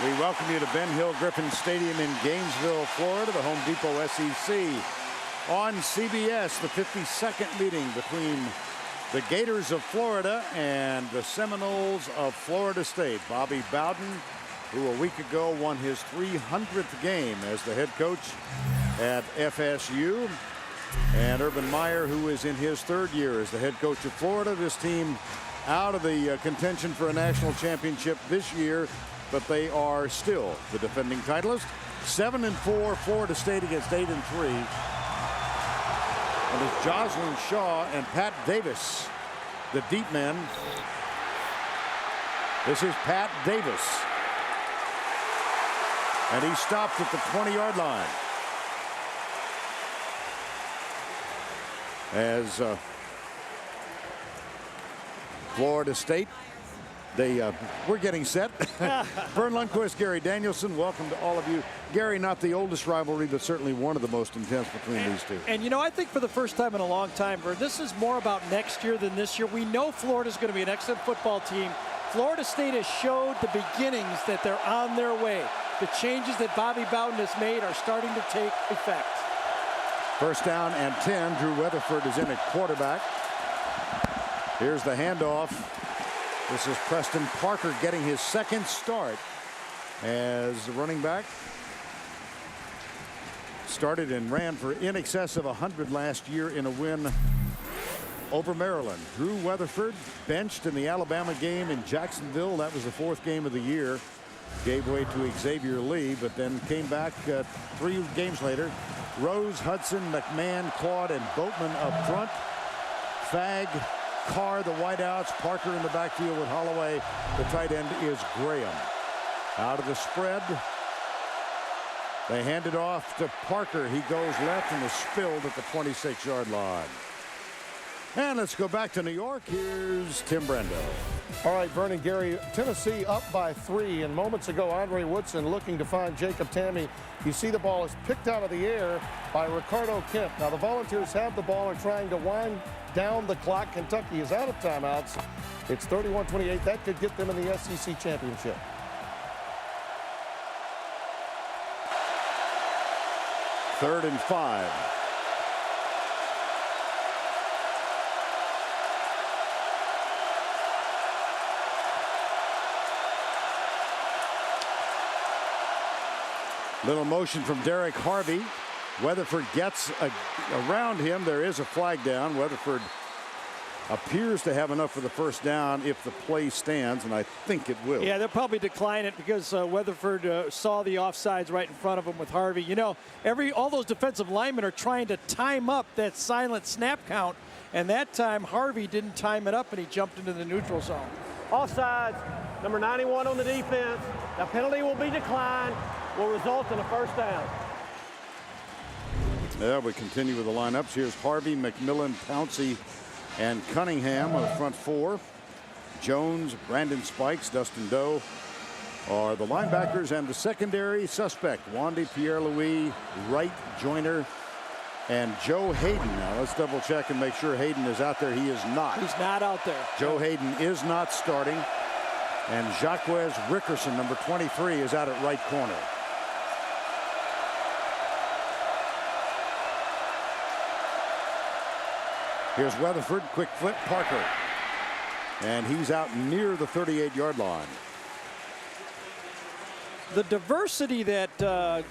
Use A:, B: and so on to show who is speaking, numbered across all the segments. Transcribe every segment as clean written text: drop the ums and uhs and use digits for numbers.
A: We welcome you to Ben Hill Griffin Stadium in Gainesville, Florida, the Home Depot SEC. On CBS, the 52nd meeting between the Gators of Florida and the Seminoles of Florida State. Bobby Bowden, who a week ago won his 300th game as the head coach at FSU. And Urban Meyer, who is in his third year as the head coach of Florida. This team out of the contention for a national championship this year, but they are still the defending titleist. 7-4 Florida State against 8-3. And it's Jocelyn Shaw and Pat Davis, the deep men. This is Pat Davis. And he stopped at the 20-yard line. As Florida State, we're getting set. Vern Lundquist, Gary Danielson, welcome to all of you. Gary, not the oldest rivalry, but certainly one of the most intense between these two.
B: And you know, I think for the first time in a long time, Vern, this is more about next year than this year. We know Florida's going to be an excellent football team. Florida State has showed the beginnings that they're on their way. The changes that Bobby Bowden has made are starting to take effect.
A: First down and 10. Drew Weatherford is in at quarterback. Here's the handoff. This is Preston Parker getting his second start as the running back. Started and ran for in excess of 100 last year in a win over Maryland. Drew Weatherford benched in the Alabama game in Jacksonville. That was the fourth game of the year. Gave way to Xavier Lee, but then came back 3 games later. Rose, Hudson, McMahon, Claude, and Boatman up front. Fagg, Carr, the wideouts. Parker in the backfield with Holloway. The tight end is Graham. Out of the spread. They hand it off to Parker. He goes left and is spilled at the 26-yard line. And let's go back to New York. Here's Tim Brando.
C: All right, Vernon, Gary, Tennessee up by 3, and moments ago, Andre Woodson looking to find Jacob Tamme. You see the ball is picked out of the air by Ricardo Kemp. Now the Volunteers have the ball and trying to wind down the clock. Kentucky is out of timeouts. It's 31-28. That could get them in the SEC championship.
A: Third and 5. Little motion from Derek Harvey. Weatherford gets around him. There is a flag down. Weatherford appears to have enough for the first down if the play stands, and I think it will.
B: Yeah, they'll probably decline it because Weatherford saw the offsides right in front of him with Harvey. You know, all those defensive linemen are trying to time up that silent snap count, and that time Harvey didn't time it up, and he jumped into the neutral zone.
D: Offsides, number 91 on the defense. The penalty will be declined, will result in a first down.
A: Yeah, we continue with the lineups. Here's Harvey, McMillan, Pouncey, and Cunningham on the front 4. Jones, Brandon Spikes, Dustin Doe are the linebackers, and the secondary suspect, Wandy, Pierre-Louis, Wright, Joyner, and Joe Hayden. Now let's double check and make sure Hayden is out there. He is not.
B: He's not out there.
A: Joe Hayden is not starting. And Jacques Rickerson, number 23, is out at right corner. Here's Weatherford, quick flip, Parker. And he's out near the 38-yard line.
B: The diversity that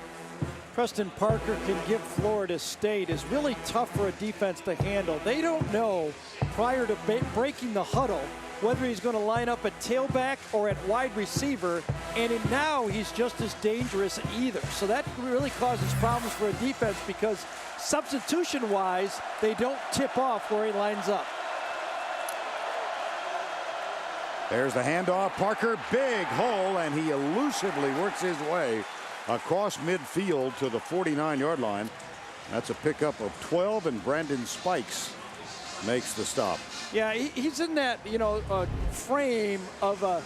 B: Preston Parker can give Florida State is really tough for a defense to handle. They don't know prior to breaking the huddle whether he's going to line up at tailback or at wide receiver, and now he's just as dangerous at either. So that really causes problems for a defense because substitution-wise, they don't tip off where he lines up.
A: There's the handoff. Parker, big hole, and he elusively works his way across midfield to the 49-yard line. That's a pickup of 12, and Brandon Spikes makes the stop.
B: Yeah, he's in that, frame of a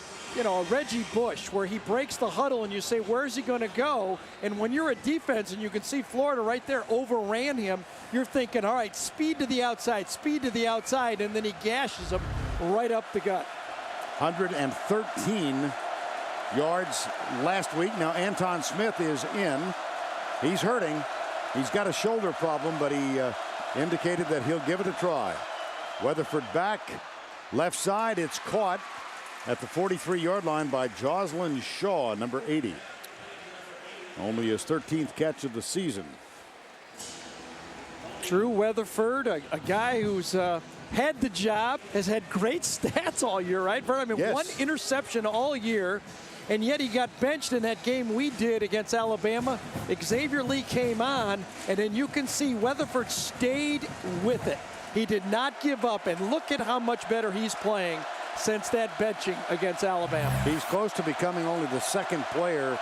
B: Reggie Bush where he breaks the huddle and you say, where's he going to go? And when you're a defense and you can see Florida right there overran him, you're thinking, all right, speed to the outside, and then he gashes him right up the gut.
A: 113 yards last week. Now Anton Smith is in. He's hurting. He's got a shoulder problem, but he indicated that he'll give it a try. Weatherford back. Left side, it's caught at the 43-yard line by Joslin Shaw, number 80. Only his 13th catch of the season.
B: Drew Weatherford, a guy who's had the job, has had great stats all year, right, Vern? I mean,
A: yes.
B: 1 interception all year, and yet he got benched in that game we did against Alabama. Xavier Lee came on, and then you can see Weatherford stayed with it. He did not give up, and look at how much better he's playing since that benching against Alabama.
A: He's close to becoming only the 2nd player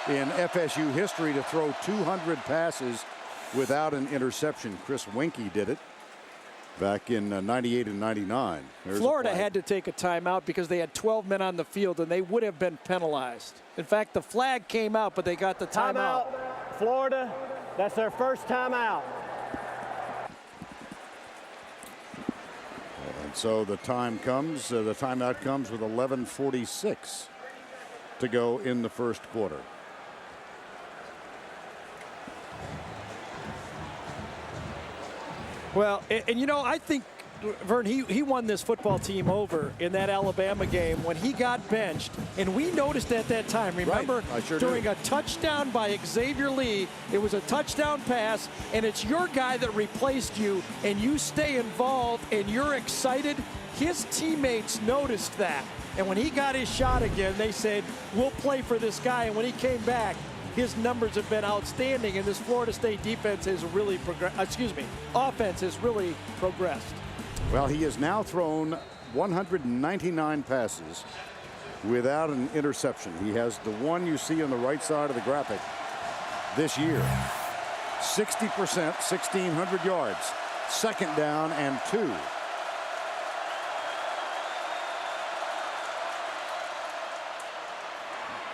A: in FSU history to throw 200 passes without an interception. Chris Winkie did it back in 98 and 99.
B: Florida had to take a timeout because they had 12 men on the field and they would have been penalized. In fact, the flag came out, but they got the timeout.
D: Florida, that's their first timeout.
A: And so the time comes, the timeout comes with 11:46 to go in the first quarter.
B: Well, and you know, I think, Vern, he won this football team over in that Alabama game when he got benched. And we noticed at that time, remember,
A: right. I sure
B: during
A: do.
B: a touchdown by Xavier Lee, it was a touchdown pass, and it's your guy that replaced you, and you stay involved, and you're excited. His teammates noticed that. And when he got his shot again, they said, we'll play for this guy. And when he came back, his numbers have been outstanding, and this Florida State defense has really offense has really progressed.
A: Well, he has now thrown 199 passes without an interception. He has the one you see on the right side of the graphic this year. 60%, 1,600 yards. 2nd down and 2.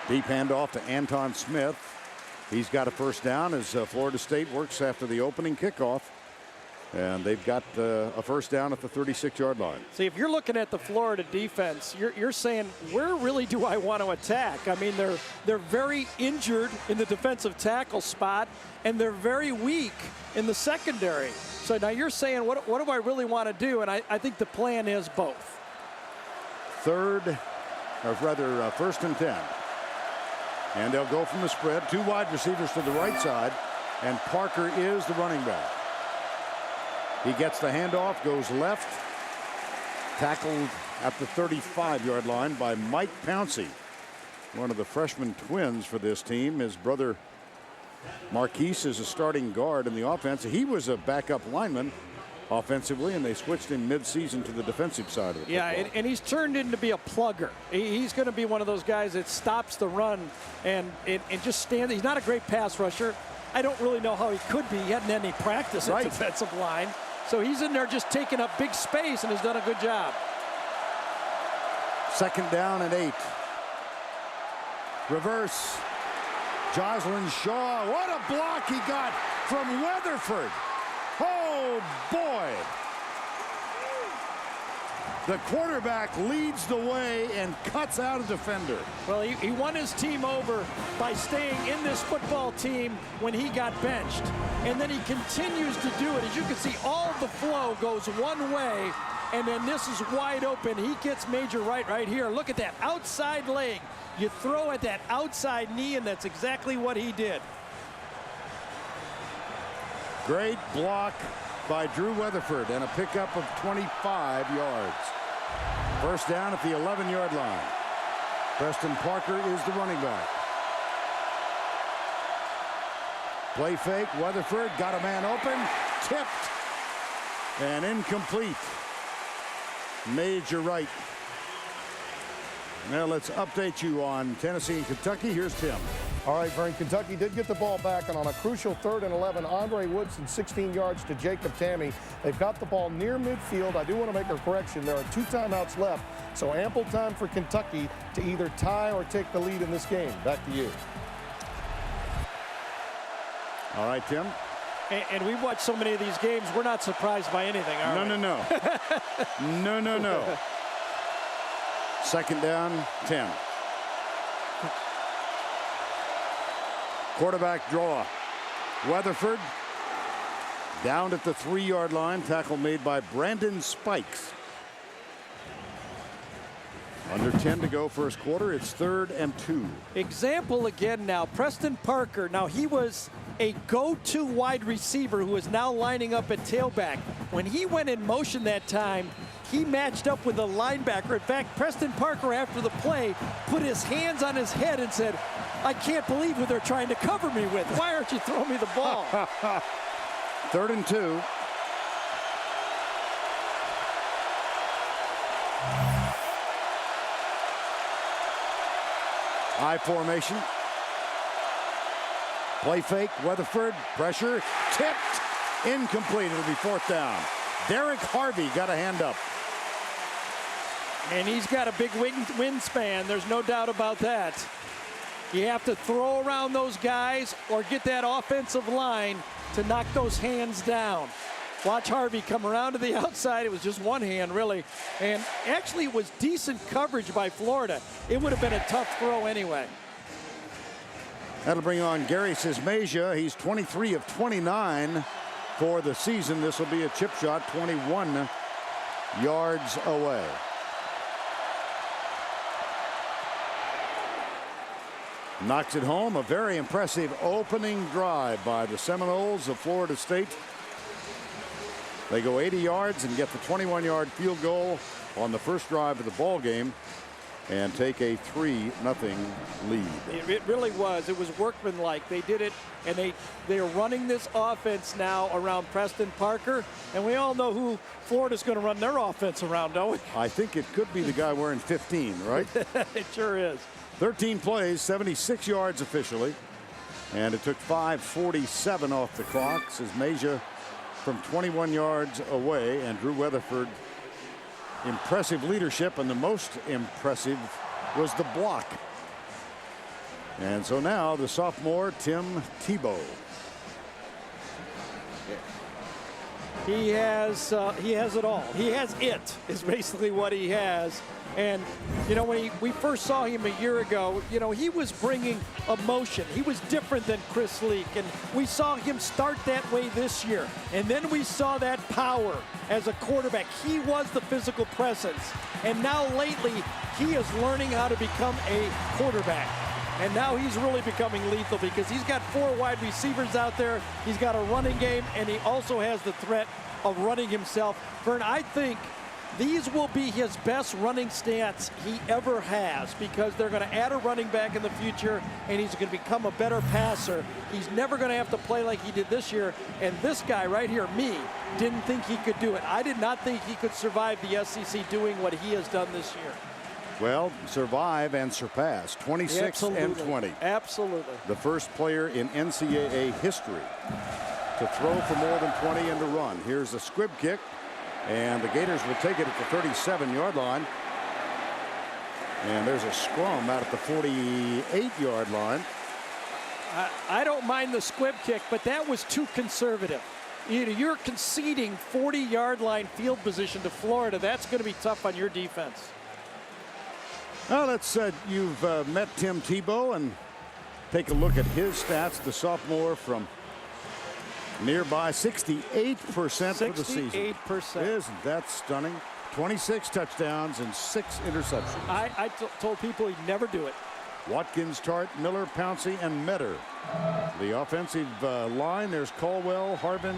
A: Deep handoff to Anton Smith. He's got a first down as Florida State works after the opening kickoff. And they've got a first down at the 36-yard line.
B: See, if you're looking at the Florida defense, you're saying, where really do I want to attack? I mean, they're very injured in the defensive tackle spot, and they're very weak in the secondary. So now you're saying, what do I really want to do? And I think the plan is both.
A: 1st and 10. And they'll go from the spread. 2 wide receivers to the right side, and Parker is the running back. He gets the handoff, goes left, tackled at the 35-yard line by Mike Pouncey, one of the freshman twins for this team. His brother Marquise is a starting guard in the offense. He was a backup lineman offensively, and they switched him mid-season to the defensive side of the football.
B: Yeah, and he's turned into be a plugger. He's going to be one of those guys that stops the run and just stands. He's not a great pass rusher. I don't really know how he could be. He hadn't had any practice at defensive line. So he's in there just taking up big space and has done a good job.
A: 2nd down and 8. Reverse. Joslin Shaw. What a block he got from Weatherford. Oh, boy. The quarterback leads the way and cuts out a defender.
B: Well, he won his team over by staying in this football team when he got benched. And then he continues to do it. As you can see, all the flow goes one way, and then this is wide open. He gets Major right here. Look at that outside leg. You throw at that outside knee, and that's exactly what he did.
A: Great block by Drew Weatherford and a pickup of 25 yards. First down at the 11-yard line. Preston Parker is the running back. Play fake. Weatherford got a man open. Tipped. And incomplete. Major right. Now let's update you on Tennessee and Kentucky. Here's Tim.
C: All right, Vern, Kentucky did get the ball back, and on a crucial 3rd and 11, Andre Woodson 16 yards to Jacob Tamme. They've got the ball near midfield. I do want to make a correction. There are 2 timeouts left, so ample time for Kentucky to either tie or take the lead in this game. Back to you.
A: All right, Tim.
B: And we've watched so many of these games, we're not surprised by anything, are we?
A: No. No. 2nd down, 10. Quarterback draw. Weatherford down at the 3-yard line. Tackle made by Brandon Spikes. Under 10 to go first quarter. It's 3rd and 2.
B: Example again now. Preston Parker. Now he was a go-to wide receiver who is now lining up at tailback. When he went in motion that time, he matched up with a linebacker. In fact, Preston Parker, after the play, put his hands on his head and said, "I can't believe who they're trying to cover me with. Why aren't you throwing me the ball?"
A: 3rd and 2. I formation. Play fake. Weatherford. Pressure. Tipped. Incomplete. It'll be 4th down. Derek Harvey got a hand up.
B: And he's got a big wingspan. There's no doubt about that. You have to throw around those guys or get that offensive line to knock those hands down. Watch Harvey come around to the outside. It was just one hand, really. And actually, it was decent coverage by Florida. It would have been a tough throw anyway.
A: That'll bring on Gary Sismasia. He's 23 of 29 for the season. This will be a chip shot, 21 yards away. Knocks it home. A very impressive opening drive by the Seminoles of Florida State. They go 80 yards and get the 21-yard field goal on the first drive of the ball game and take a 3-0 lead.
B: It really was. It was workmanlike. They did it, and they are running this offense now around Preston Parker, and we all know who Florida's going to run their offense around, don't we?
A: I think it could be the guy wearing 15, right?
B: It sure is.
A: 13 plays, 76 yards officially, and it took 5:47 off the clock. Sismasia from 21 yards away, and Drew Weatherford, impressive leadership, and the most impressive was the block. And so now the sophomore Tim Tebow.
B: He has it all. He has it, is basically what he has. And, you know, when we first saw him a year ago, you know, he was bringing emotion. He was different than Chris Leak. And we saw him start that way this year. And then we saw that power as a quarterback. He was the physical presence. And now lately, he is learning how to become a quarterback. And now he's really becoming lethal because he's got 4 wide receivers out there. He's got a running game, and he also has the threat of running himself. Vern, I think these will be his best running stats he ever has because they're going to add a running back in the future, and he's going to become a better passer. He's never going to have to play like he did this year. And this guy right here, me, didn't think he could do it. I did not think he could survive the SEC doing what he has done this year.
A: Well, survive and surpass. 26 and 20.
B: Absolutely.
A: The first player in NCAA history to throw for more than 20 and to run. Here's a squib kick, and the Gators will take it at the 37-yard line. And there's a scrum out at the 48-yard line.
B: I don't mind the squib kick, but that was too conservative. You're conceding 40-yard line field position to Florida. That's going to be tough on your defense.
A: Well, you've met Tim Tebow, and take a look at his stats. The sophomore from nearby, 68% for the season.
B: 68%.
A: Isn't that stunning? 26 touchdowns and 6 interceptions.
B: I told people he'd never do it.
A: Watkins, Tart, Miller, Pouncey, and Metter. The offensive line, there's Caldwell, Harbin,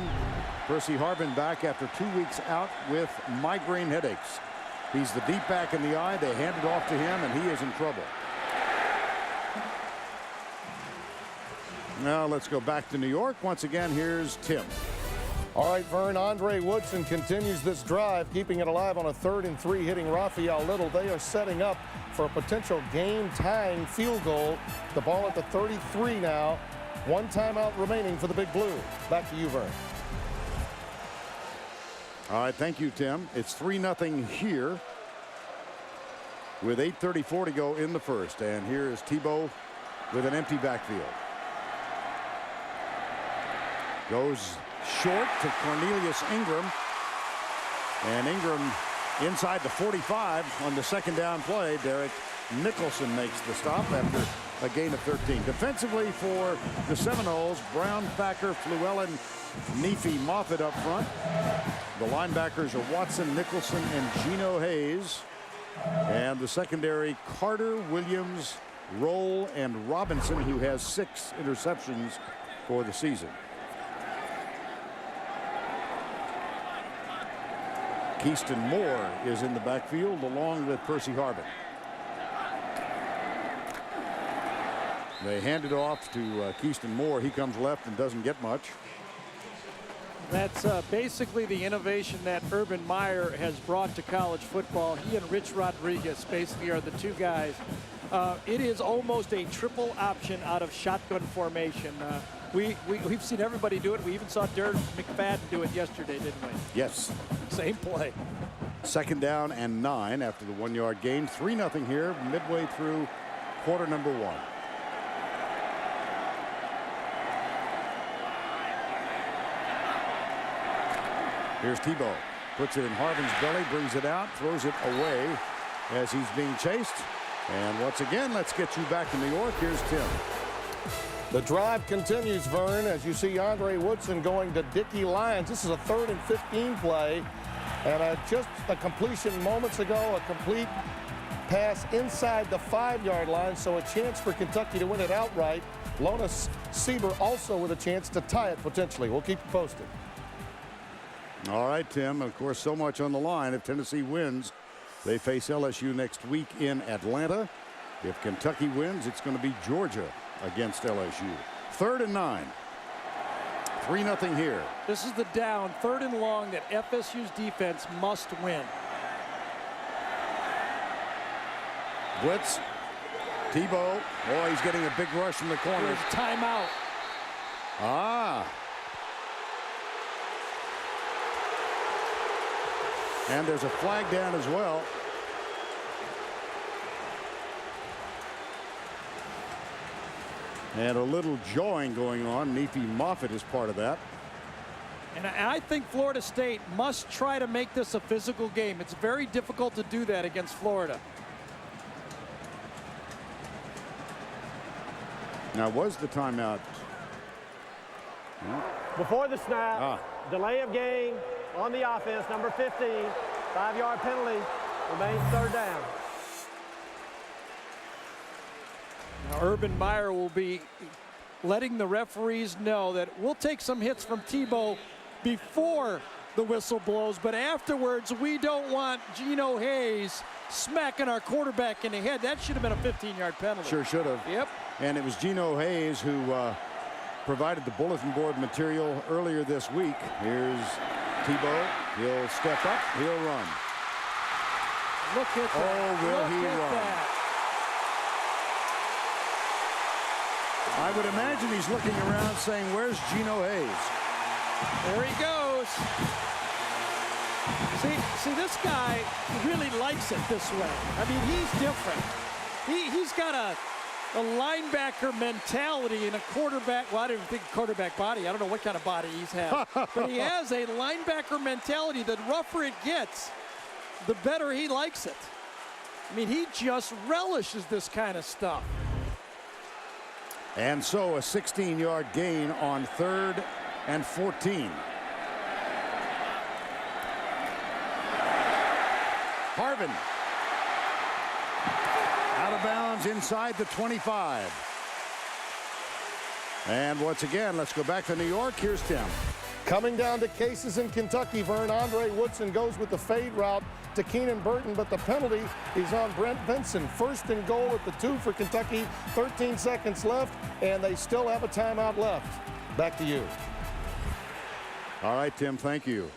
A: Percy Harbin back after 2 weeks out with migraine headaches. He's the deep back in the eye. They hand it off to him, and he is in trouble. Now let's go back to New York. Once again, here's Tim.
C: All right, Vern, Andre Woodson continues this drive, keeping it alive on a 3rd and 3, hitting Raphael Little. They are setting up for a potential game-tying field goal. The ball at the 33 now. 1 timeout remaining for the Big Blue. Back to you, Vern.
A: All right, thank you, Tim. It's 3-0 here with 8:34 to go in the first. And here is Tebow with an empty backfield. Goes short to Cornelius Ingram. And Ingram inside the 45 on the second down play. Derek Nicholson makes the stop after a gain of 13. Defensively for the Seminoles, Brown, Thacker, Fluellen, Neefe, Moffitt up front. The linebackers are Watson, Nicholson, and Gino Hayes. And the secondary, Carter, Williams, Roll, and Robinson, who has 6 interceptions for the season. Keyston Moore is in the backfield along with Percy Harvin. They hand it off to Keyston Moore. He comes left and doesn't get much.
B: That's basically the innovation that Urban Meyer has brought to college football. He and Rich Rodriguez basically are the 2 guys. It is almost a triple option out of shotgun formation. We've seen everybody do it. We even saw Derek McFadden do it yesterday, didn't we?
A: Yes.
B: Same play.
A: 2nd down and 9 after the 1-yard gain. 3-0 here midway through quarter number 1. Here's Tebow. Puts it in Harvin's belly, brings it out, throws it away as he's being chased. And once again, let's get you back to New York. Here's Tim.
C: The drive continues, Vern, as you see Andre Woodson going to Dickie Lyons. This is a 3rd and 15 play. And just a completion moments ago, a complete pass inside the 5-yard line. So a chance for Kentucky to win it outright. Lona Sieber also with a chance to tie it potentially. We'll keep you posted.
A: All right, Tim. Of course, so much on the line. If Tennessee wins, they face LSU next week in Atlanta. If Kentucky wins, it's going to be Georgia against LSU. 3rd and 9. 3-0 here.
B: This is the down, 3rd and long that FSU's defense must win.
A: Blitz. Tebow. Oh, he's getting a big rush from the corner.
B: There's timeout.
A: Ah. And there's a flag down as well. And a little jawing going on. Neefe Moffitt is part of that.
B: And I think Florida State must try to make this a physical game. It's very difficult to do that against Florida.
A: Now, was the timeout?
D: Before the snap, delay of game on the offense, number 15, 5-yard penalty, remains 3rd down.
B: Now, Urban Meyer will be letting the referees know that we'll take some hits from Tebow before the whistle blows, but afterwards we don't want Gino Hayes smacking our quarterback in the head. That should have been a 15-yard penalty.
A: Sure should have.
B: Yep.
A: And it was Gino Hayes who provided the bulletin board material earlier this week. Here's Tebow. He'll step up. He'll run.
B: Look at that.
A: Oh, will he run?
B: That.
A: I would imagine he's looking around saying, where's Gino Hayes?
B: There he goes. See, this guy really likes it this way. I mean, he's different. He's got a linebacker mentality and a quarterback. Well, I don't even think quarterback body. I don't know what kind of body he's had. But he has a linebacker mentality. The rougher it gets, the better he likes it. I mean, he just relishes this kind of stuff.
A: And so a 16-yard gain on 3rd and 14. Harvin. Out of bounds inside the 25. And once again, let's go back to New York. Here's Tim.
C: Coming down to cases in Kentucky, Vern, Andre Woodson goes with the fade route to Keenan Burton, but the penalty is on Brent Benson. 1st and goal at the 2 for Kentucky. 13 seconds left, and they still have a timeout left. Back to you.
A: All right, Tim, thank you.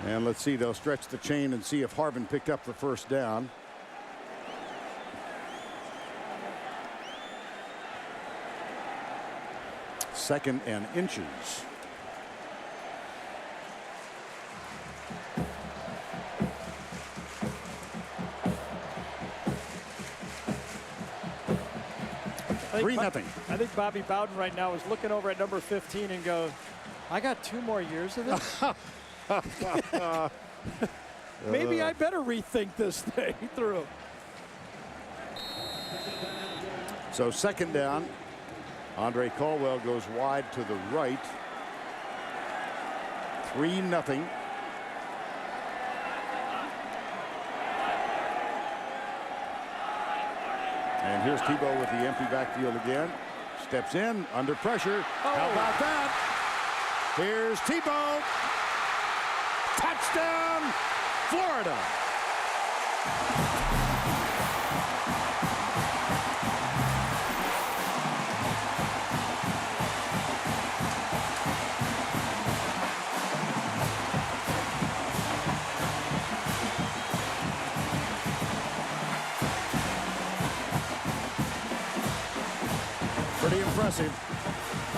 A: And let's see, they'll stretch the chain and see if Harvin picked up the 1st down. Second and inches.
B: I think Bobby Bowden right now is looking over at number 15 and goes, I got 2 more years of this? Maybe I better rethink this thing through.
A: So second down. Andre Caldwell goes wide to the right. 3-0. And here's Tebow with the empty backfield again. Steps in under pressure. How about that? Here's Tebow. Touchdown, Florida. Pretty impressive.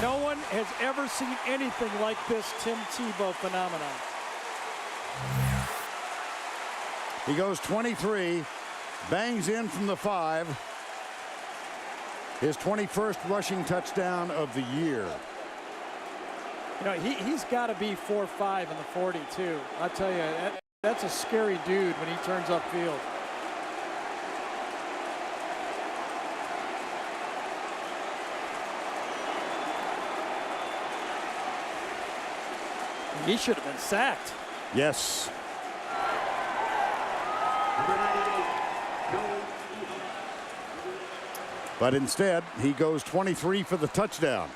B: No one has ever seen anything like this Tim Tebow phenomenon.
A: He goes 23, bangs in from the 5. His 21st rushing touchdown of the year.
B: You know, he's got to be 4.5 in the 40 too. I tell you, that's a scary dude when he turns upfield. He should have been sacked.
A: Yes. But instead, he goes 23 for the touchdown.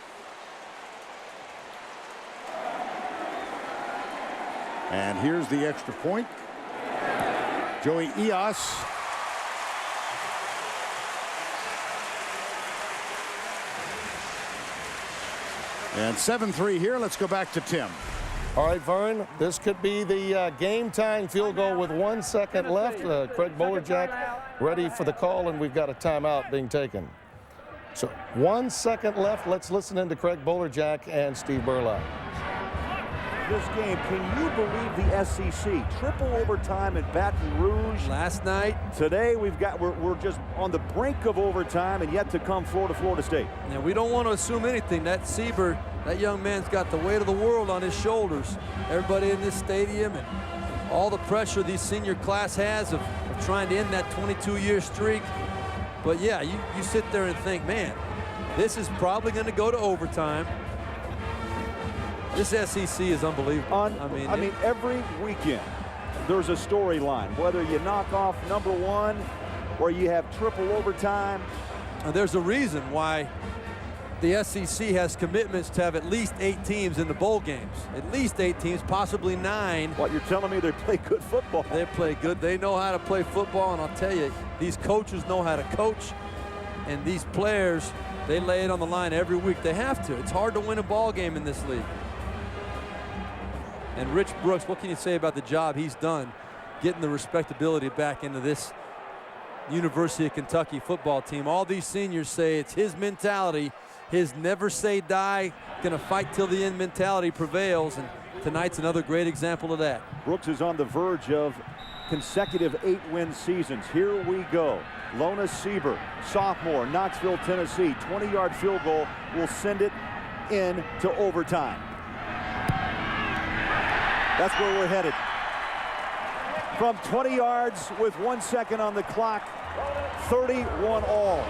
A: And here's the extra point. Joey Eos. And 7-3 here. Let's go back to Tim.
C: All right, Vern, this could be the game-tying field goal with 1 second left. Craig Bolerjack ready for the call, and we've got a timeout being taken. So 1 second left. Let's listen in to Craig Bolerjack and Steve Burlock.
E: This game, can you believe the SEC? Triple overtime at Baton Rouge.
F: Last night.
E: Today we're just on the brink of overtime, and yet to come Florida State.
F: Now, we don't want to assume anything. That Siebert, that young man's got the weight of the world on his shoulders. Everybody in this stadium and all the pressure these senior class has of trying to end that 22-year streak. But yeah, you sit there and think, man, this is probably going to go to overtime. This SEC is unbelievable.
E: I mean, every weekend there's a storyline, whether you knock off #1 or you have triple overtime.
F: And there's a reason why the SEC has commitments to have at least 8 teams in the bowl games. At least 8 teams, possibly 9.
E: What, you're telling me they play good football?
F: They play good. They know how to play football, and I'll tell you, these coaches know how to coach, and these players, they lay it on the line every week. They have to. It's hard to win a ball game in this league. And Rich Brooks, what can you say about the job he's done getting the respectability back into this University of Kentucky football team? All these seniors say it's his mentality, his never say die, gonna fight till the end mentality prevails, and tonight's another great example of that.
E: Brooks is on the verge of consecutive 8-win seasons. Here we go. Lona Siebert, sophomore, Knoxville, Tennessee, 20-yard field goal will send it in to overtime. That's where we're headed. From 20 yards with 1 second on the clock, 31 all.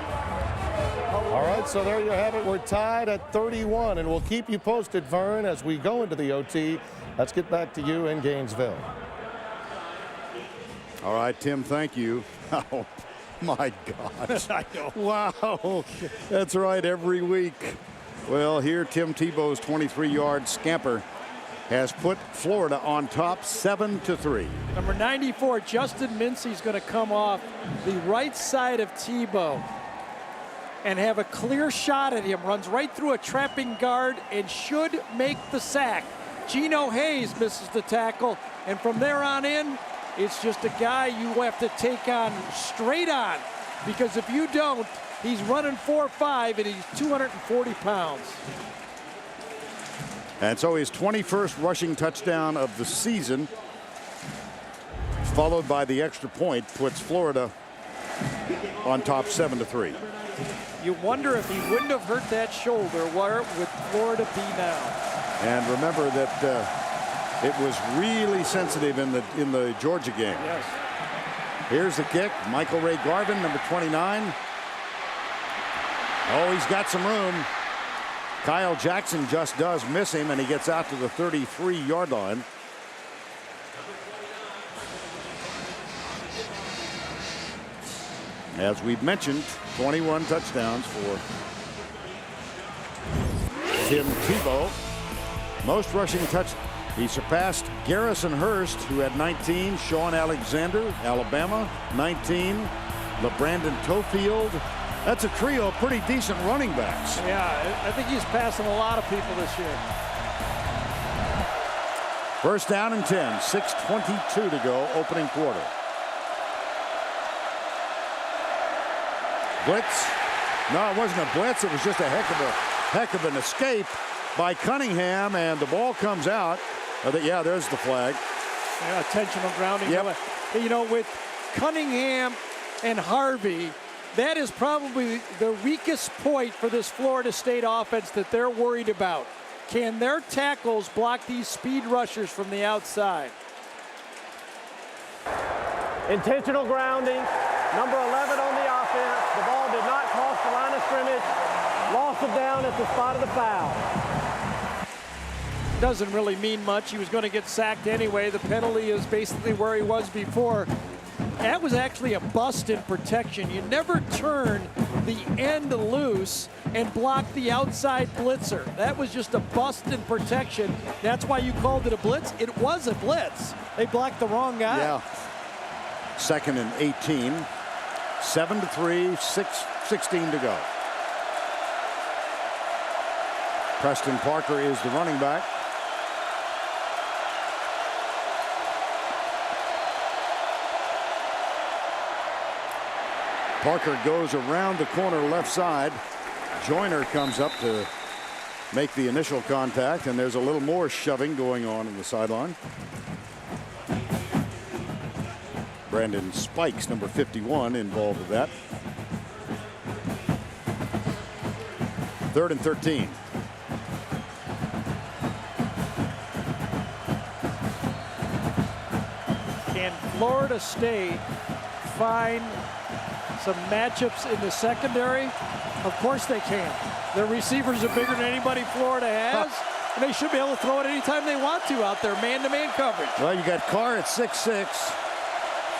C: All right, so there you have it. We're tied at 31, and we'll keep you posted, Vern, as we go into the OT. Let's get back to you in Gainesville.
A: All right, Tim, thank you. Oh, my gosh.
B: I know.
A: Wow. That's right, every week. Well, here Tim Tebow's 23-yard scamper has put Florida on top 7-3.
B: Number 94, Justin Mincy's going to come off the right side of Tebow and have a clear shot at him. Runs right through a trapping guard and should make the sack. Gino Hayes misses the tackle, and from there on in, it's just a guy you have to take on straight on, because if you don't, he's running 4.5 and he's 240 pounds.
A: And so his 21st rushing touchdown of the season, followed by the extra point, puts Florida on top 7-3.
B: You wonder if he wouldn't have hurt that shoulder, where would Florida be now?
A: And remember that It was really sensitive in the Georgia game.
B: Yes.
A: Here's the kick. Michael Ray Garvin, number 29. Oh, he's got some room. Kyle Jackson just does miss him, and he gets out to the 33-yard line. As we've mentioned, 21 touchdowns for Tim Tebow. Most rushing touchdowns. He surpassed Garrison Hurst, who had 19. Sean Alexander, Alabama, 19. LeBrandon Tofield. That's a trio of pretty decent running backs.
B: Yeah, I think he's passing a lot of people this year.
A: First down and 10. 6:22 to go, opening quarter. Blitz. No, it wasn't a blitz. It was just a heck of an escape by Cunningham, and the ball comes out. Yeah, there's the flag.
B: Yeah, intentional grounding.
A: Yep.
B: You know, with Cunningham and Harvey, that is probably the weakest point for this Florida State offense that they're worried about. Can their tackles block these speed rushers from the outside?
D: Intentional grounding. Number 11 on the offense. The ball did not cross the line of scrimmage. Loss of down at the spot of the foul.
B: Doesn't really mean much. He was going to get sacked anyway. The penalty is basically where he was before. That was actually a bust in protection. You never turn the end loose and block the outside blitzer. That was just a bust in protection. That's why you called it a blitz. It was a blitz. They blocked the wrong guy.
A: Yeah. Second and 18. 7-3, 6:16 to go. Preston Parker is the running back. Parker goes around the corner left side. Joyner comes up to make the initial contact, and there's a little more shoving going on in the sideline. Brandon Spikes, number 51, involved with that. 3rd and 13.
B: Can Florida State find some matchups in the secondary? Of course they can. Their receivers are bigger than anybody Florida has, and they should be able to throw it anytime they want to out there, man-to-man coverage.
A: Well, you got Carr at 6'6",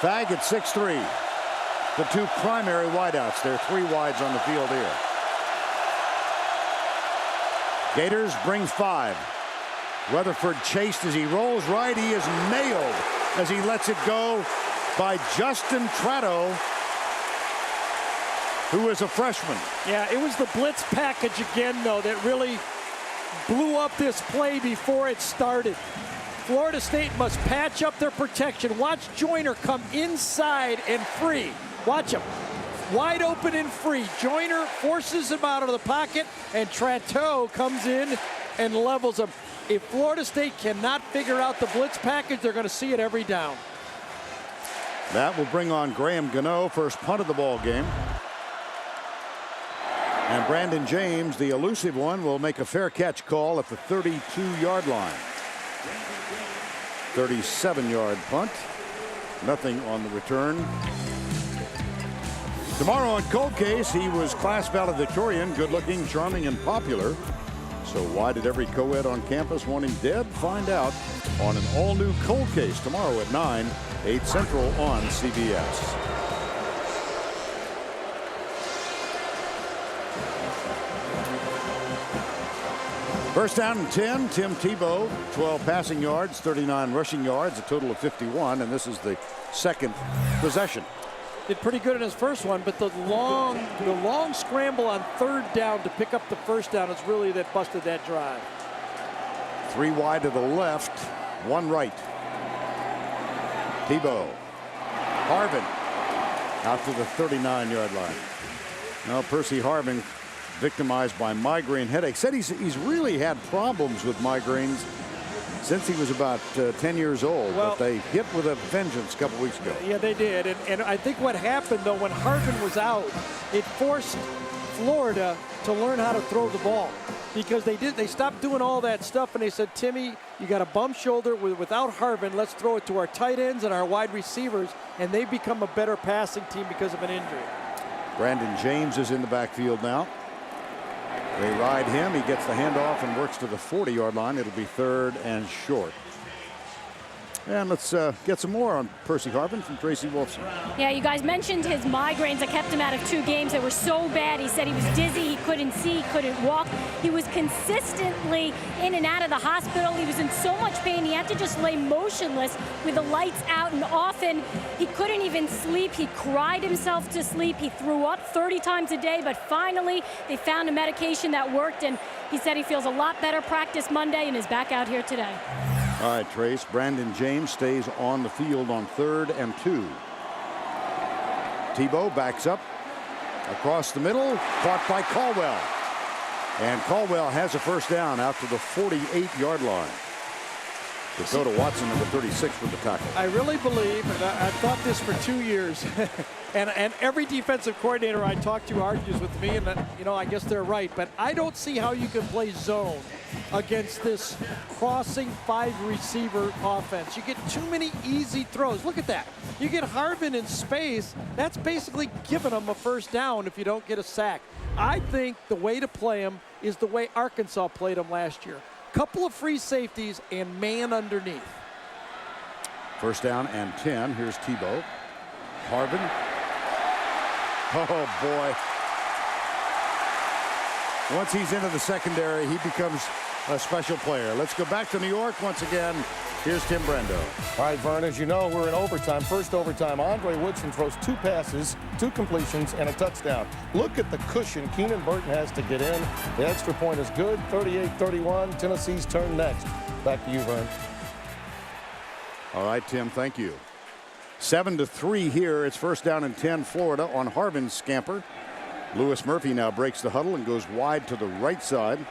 A: Fag at 6'3". The two primary wideouts. There are 3 wides on the field here. Gators bring 5. Rutherford chased as he rolls right. He is nailed as he lets it go by Justin Tratto, who is a freshman.
B: Yeah, it was the blitz package again, though, that really blew up this play before it started. Florida State must patch up their protection. Watch Joyner come inside and free. Watch him. Wide open and free. Joyner forces him out of the pocket, and Tratto comes in and levels him. If Florida State cannot figure out the blitz package, they're going to see it every down.
A: That will bring on Graham Gano, first punt of the ball game. And Brandon James, the elusive one, will make a fair catch call at the 32-yard line. 37-yard punt. Nothing on the return. Tomorrow on Cold Case, he was class valedictorian, good-looking, charming, and popular. So why did every co-ed on campus want him dead? Find out on an all-new Cold Case tomorrow at 9, 8 Central on CBS. First down and 10. Tim Tebow, 12 passing yards, 39 rushing yards, a total of 51, and this is the second possession.
B: Did pretty good in his first one, but the long scramble on 3rd down to pick up the first down is really that busted that drive.
A: 3 wide to the left, 1 right. Tebow. Harvin out to the 39-yard line. Now Percy Harvin, victimized by migraine headache, said he's really had problems with migraines since he was about 10 years old.
B: Well,
A: but they hit with a vengeance a couple weeks ago.
B: Yeah, they did. And I think what happened, though, when Harvin was out, it forced Florida to learn how to throw the ball. because they stopped doing all that stuff, and they said, Timmy, you got a bum shoulder without Harvin. Let's throw it to our tight ends and our wide receivers, and they've become a better passing team because of an injury.
A: Brandon James is in the backfield now. They ride him. He gets the handoff and works to the 40-yard line. It'll be 3rd and short. And let's get some more on Percy Harvin from Tracy Wolfson.
G: Yeah, you guys mentioned his migraines that kept him out of 2 games. They were so bad. He said he was dizzy, he couldn't see, he couldn't walk. He was consistently in and out of the hospital. He was in so much pain, he had to just lay motionless with the lights out, and often he couldn't even sleep. He cried himself to sleep. He threw up 30 times a day, but finally they found a medication that worked, and he said he feels a lot better. Practice Monday and is back out here today.
A: All right, Trace. Brandon James stays on the field on 3rd and 2. Tebow backs up across the middle, caught by Caldwell. And Caldwell has a first down out to the 48-yard line. Dakota Watson, number 36, with the tackle.
B: I really believe, and I've thought this for 2 years, and every defensive coordinator I talk to argues with me, and I guess they're right, but I don't see how you can play zone against this crossing 5-receiver offense. You get too many easy throws. Look at that. You get Harvin in space, that's basically giving them a first down if you don't get a sack. I think the way to play him is the way Arkansas played him last year. Couple of free safeties and man underneath.
A: First down and 10. Here's Tebow. Harvin. Oh, boy. Once he's into the secondary, he becomes a special player. Let's go back to New York once again. Here's Tim Brando.
C: All right, Vern, as you know, we're in overtime. First overtime, Andre Woodson throws 2 passes, 2 completions, and a touchdown. Look at the cushion Keenan Burton has to get in. The extra point is good. 38-31. Tennessee's turn next. Back to you, Vern.
A: All right, Tim, thank you. 7-3 here. It's first down and 10, Florida, on Harvin's scamper. Lewis Murphy now breaks the huddle and goes wide to the right side.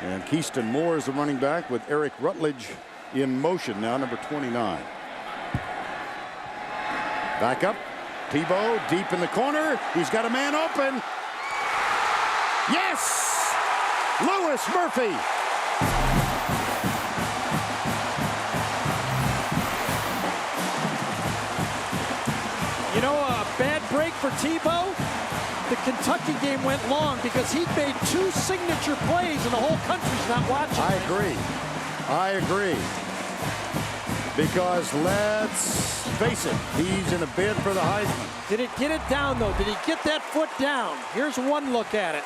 A: And Keyston Moore is the running back with Eric Rutledge in motion now, number 29. Back up. Tebow deep in the corner. He's got a man open. Yes! Lewis Murphy.
B: You know, a bad break for Tebow. The Kentucky game went long because he made 2 signature plays and the whole country's not watching.
A: I agree. Because let's face it, he's in a bid for the Heisman.
B: Did it get it down, though? Did he get that foot down? Here's one look at it.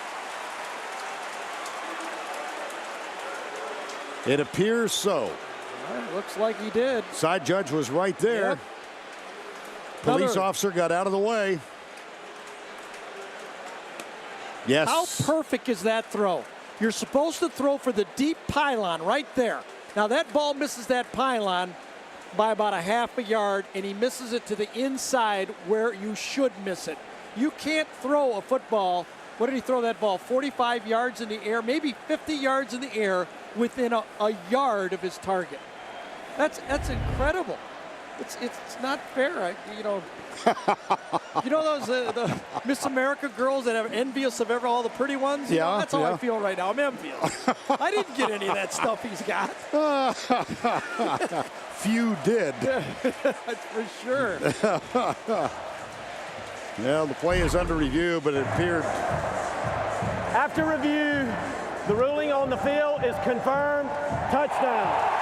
A: It appears so.
B: Well, it looks like he did.
A: Side judge was right there.
B: Yep.
A: Police officer got out of the way. Yes.
B: How perfect is that throw? You're supposed to throw for the deep pylon right there. Now that ball misses that pylon by about a half a yard, and he misses it to the inside where you should miss it. You can't throw a football. What did he throw that ball? 45 yards in the air, maybe 50 yards in the air within a yard of his target. That's incredible. It's not fair. You know those the Miss America girls that are envious of all the pretty ones? You know, that's how I feel right now. I'm envious. I didn't get any of that stuff he's got.
A: Few did.
B: That's for sure.
A: Well, the play is under review, but it appeared.
D: After review, the ruling on the field is confirmed. Touchdown.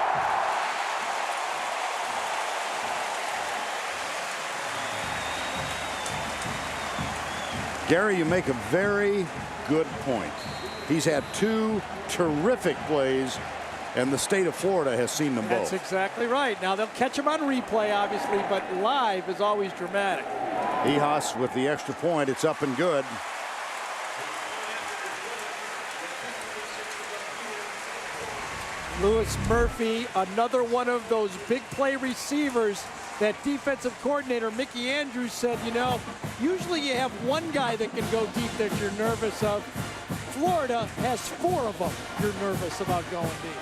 A: Gary, you make a very good point. He's had 2 terrific plays, and the state of Florida has seen them both.
B: That's exactly right. Now, they'll catch him on replay, obviously, but live is always dramatic.
A: Ehas with the extra point. It's up and good.
B: Lewis Murphy, another one of those big play receivers that defensive coordinator Mickey Andrews said, you know, usually you have one guy that can go deep that you're nervous of. Florida has 4 of them you're nervous about going deep.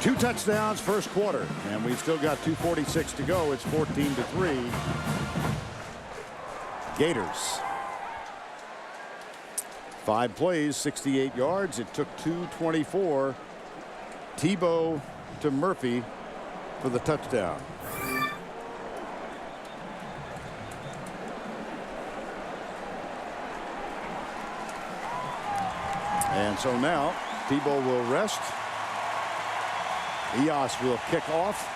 A: 2 touchdowns first quarter, and we've still got 2:46 to go. It's 14-3. Gators. 5 plays, 68 yards. It took 2:24. Tebow to Murphy for the touchdown. And so now Tebow will rest. Eos will kick off.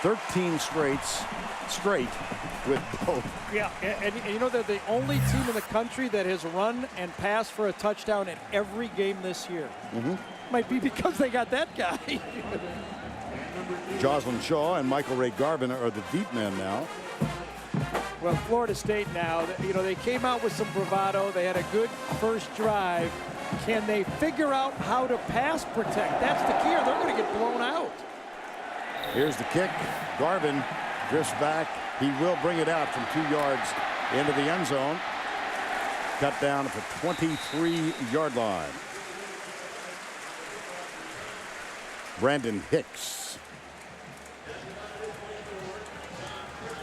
A: 13 straight with both.
B: Yeah, and you know they're the only team in the country that has run and passed for a touchdown in every game this year. Might be because they got that guy.
A: Joslyn Shaw and Michael Ray Garvin are the deep men now.
B: Well, Florida State now, you know, they came out with some bravado. They had a good first drive. Can they figure out how to pass protect? That's the key, or they're going to get blown out.
A: Here's the kick. Garvin drifts back. He will bring it out from 2 yards into the end zone. Cut down at the 23-yard line. Brandon Hicks.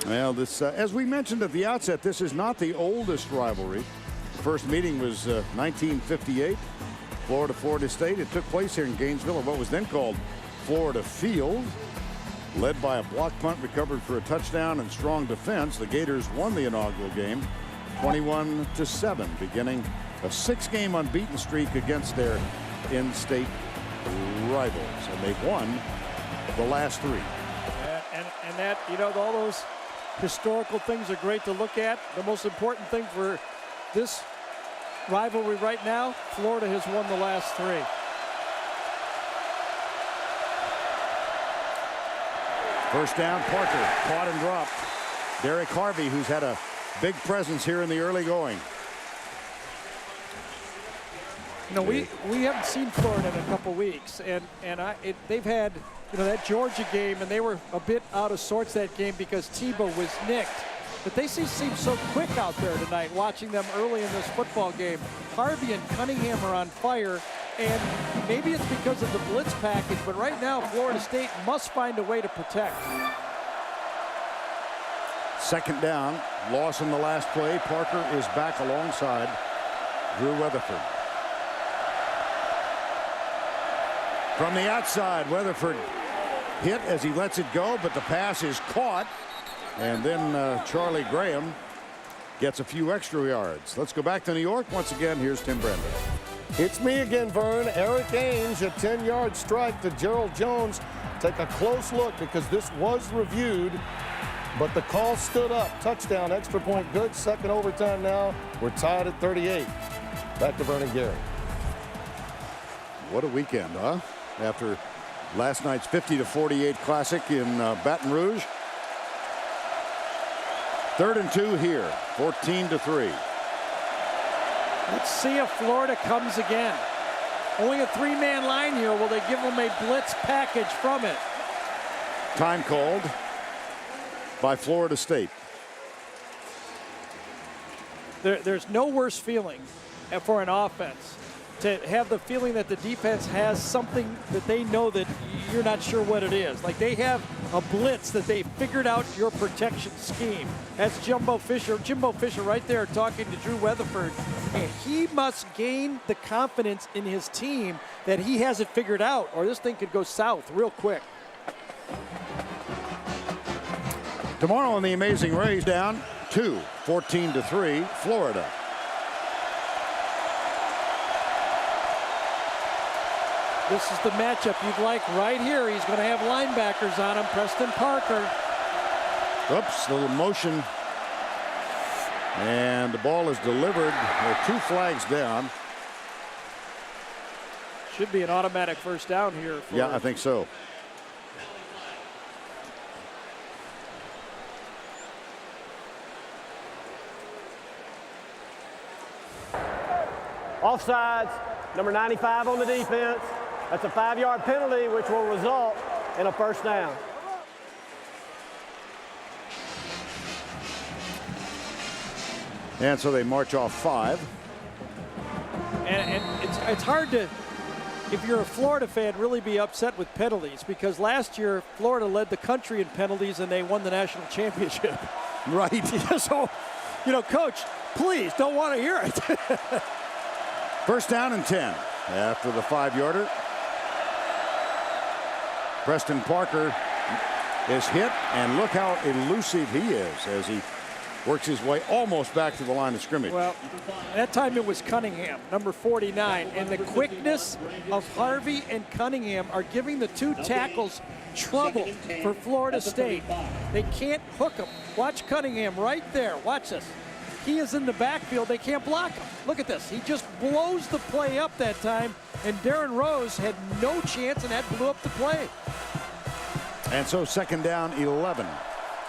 A: Well, this, as we mentioned at the outset, this is not the oldest rivalry. The first meeting was 1958, Florida State. It took place here in Gainesville at what was then called Florida Field. Led by a block punt recovered for a touchdown and strong defense, the Gators won the inaugural game 21-7, beginning a 6-game unbeaten streak against their in-state rivals, and they've won the last 3.
B: And that, you know, all those historical things are great to look at. The most important thing for this rivalry right now, Florida has won the last 3.
A: First down, Parker caught and dropped. Derek Harvey, who's had a big presence here in the early going.
B: You know, we haven't seen Florida in a couple weeks, and they've had, you know, that Georgia game, and they were a bit out of sorts that game because Tebow was nicked. But they seem so quick out there tonight, watching them early in this football game. Harvey and Cunningham are on fire, and maybe it's because of the blitz package, but right now Florida State must find a way to protect.
A: Second down, loss in the last play. Parker is back alongside Drew Weatherford. From the outside, Weatherford hit as he lets it go, but the pass is caught. And then Charlie Graham gets a few extra yards. Let's go back to New York. Once again, here's Tim Brenda.
C: It's me again, Vern. Eric Ames, a 10-yard strike to Gerald Jones. Take a close look because this was reviewed, but the call stood up. Touchdown, extra point good. Second overtime now. We're tied at 38. Back to Vern and Gary.
A: What a weekend, huh? After last night's 50-48 classic in Baton Rouge. 3rd and 2 here, 14-3.
B: Let's see if Florida comes again. Only a 3-man line here. Will they give them a blitz package from it?
A: Time called by Florida State.
B: There's no worse feeling for an offense to have the feeling that the defense has something that they know that you're not sure what it is. Like they have a blitz that they figured out your protection scheme. That's Jimbo Fisher right there talking to Drew Weatherford. And he must gain the confidence in his team that he has it figured out, or this thing could go south real quick.
A: Tomorrow on The Amazing Race, down 2, 14-3, Florida.
B: This is the matchup you'd like right here. He's going to have linebackers on him. Preston Parker.
A: Oops, little motion. And the ball is delivered. There are 2 flags down.
B: Should be an automatic first down here.
A: Yeah, I think so.
D: Offsides, number 95 on the defense. That's a 5-yard penalty, which will result in a first down.
A: And so they march off 5.
B: And it's hard to, if you're a Florida fan, really be upset with penalties, because last year Florida led the country in penalties and they won the national championship.
A: Right.
B: So, you know, Coach, Please, don't want to hear it.
A: First down and 10 after the 5-yarder. Preston Parker is hit, and look how elusive he is as he works his way almost back to the line of scrimmage.
B: Well, that time it was Cunningham, number 49, and the quickness of Harvey and Cunningham are giving the two tackles trouble for Florida State. They can't hook him. Watch Cunningham right there. Watch this. He is in the backfield. They can't block him. Look at this. He just blows the play up that time, and Darren Rose had no chance, and that blew up the play.
A: And so second down, 11.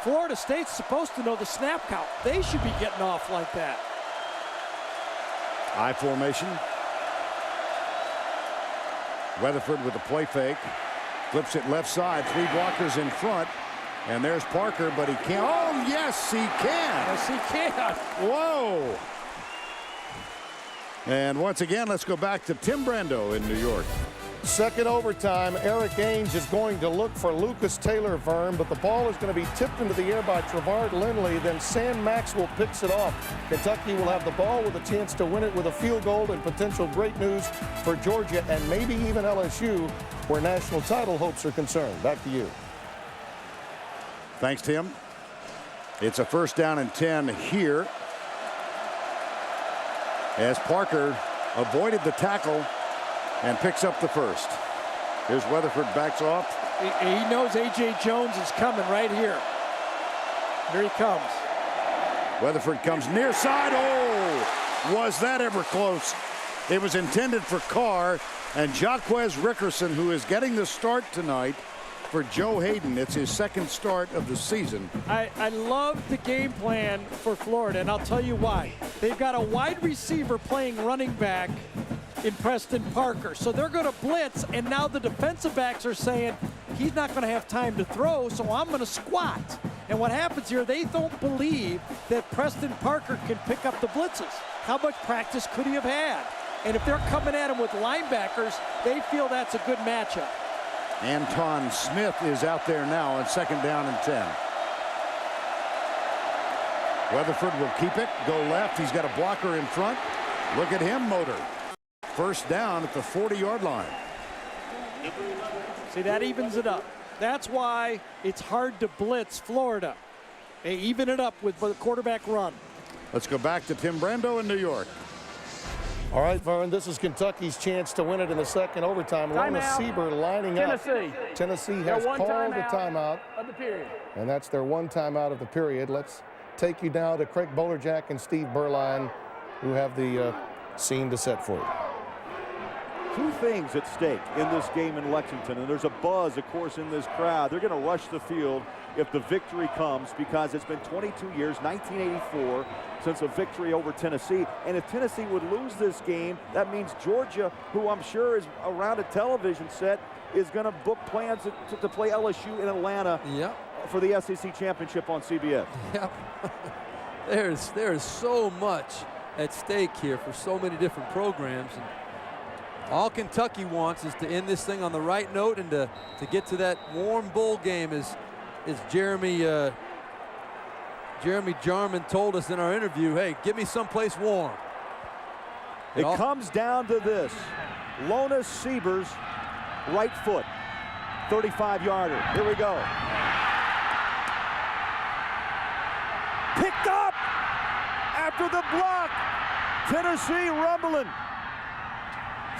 B: Florida State's supposed to know the snap count. They should be getting off like that.
A: I formation. Weatherford with a play fake. Flips it left side. 3 blockers in front. And there's Parker, but he can't. Oh, yes, he can.
B: Yes, he can.
A: Whoa. And once again, let's go back to Tim Brando in New York.
C: Second overtime, Eric Ainge is going to look for Lucas Taylor, Vern, but the ball is going to be tipped into the air by Trevard Lindley. Then Sam Maxwell picks it off. Kentucky will have the ball with a chance to win it with a field goal, and potential great news for Georgia and maybe even LSU, where national title hopes are concerned. Back to you.
A: Thanks, Tim. It's a first down and 10 here as Parker avoided the tackle and picks up the first. Here's Weatherford, backs off.
B: He knows A.J. Jones is coming right here. Here he comes.
A: Weatherford comes near side. Oh, was that ever close? It was intended for Carr, and Jaquez Rickerson, who is getting the start tonight for Joe Hayden. It's his second start of the season.
B: I love the game plan for Florida, and I'll tell you why. They've got a wide receiver playing running back in Preston Parker. So they're going to blitz, and now the defensive backs are saying he's not going to have time to throw, so I'm going to squat. And what happens here, they don't believe that Preston Parker can pick up the blitzes. How much practice could he have had? And if they're coming at him with linebackers, they feel that's a good matchup.
A: Anton Smith is out there now on second down and 10. Weatherford will keep it, go left. He's got a blocker in front. Look at him motor. First down at the 40-yard line.
B: See, that evens it up. That's why it's hard to blitz Florida. They even it up with the quarterback run.
A: Let's go back to Tim Brando in New York.
C: All right, Vern, this is Kentucky's chance to win it in the second overtime. Lona Sieber lining up. Tennessee has called a timeout
D: of the period.
C: And that's their one timeout of the period. Let's take you now to Craig Bolerjack and Steve Berline, who have the scene to set for you.
E: Two things at stake in this game in Lexington, and there's a buzz, of course, in this crowd. They're going to rush the field if the victory comes, because it's been 22 years, 1984, since a victory over Tennessee. And if Tennessee would lose this game, that means Georgia, who I'm sure is around a television set, is going to book plans to play LSU in Atlanta for the SEC championship on CBS.
F: Yep. There is so much at stake here for so many different programs. And all Kentucky wants is to end this thing on the right note and to get to that warm bowl game, as Jeremy Jarman told us in our interview. Hey, give me someplace warm.
E: It comes down to this. Lona Sieber's right foot, 35-yarder. Here we go. Picked up after the block. Tennessee rumbling.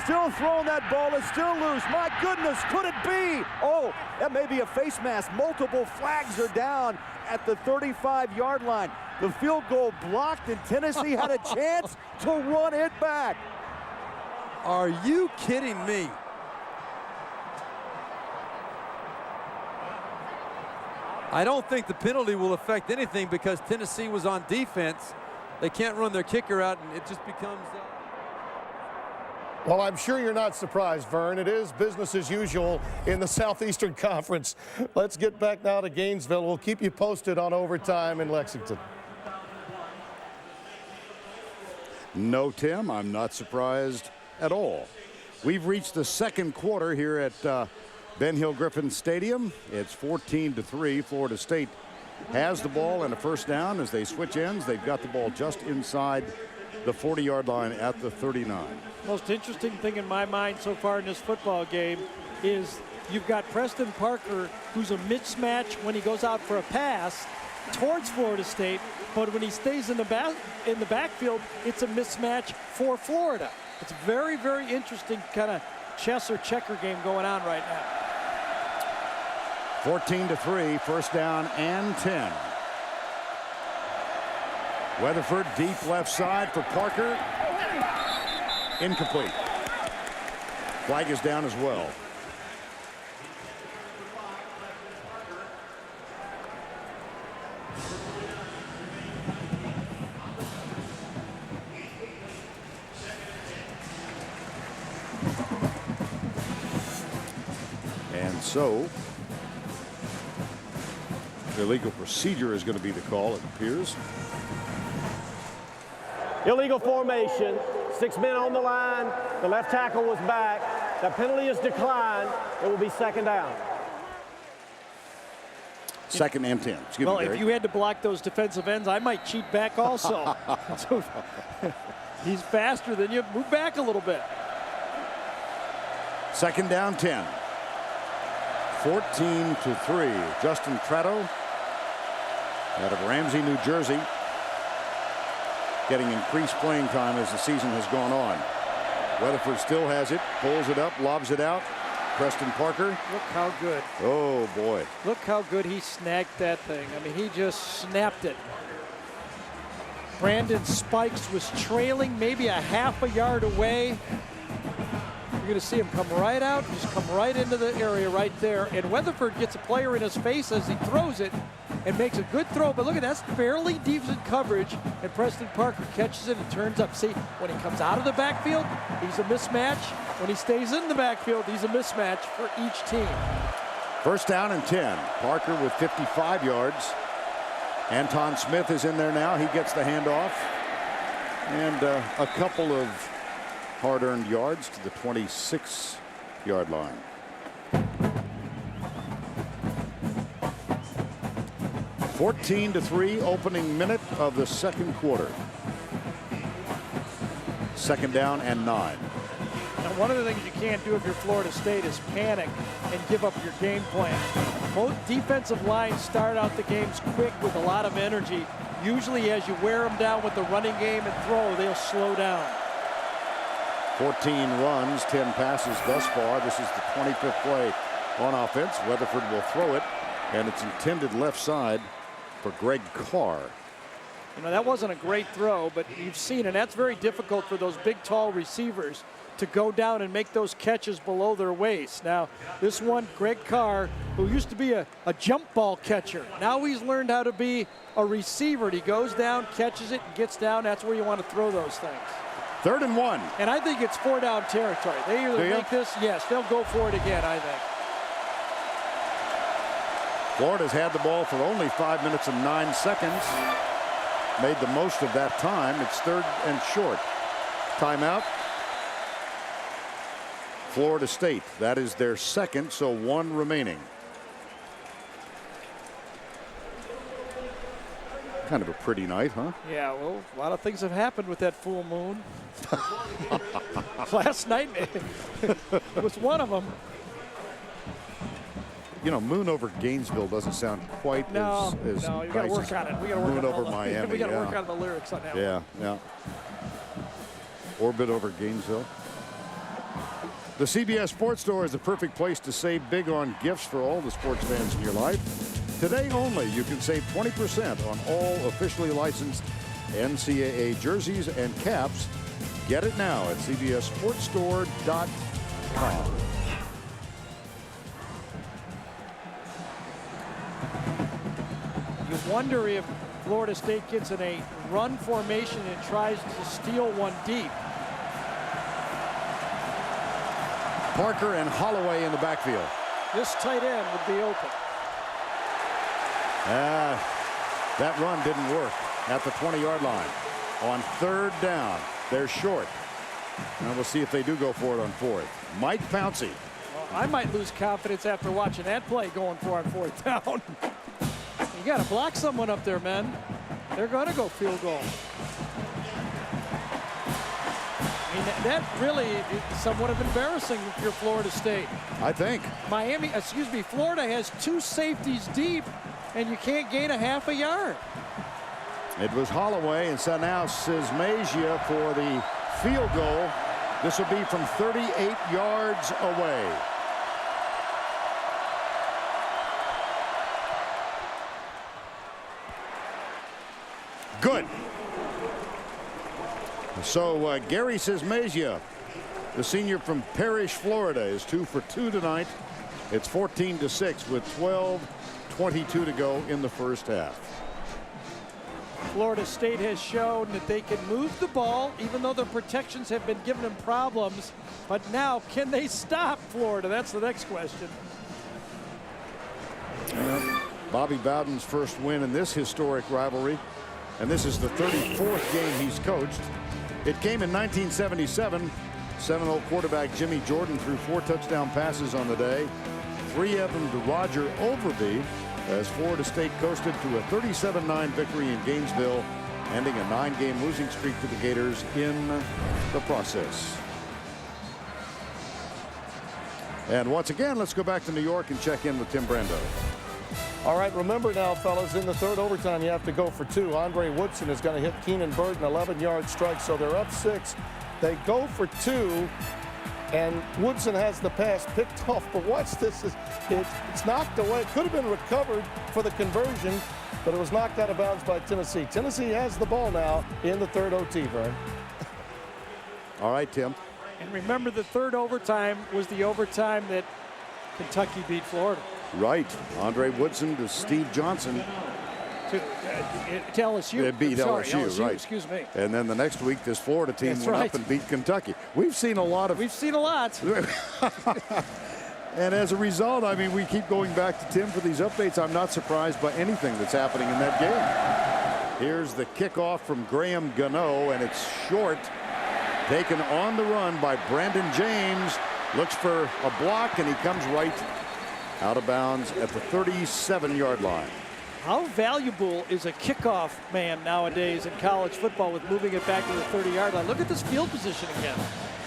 E: Still throwing that ball. It's still loose. My goodness, could it be? Oh, that may be a face mask. Multiple flags are down at the 35-yard line. The field goal blocked, and Tennessee had a chance to run it back.
F: Are you kidding me? I don't think the penalty will affect anything because Tennessee was on defense. They can't run their kicker out, and it just becomes...
C: Well, I'm sure you're not surprised, Vern. It is business as usual in the Southeastern Conference. Let's get back now to Gainesville. We'll keep you posted on overtime in Lexington.
A: No, Tim, I'm not surprised at all. We've reached the second quarter here at Ben Hill Griffin Stadium. It's 14-3. Florida State has the ball and a first down. As they switch ends, they've got the ball just inside the 40-yard line at the 39.
B: Most interesting thing in my mind so far in this football game is you've got Preston Parker, who's a mismatch when he goes out for a pass towards Florida State, but when he stays in the backfield, it's a mismatch for Florida. It's a very, very interesting kind of chess or checker game going on right now.
A: 14-3, first down and 10. Weatherford deep left side for Parker. Incomplete. Flag is down as well. And so illegal procedure is going to be the call, it appears.
D: Illegal formation. 6 men on the line. The left tackle was back. The penalty is declined. It will be second down.
A: Second and 10. Excuse
B: well,
A: me, Gary.
B: if you had to block those defensive ends, I might cheat back also. So, he's faster than you. Move back a little bit.
A: Second down 10. 14-3. Justin Tratto out of Ramsey, New Jersey, getting increased playing time as the season has gone on. Weatherford still has it, pulls it up, lobs it out. Preston Parker.
B: Look how good.
A: Oh, boy.
B: Look how good he snagged that thing. I mean, he just snapped it. Brandon Spikes was trailing maybe a half a yard away. You're going to see him come right out, just come right into the area right there. And Weatherford gets a player in his face as he throws it and makes a good throw. But look at that, that's fairly decent coverage. And Preston Parker catches it and turns up. See, when he comes out of the backfield, he's a mismatch. When he stays in the backfield, he's a mismatch for each team.
A: First down and 10. Parker with 55 yards. Anton Smith is in there now. He gets the handoff. And a couple of hard-earned yards to the 26-yard line. – 14-3, opening minute of the second quarter. Second down and 9.
B: Now, one of the things you can't do if you're Florida State is panic and give up your game plan. Both defensive lines start out the games quick with a lot of energy. Usually as you wear them down with the running game and throw, they'll slow down.
A: 14 runs, 10 passes thus far. This is the 25th play on offense. Weatherford will throw it, and it's intended left side for Greg Carr.
B: You know, that wasn't a great throw, but you've seen, and that's very difficult for those big, tall receivers to go down and make those catches below their waist. Now, this one, Greg Carr, who used to be a jump ball catcher, now he's learned how to be a receiver. He goes down, catches it, and gets down. That's where you want to throw those things.
A: 3rd and 1.
B: And I think it's 4-down territory. They either make this, yes, they'll go for it again, I think.
A: Florida's had the ball for only 5 minutes and 9 seconds. Made the most of that time. It's 3rd and short. Timeout. Florida State. That is their second, so 1 remaining. Kind of a pretty night, huh?
B: Yeah, well, a lot of things have happened with that full moon. Last night was one of them.
A: You know, moon over Gainesville doesn't sound quite as
B: no, you got to
A: nice
B: work
A: as
B: on it. We got to work
A: moon
B: on
A: over Miami.
B: We got to work on the lyrics on that one.
A: Yeah. Orbit over Gainesville. The CBS Sports Store is the perfect place to save big on gifts for all the sports fans in your life. Today only, you can save 20% on all officially licensed NCAA jerseys and caps. Get it now at cbssportsstore.com.
B: You wonder if Florida State gets in a run formation and tries to steal one deep.
A: Parker and Holloway in the backfield.
B: This tight end would be open.
A: That run didn't work at the 20-yard line. On 3rd down, they're short. Now we'll see if they do go for it on 4th. Mike Pouncey.
B: Well, I might lose confidence after watching that play going for on 4th down. You got to block someone up there, man. They're going to go field goal. I mean, that really is somewhat of embarrassing if you're Florida State.
A: I think.
B: Florida has 2 safeties deep, and you can't gain a half a yard.
A: It was Holloway, and so now Sismasia for the field goal. This will be from 38 yards away. Good. So Gary Sismasia, the senior from Parrish, Florida, is 2 for 2 tonight. It's 14-6 with 12:22 to go in the first half.
B: Florida State has shown that they can move the ball, even though the protections have been giving them problems. But now, can they stop Florida? That's the next question.
A: Bobby Bowden's first win in this historic rivalry, and this is the 34th game he's coached. It came in 1977. Seminole quarterback Jimmy Jordan threw 4 touchdown passes on the day, 3 of them to Roger Overby, as Florida State coasted to a 37-9 victory in Gainesville, ending a 9-game losing streak to the Gators in the process. And once again, let's go back to New York and check in with Tim Brando.
C: All right, remember now, fellas, in the third overtime, you have to go for 2. Andre Woodson is going to hit Keenan Bird an 11-yard strike, so they're up 6. They go for 2, and Woodson has the pass picked off. But watch this. It's knocked away. It could have been recovered for the conversion, but it was knocked out of bounds by Tennessee. Tennessee has the ball now in the third OT, Vern.
A: All right, Tim.
B: And remember, the third overtime was the overtime that Kentucky beat Florida.
A: Right. Andre Woodson to Steve Johnson.
B: To LSU.
A: They beat LSU, right.
B: Excuse me.
A: And then the next week, this Florida team
B: That's
A: went
B: right.
A: up and beat Kentucky. We've seen a lot. And as a result, I mean, we keep going back to Tim for these updates. I'm not surprised by anything that's happening in that game. Here's the kickoff from Graham Gano, and it's short. Taken on the run by Brandon James. Looks for a block, and he comes right out of bounds at the 37-yard line.
B: How valuable is a kickoff man nowadays in college football with moving it back to the 30-yard line? Look at this field position again.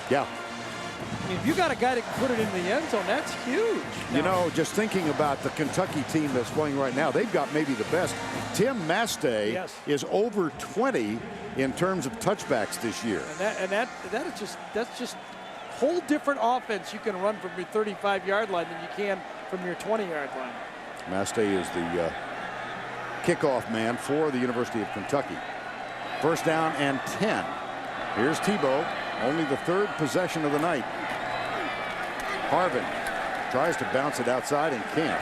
A: Yeah.
B: I mean, if you got a guy that can put it in the end zone, that's huge.
A: You know, just thinking about the Kentucky team that's playing right now, they've got maybe the best. Tim Mastay is over 20 in terms of touchbacks this year.
B: That's just whole different offense you can run from your 35-yard line than you can from your 20-yard line.
A: Mastay is the kickoff man for the University of Kentucky. First down and 10. Here's Tebow, only the 3rd possession of the night. Harvin tries to bounce it outside and can't.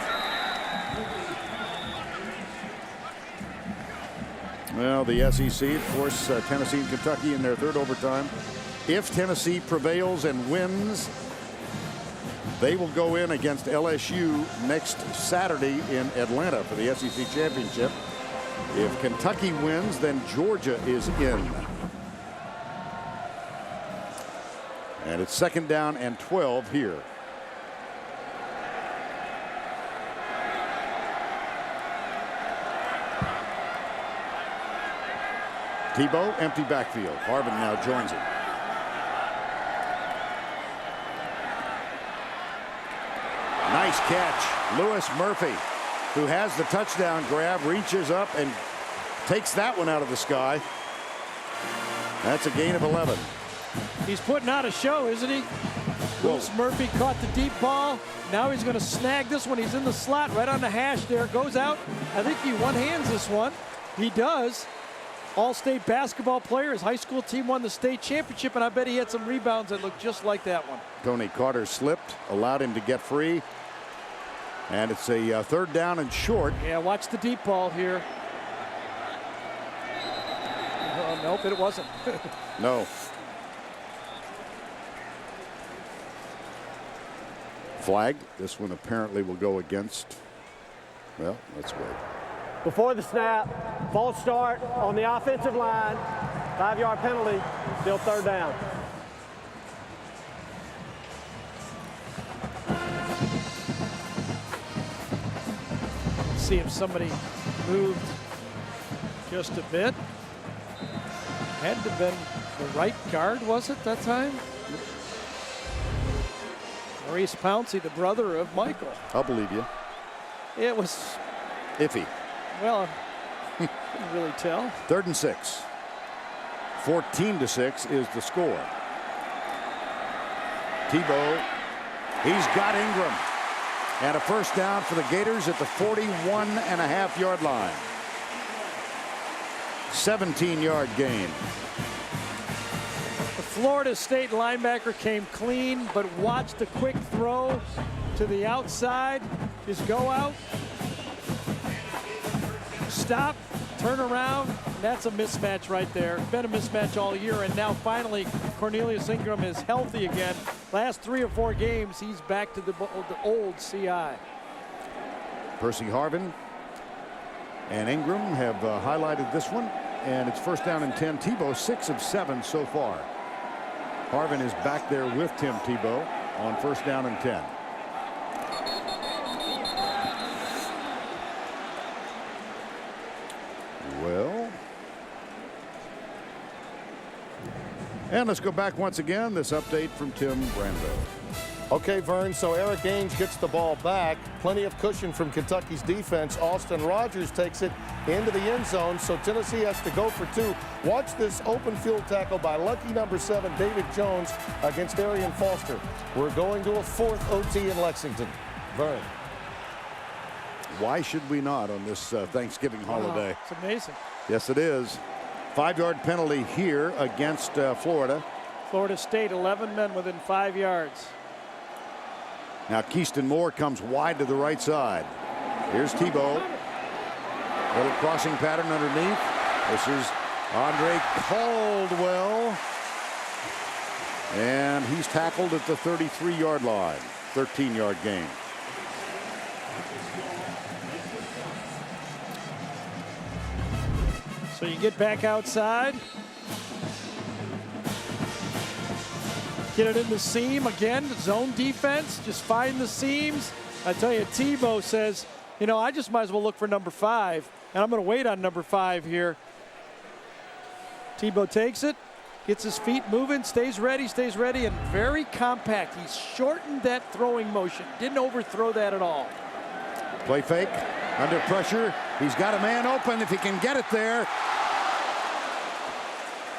A: Well, the SEC, of course, Tennessee and Kentucky in their 3rd overtime. If Tennessee prevails and wins, they will go in against LSU next Saturday in Atlanta for the SEC championship. If Kentucky wins, then Georgia is in. And it's 2nd down and 12 here. Tebow, empty backfield. Harvin now joins him. Nice catch. Lewis Murphy, who has the touchdown grab, reaches up and takes that one out of the sky. That's a gain of 11.
B: He's putting out a show, isn't he? Lewis Murphy caught the deep ball. Now he's going to snag this one. He's in the slot right on the hash there. Goes out. I think he one-hands this one. He does. All-state basketball player. His high school team won the state championship, and I bet he had some rebounds that looked just like that one.
A: Tony Carter slipped, allowed him to get free. And it's a 3rd down and short.
B: Yeah, watch the deep ball here. Oh, nope, it wasn't.
A: No. Flagged. This one apparently will go against. Well, let's wait.
D: Before the snap, false start on the offensive line, 5-yard penalty, still 3rd down.
B: See if somebody moved just a bit. Had to have been the right guard, was it, that time? Maurice Pouncey, the brother of Michael.
A: I'll believe you.
B: It was,
A: Iffy.
B: well, couldn't really tell.
A: 3rd and 6. 14-6 is the score. Tebow, he's got Ingram. And a first down for the Gators at the 41.5-yard line. 17-yard gain.
B: The Florida State linebacker came clean, but watched the quick throw to the outside. Just go out, stop, turn around. That's a mismatch right there. Been a mismatch all year, and now finally Cornelius Ingram is healthy again. Last 3 or 4 games, he's back to the old CI.
A: Percy Harvin and Ingram have highlighted this one, and it's first down and 10. Tebow 6 of 7 so far. Harvin is back there with Tim Tebow on first down and 10. Well, and let's go back once again. This update from Tim Brando.
C: Okay, Vern, so Eric Ainge gets the ball back. Plenty of cushion from Kentucky's defense. Austin Rogers takes it into the end zone, so Tennessee has to go for 2. Watch this open field tackle by lucky number 7, David Jones, against Arian Foster. We're going to a 4th OT in Lexington. Vern.
A: Why should we not on this Thanksgiving holiday?
B: Wow, it's amazing.
A: Yes, it is. 5-yard penalty here against Florida.
B: Florida State, 11 men within 5 yards.
A: Now Keyston Moore comes wide to the right side. Here's Tebow. Little crossing pattern underneath. This is Andre Caldwell. And he's tackled at the 33-yard line. 13-yard gain.
B: So you get back outside. Get it in the seam again, zone defense, just find the seams. I tell you, Tebow says, you know, I just might as well look for number 5, and I'm going to wait on number 5 here. Tebow takes it, gets his feet moving, stays ready, and very compact. He's shortened that throwing motion, didn't overthrow that at all.
A: Play fake, under pressure. He's got a man open if he can get it there.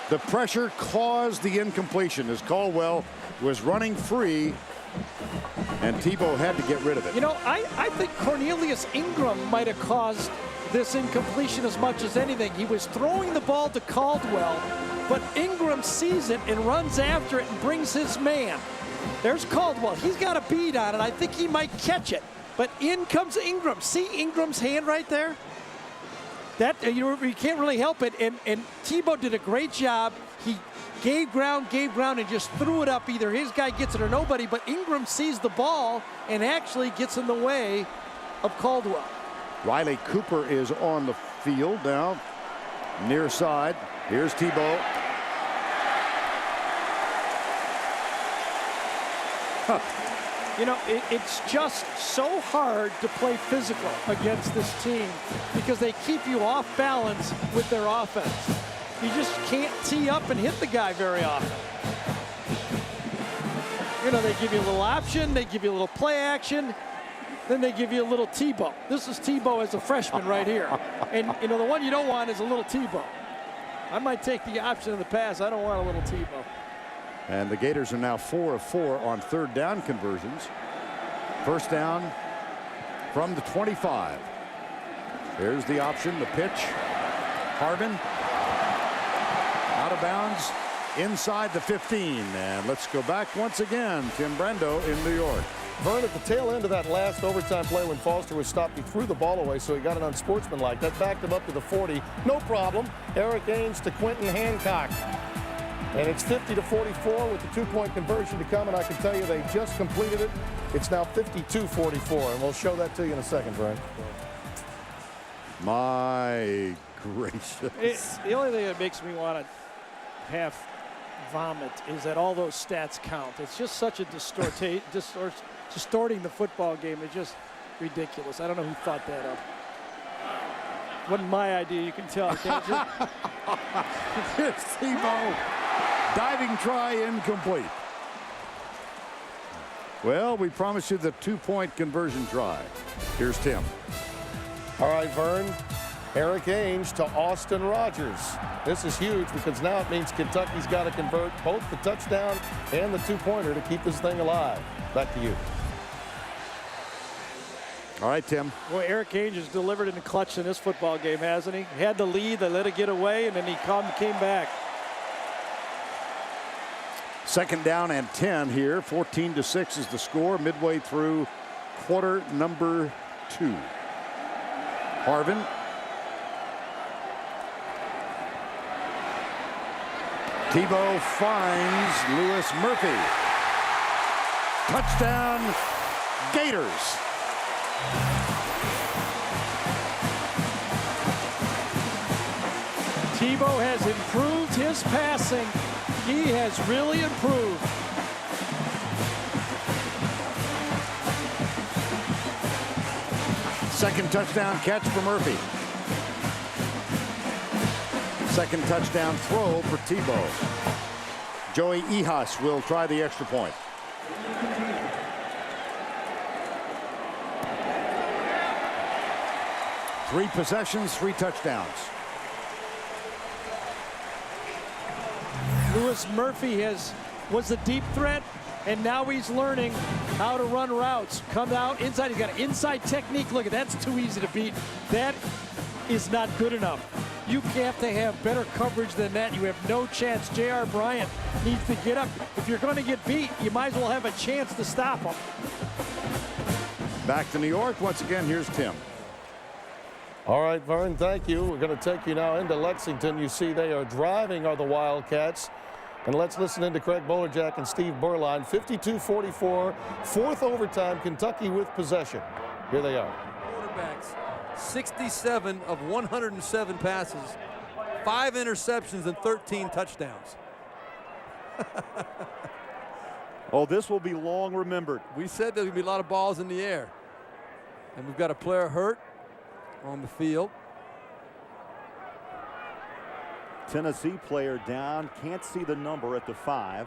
A: The pressure caused the incompletion as Caldwell was running free, and Tebow had to get rid of it.
B: You know, I think Cornelius Ingram might have caused this incompletion as much as anything. He was throwing the ball to Caldwell, but Ingram sees it and runs after it and brings his man. There's Caldwell. He's got a bead on it. I think he might catch it, but in comes Ingram. See Ingram's hand right there? That you can't really help it, and Tebow did a great job. He gave ground, and just threw it up. Either his guy gets it or nobody, but Ingram sees the ball and actually gets in the way of Caldwell.
A: Riley Cooper is on the field now, near side. Here's Tebow.
B: You know, it's just so hard to play physical against this team because they keep you off balance with their offense. You just can't tee up and hit the guy very often. You know, they give you a little option, they give you a little play action, then they give you a little Tebow. This is Tebow as a freshman right here. And, you know, the one you don't want is a little Tebow. I might take the option in the pass. I don't want a little Tebow.
A: And the Gators are now 4 of 4 on third down conversions. First down from the 25. Here's the option, the pitch. Harvin out of bounds inside the 15. And let's go back once again. Tim Brando in New York.
C: Vern, at the tail end of that last overtime play when Foster was stopped, he threw the ball away, so he got it unsportsmanlike. That backed him up to the 40. No problem. Eric Ainge to Quentin Hancock. And it's 50-44 with the 2-point conversion to come, and I can tell you they just completed it. It's now 52-44, and we'll show that to you in a second, Brian.
A: My gracious.
B: The only thing that makes me want to half vomit is that all those stats count. It's just such a distorting the football game. It's just ridiculous. I don't know who thought that up. Wasn't my idea, you can tell, can't you?
A: Here's Tebow. Diving try incomplete. Well, we promised you the 2-point conversion try. Here's Tim.
C: All right, Vern. Eric Ainge to Austin Rogers. This is huge because now it means Kentucky's got to convert both the touchdown and the 2-pointer to keep this thing alive. Back to you.
A: All right, Tim.
B: Boy, Eric Ainge has delivered in the clutch in this football game, hasn't he? He had the lead, they let it get away, and then he came back.
A: 2nd down and 10 here. 14-6 is the score midway through quarter number 2. Harvin. Tebow finds Lewis Murphy. Touchdown, Gators.
B: Tebow has improved his passing. He has really improved.
A: Second touchdown catch for Murphy. Second touchdown throw for Tebow. Joey Ehas will try the extra point. Three possessions, 3 touchdowns.
B: Lewis Murphy was the deep threat, and now he's learning how to run routes. Come out inside. He's got an inside technique. Look, that's too easy to beat. That is not good enough. You have to have better coverage than that. You have no chance. J.R. Bryant needs to get up. If you're going to get beat, you might as well have a chance to stop him.
A: Back to New York. Once again, here's Tim.
C: All right, Vern, thank you. We're going to take you now into Lexington. You see they are driving are the Wildcats. And let's listen into Craig Bolerjack and Steve Berline. 52-44, 4th overtime, Kentucky with possession. Here they are.
F: Quarterbacks, 67 of 107 passes, 5 interceptions and 13 touchdowns.
E: Oh, this will be long remembered.
F: We said there's going to be a lot of balls in the air. And we've got a player hurt on the field.
E: Tennessee player down, can't see the number at the 5.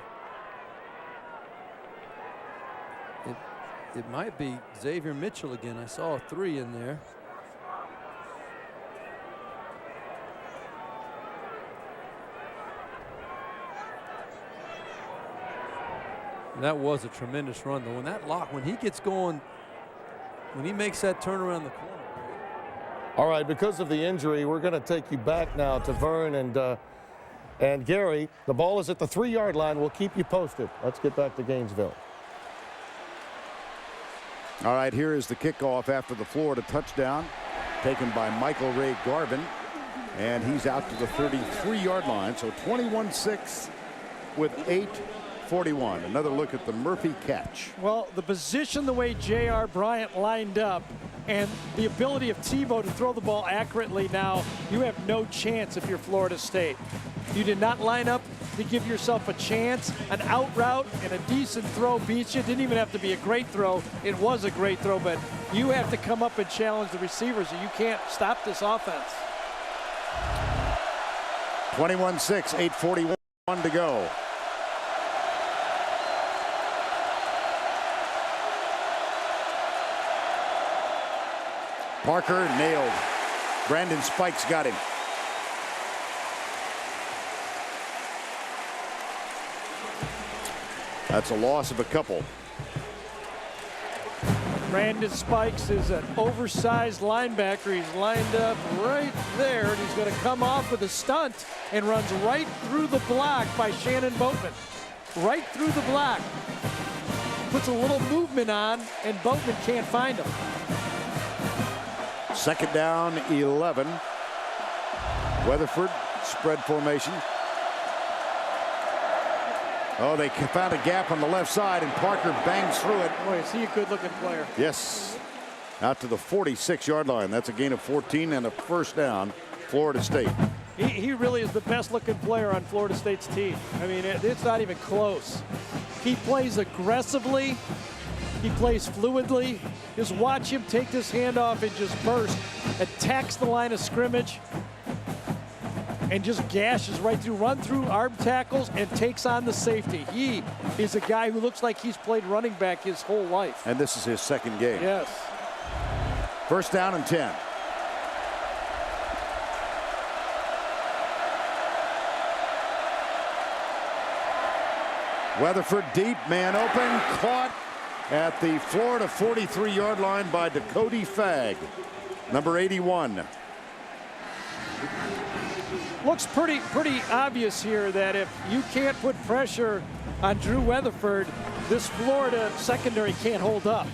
F: It might be Xavier Mitchell again. I saw a 3 in there. And that was a tremendous run, though. When he gets going, when he makes that turn around the corner.
C: All right, because of the injury, we're going to take you back now to Vern and Gary. The ball is at the 3-yard line. We'll keep you posted. Let's get back to Gainesville.
A: All right, here is the kickoff after the Florida touchdown taken by Michael Ray Garvin. And he's out to the 33-yard line. So 21-6 with 8:41. Another look at the Murphy catch.
B: Well, the position, the way J.R. Bryant lined up, and the ability of Tebow to throw the ball accurately now, you have no chance if you're Florida State. You did not line up to give yourself a chance. An out route and a decent throw beats you. It didn't even have to be a great throw. It was a great throw, but you have to come up and challenge the receivers, or you can't stop this offense.
A: 21-6, 8:41 to go. Parker nailed. Brandon Spikes got him. That's a loss of a couple.
B: Brandon Spikes is an oversized linebacker. He's lined up right there, and he's going to come off with a stunt and runs right through the block by Shannon Boatman. Right through the block. Puts a little movement on, and Boatman can't find him.
A: 2nd down, 11. Weatherford, spread formation. Oh, they found a gap on the left side, and Parker bangs through it.
B: Boy, is he a good-looking player.
A: Yes. Out to the 46-yard line. That's a gain of 14 and a first down, Florida State.
B: He really is the best-looking player on Florida State's team. I mean, it's not even close. He plays aggressively. He plays fluidly. Just watch him take this handoff and just burst. Attacks the line of scrimmage and just gashes right through, run through arm tackles and takes on the safety. He is a guy who looks like he's played running back his whole life.
A: And this is his second game.
B: Yes.
A: First down and 10. Weatherford deep, man open, caught at the Florida 43-yard line by Dakota Fagg, number 81.
B: Looks pretty obvious here that if you can't put pressure on Drew Weatherford, this Florida secondary can't hold up.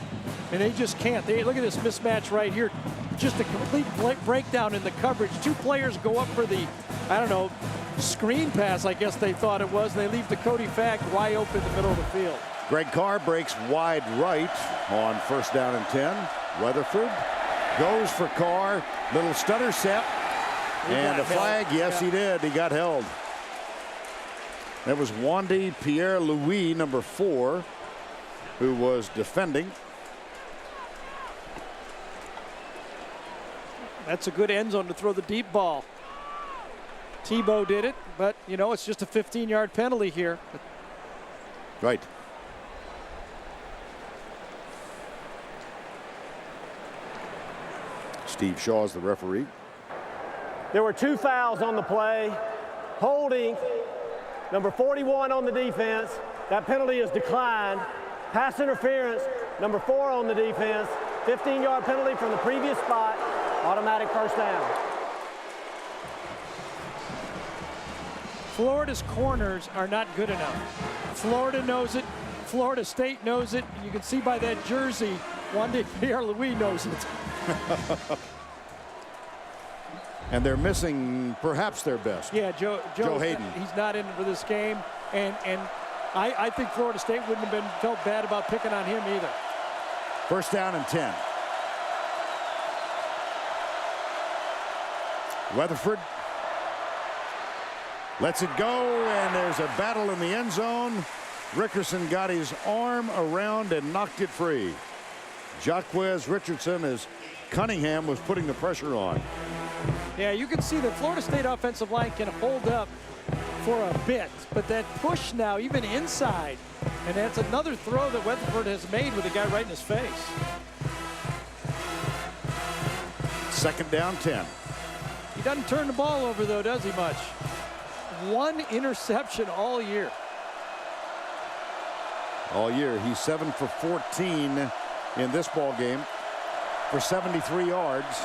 B: And they just can't. Look at this mismatch right here. Just a complete breakdown in the coverage. Two players go up for the, I don't know, screen pass, I guess they thought it was. They leave Dakota Fagg wide open in the middle of the field.
A: Greg Carr breaks wide right on first down and 10. Weatherford goes for Carr. Little stutter step. And a flag. Yes, he did. He got held. That was Wandy Pierre-Louis, number 4, who was defending.
B: That's a good end zone to throw the deep ball. Tebow did it, but, you know, it's just a 15-yard penalty here.
A: Right. Steve Shaw's the referee.
D: There were 2 fouls on the play. Holding, number 41 on the defense. That penalty is declined. Pass interference, number 4 on the defense. 15-yard penalty from the previous spot. Automatic first down.
B: Florida's corners are not good enough. Florida knows it. Florida State knows it. You can see by that jersey, Wandy Pierre-Louis knows it.
A: And they're missing perhaps their best.
B: Yeah, Joe
A: Hayden.
B: He's not in for this game. And I think Florida State wouldn't have felt bad about picking on him either.
A: First down and 10. Weatherford lets it go, and there's a battle in the end zone. Rickerson got his arm around and knocked it free. Jaquez Richardson, as Cunningham was putting the pressure on.
B: Yeah, you can see the Florida State offensive line can hold up for a bit, but that push now, even inside, and that's another throw that Weatherford has made with a guy right in his face.
A: Second down, 10.
B: He doesn't turn the ball over, though, does he, much? 1 interception all year.
A: All year, he's 7 for 14 in this ball game for 73 yards.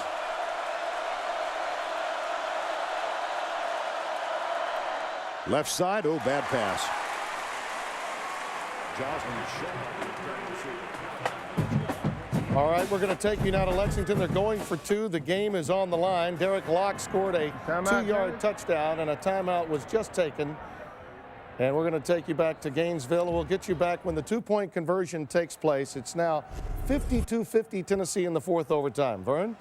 A: Left side, oh, bad pass.
C: All right, we're going to take you now to Lexington. They're going for 2. The game is on the line. Derek Locke scored a 2-yard touchdown, and a timeout was just taken. And we're going to take you back to Gainesville. We'll get you back when the 2-point conversion takes place. It's now 52-50 Tennessee in the 4th overtime. Vern?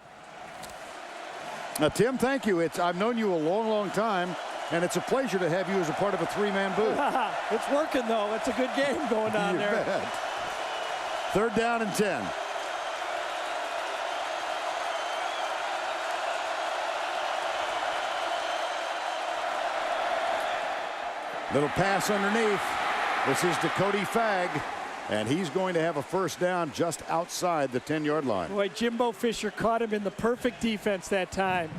A: Tim, thank you. I've known you a long, long time, and it's a pleasure to have you as a part of a 3-man booth.
B: It's working, though. It's a good game going on
A: You
B: there.
A: bet. Third down and 10. Little pass underneath. This is Dakota Fagg, and he's going to have a first down just outside the 10-yard line.
B: Boy, Jimbo Fisher caught him in the perfect defense that time.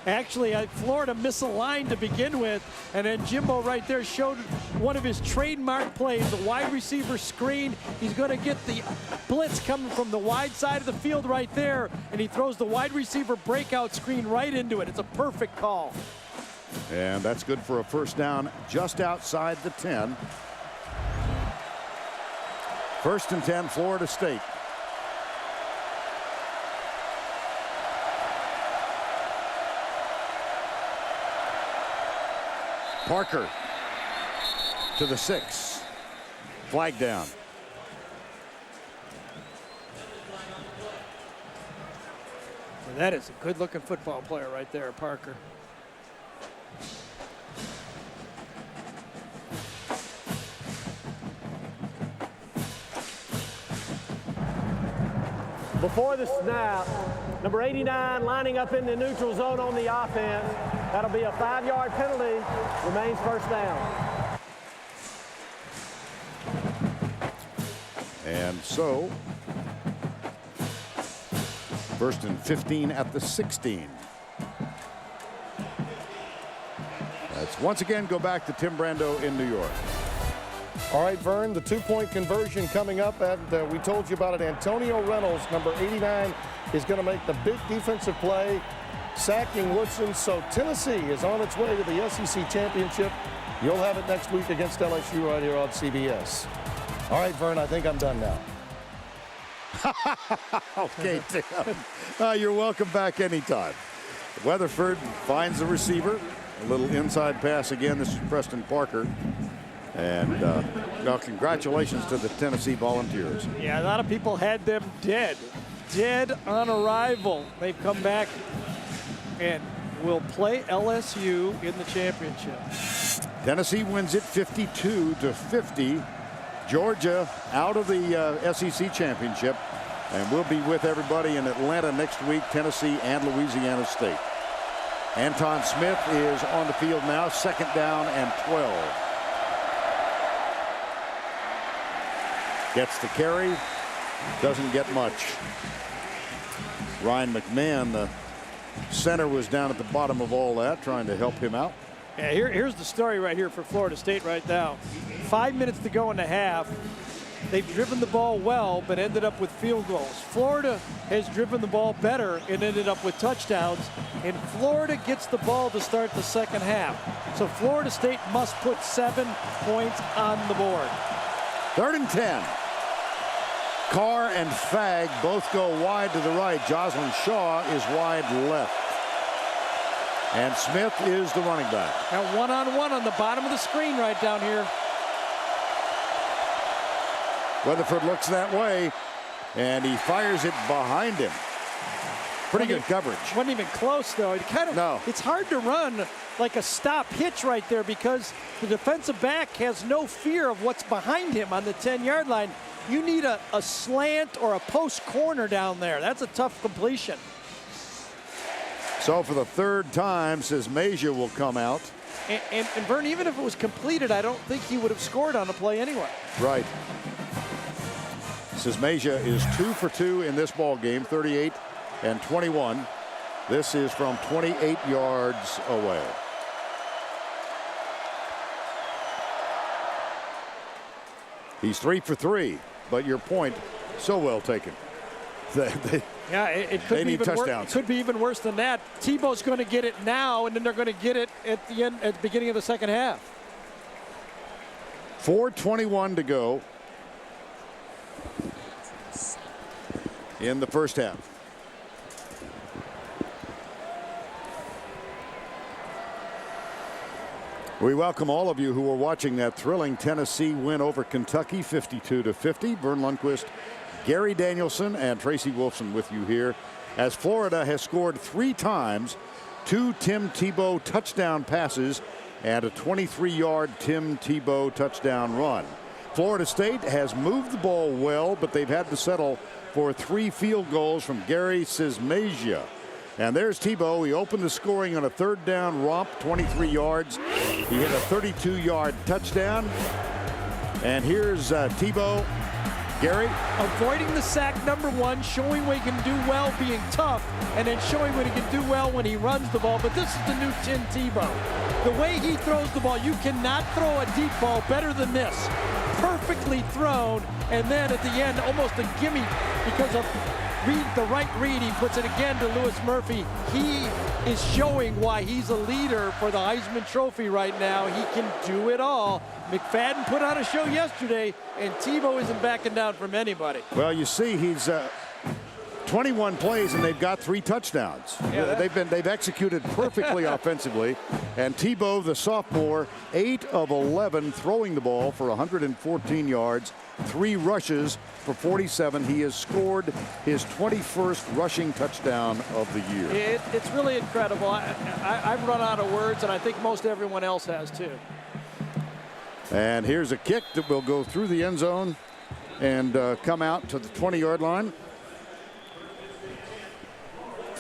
B: Actually, Florida misaligned to begin with, and then Jimbo right there showed one of his trademark plays, the wide receiver screen. He's going to get the blitz coming from the wide side of the field right there, and he throws the wide receiver breakout screen right into it. It's a perfect call.
A: And that's good for a first down just outside the 10. First and 10, Florida State. Parker to the 6. Flag down.
B: Well, that is a good-looking football player right there, Parker.
D: before the snap, number 89 lining up in the neutral zone on the offense. That'll be a 5-yard penalty. Remains first down.
A: And so, 1st and 15 at the 16. Let's once again go back to Tim Brando in New York.
C: All right, Vern, the 2-point conversion coming up. And we told you about it. Antonio Reynolds, number 89, is going to make the big defensive play, sacking Woodson. So Tennessee is on its way to the SEC championship. You'll have it next week against LSU right here on CBS. All right, Vern, I think I'm done now.
A: Okay, Tim. You're welcome back anytime. Weatherford finds the receiver. A little inside pass again. This is Preston Parker. And well, congratulations to the Tennessee Volunteers.
B: Yeah, a lot of people had them dead on arrival. They've come back and will play LSU in the championship.
A: Tennessee wins it 52-50. Georgia out of the SEC championship, and we'll be with everybody in Atlanta next week, Tennessee and Louisiana State. Anton Smith is on the field now, 2nd down and 12. Gets the carry, doesn't get much. Ryan McMahon, the center, was down at the bottom of all that, trying to help him out.
B: Yeah, here's the story right here for Florida State right now. 5 minutes to go in the half. They've driven the ball well, but ended up with field goals. Florida has driven the ball better and ended up with touchdowns. And Florida gets the ball to start the second half. So Florida State must put 7 points on the board.
A: 3rd and 10. Carr and Fagg both go wide to the right. Joslyn Shaw is wide left. And Smith is the running back.
B: Now one-on-one on the bottom of the screen right down here.
A: Weatherford looks that way, and he fires it behind him. Pretty good coverage.
B: Wasn't even close, though. It's hard to run like a stop hitch right there because the defensive back has no fear of what's behind him on the 10-yard line. You need a slant or a post corner down there. That's a tough completion.
A: So for the 3rd time, Sismasia will come out.
B: And Vern, even if it was completed, I don't think he would have scored on the play anyway.
A: Right. Sismasia is 2 for 2 in this ball game, 38 and 21. This is from 28 yards away. He's 3 for 3, but your point, so well taken.
B: Yeah, it could be even worse. It could be even worse than that. Tebow's going to get it now, and then they're going to get it at the beginning of the second half.
A: 4:21 to go in the first half. We welcome all of you who are watching that thrilling Tennessee win over Kentucky, 52-50. Vern Lundquist, Gary Danielson, and Tracy Wolfson with you here as Florida has scored 3 times, 2 Tim Tebow touchdown passes and a 23-yard Tim Tebow touchdown run. Florida State has moved the ball well, but they've had to settle for 3 field goals from Gary Sismasia. And there's Tebow. He opened the scoring on a 3rd down romp, 23 yards. He hit a 32-yard touchdown. And here's Tebow. Gary?
B: Avoiding the sack, number 1, showing what he can do well being tough, and then showing what he can do well when he runs the ball. But this is the new Tim Tebow. The way he throws the ball, you cannot throw a deep ball better than this. Perfectly thrown, and then at the end, almost a gimme because of the right read. He puts it again to Lewis Murphy. He is showing why he's a leader for the Heisman Trophy right now. He can do it all. McFadden put on a show yesterday, and Tebow isn't backing down from anybody.
A: Well, you see, he's 21 plays, and they've got 3 touchdowns.
B: Yeah,
A: they've executed perfectly offensively. And Tebow, the sophomore, 8 of 11 throwing the ball for 114 yards, 3 rushes for 47. He has scored his 21st rushing touchdown of the year.
B: It's really incredible. I've run out of words, and I think most everyone else has too.
A: And here's a kick that will go through the end zone and come out to the 20-yard line.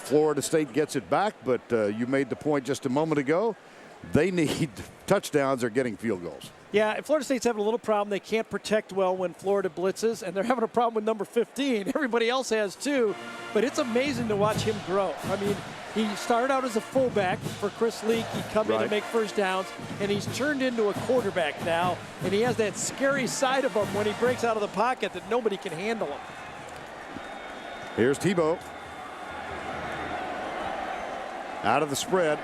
A: Florida State gets it back, but you made the point just a moment ago. They need touchdowns or getting field goals.
B: Yeah, and Florida State's having a little problem. They can't protect well when Florida blitzes, and they're having a problem with number 15. Everybody else has too, but it's amazing to watch him grow. I mean, he started out as a fullback for Chris Leak. He'd come in and make first downs, and he's turned into a quarterback now, and he has that scary side of him when he breaks out of the pocket that nobody can handle him.
A: Here's Tebow. Out of the spread.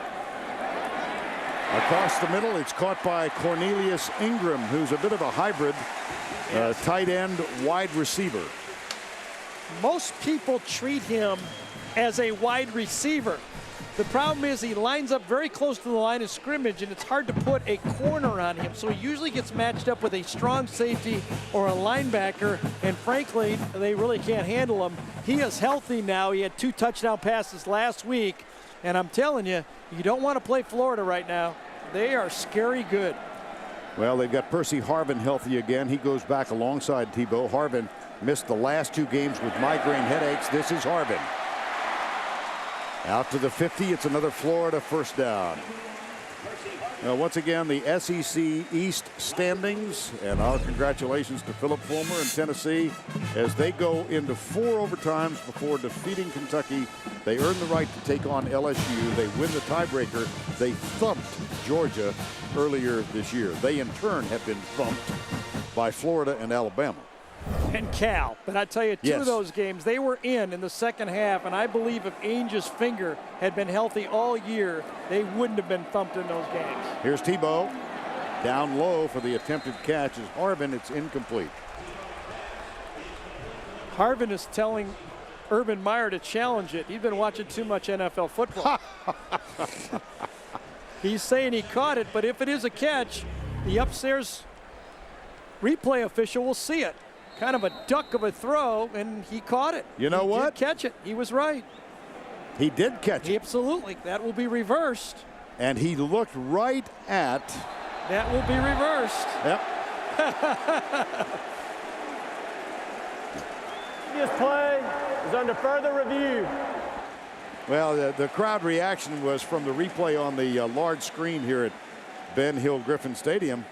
A: Across the middle, it's caught by Cornelius Ingram, who's a bit of a hybrid tight end wide receiver.
B: Most people treat him as a wide receiver. The problem is he lines up very close to the line of scrimmage, and it's hard to put a corner on him. So he usually gets matched up with a strong safety or a linebacker, and frankly, they really can't handle him. He is healthy now. He had 2 touchdown passes last week, and I'm telling you, you don't want to play Florida right now. They are scary good.
A: Well, they've got Percy Harvin healthy again. He goes back alongside Tebow. Harvin missed the last 2 games with migraine headaches. This is Harvin. Out to the 50. It's another Florida first down. Now, once again, the SEC East standings, and our congratulations to Philip Fulmer and Tennessee as they go into 4 overtimes before defeating Kentucky. They earn the right to take on LSU. They win the tiebreaker. They thumped Georgia earlier this year. They, in turn, have been thumped by Florida and Alabama.
B: And Cal. But I tell you, 2 of those games, they were in the second half, and I believe if Ainge's finger had been healthy all year, they wouldn't have been thumped in those games.
A: Here's Tebow. Down low for the attempted catch is Harvin. It's incomplete.
B: Harvin is telling Urban Meyer to challenge it. He's been watching too much NFL football. He's saying he caught it, but if it is a catch, the upstairs replay official will see it. Kind of a duck of a throw, and he caught it.
A: You know what?
B: He did catch it. He was right.
A: He did catch it.
B: Absolutely. That will be reversed.
A: And he looked right at.
B: That will be reversed.
A: Yep.
D: This play is under further review.
A: Well, the crowd reaction was from the replay on the large screen here at Ben Hill Griffin Stadium.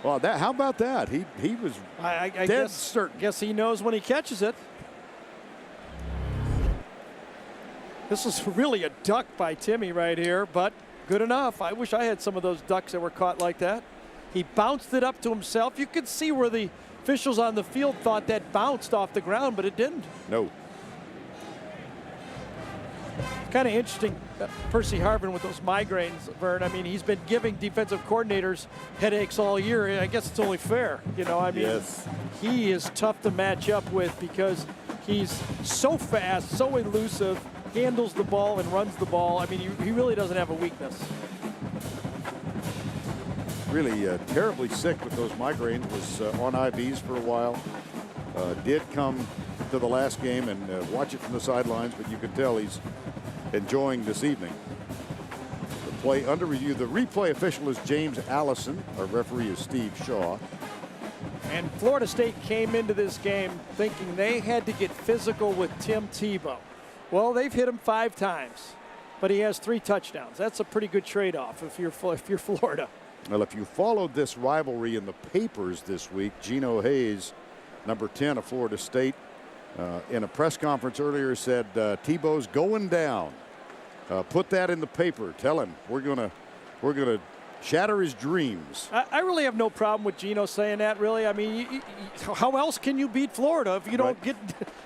A: Well, how about that? He was dead certain.
B: Guess he knows when he catches it. This is really a duck by Timmy right here, but good enough. I wish I had some of those ducks that were caught like that. He bounced it up to himself. You could see where the officials on the field thought that bounced off the ground, but it didn't.
A: No.
B: Kind of interesting, Percy Harvin with those migraines, Vern. I mean, he's been giving defensive coordinators headaches all year. I guess it's only fair. You know, I mean, he is tough to match up with because he's so fast, so elusive, handles the ball and runs the ball. I mean, he really doesn't have a weakness.
A: Really terribly sick with those migraines. Was on IVs for a while. Did come to the last game and watch it from the sidelines, but you could tell he's enjoying this evening. The play under review. The replay official is James Allison. Our referee is Steve Shaw.
B: And Florida State came into this game thinking they had to get physical with Tim Tebow. Well, they've hit him 5 times, but he has 3 touchdowns. That's a pretty good trade-off if you're Florida.
A: Well, if you followed this rivalry in the papers this week, Geno Hayes, number 10 of Florida State, in a press conference earlier said Tebow's going down. Put that in the paper. Tell him we're gonna shatter his dreams.
B: I really have no problem with Geno saying that. Really, I mean, how else can you beat Florida if you don't get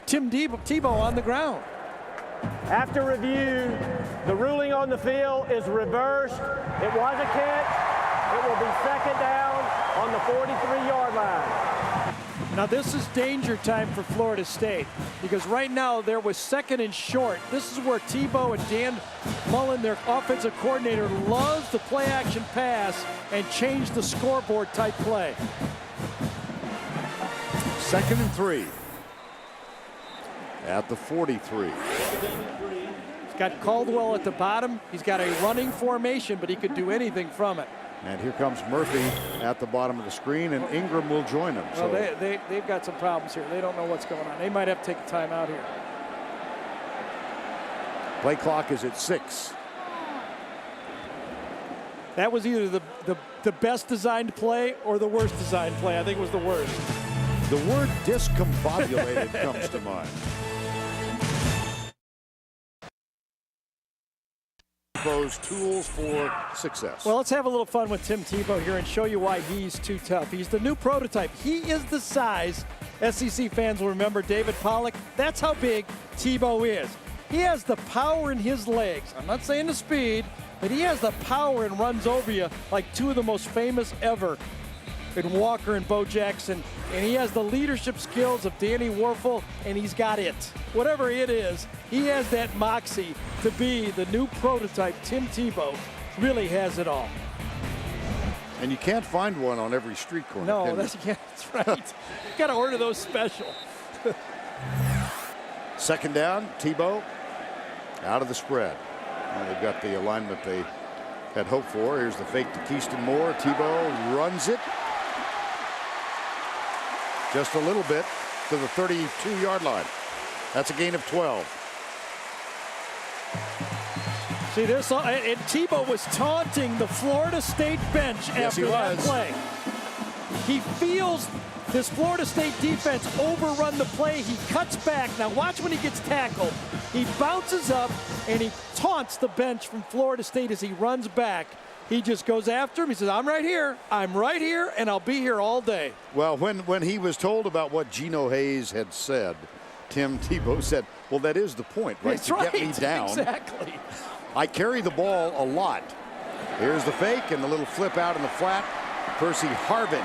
B: Tim Tebow on the ground?
D: After review, the ruling on the field is reversed. It was a catch. It will be second down on the 43-yard line.
B: Now this is danger time for Florida State because right now there was 2nd and short. This is where Tebow and Dan Mullen, their offensive coordinator, loves the play action pass and change the scoreboard type play.
A: 2nd and 3 at the 43.
B: He's got Caldwell at the bottom. He's got a running formation, but he could do anything from it.
A: And here comes Murphy at the bottom of the screen, and Ingram will join him.
B: Well, they've got some problems here. They don't know what's going on. They might have to take a timeout here.
A: Play clock is at 6.
B: That was either the best designed play or the worst designed play. I think it was the worst.
A: The word discombobulated comes to mind. Tebow's tools for success.
B: Well, let's have a little fun with Tim Tebow here and show you why he's too tough. He's the new prototype. He is the size. SEC fans will remember David Pollock. That's how big Tebow is. He has the power in his legs. I'm not saying the speed, but he has the power and runs over you like two of the most famous ever in Walker and Bo Jackson. And he has the leadership skills of Danny Werfel, and he's got it. Whatever it is, he has that moxie to be the new prototype. Tim Tebow really has it all.
A: And you can't find one on every street corner.
B: No, that's right. You got to order those special.
A: Second down, Tebow out of the spread. Well, they've got the alignment they had hoped for. Here's the fake to Keyston Moore. Tebow runs it just a little bit to the 32-yard line. That's a gain of 12.
B: See this, and Tebow was taunting the Florida State bench after that play. He feels this Florida State defense overrun the play. He cuts back. Now watch when he gets tackled. He bounces up and he taunts the bench from Florida State as he runs back. He just goes after him. He says, I'm right here, and I'll be here all day.
A: Well, when he was told about what Geno Hayes had said, Tim Tebow said, well, that is the point, right?
B: That's
A: to
B: right.
A: Get me down.
B: Exactly.
A: I carry the ball a lot. Here's the fake and the little flip out in the flat. Percy Harvin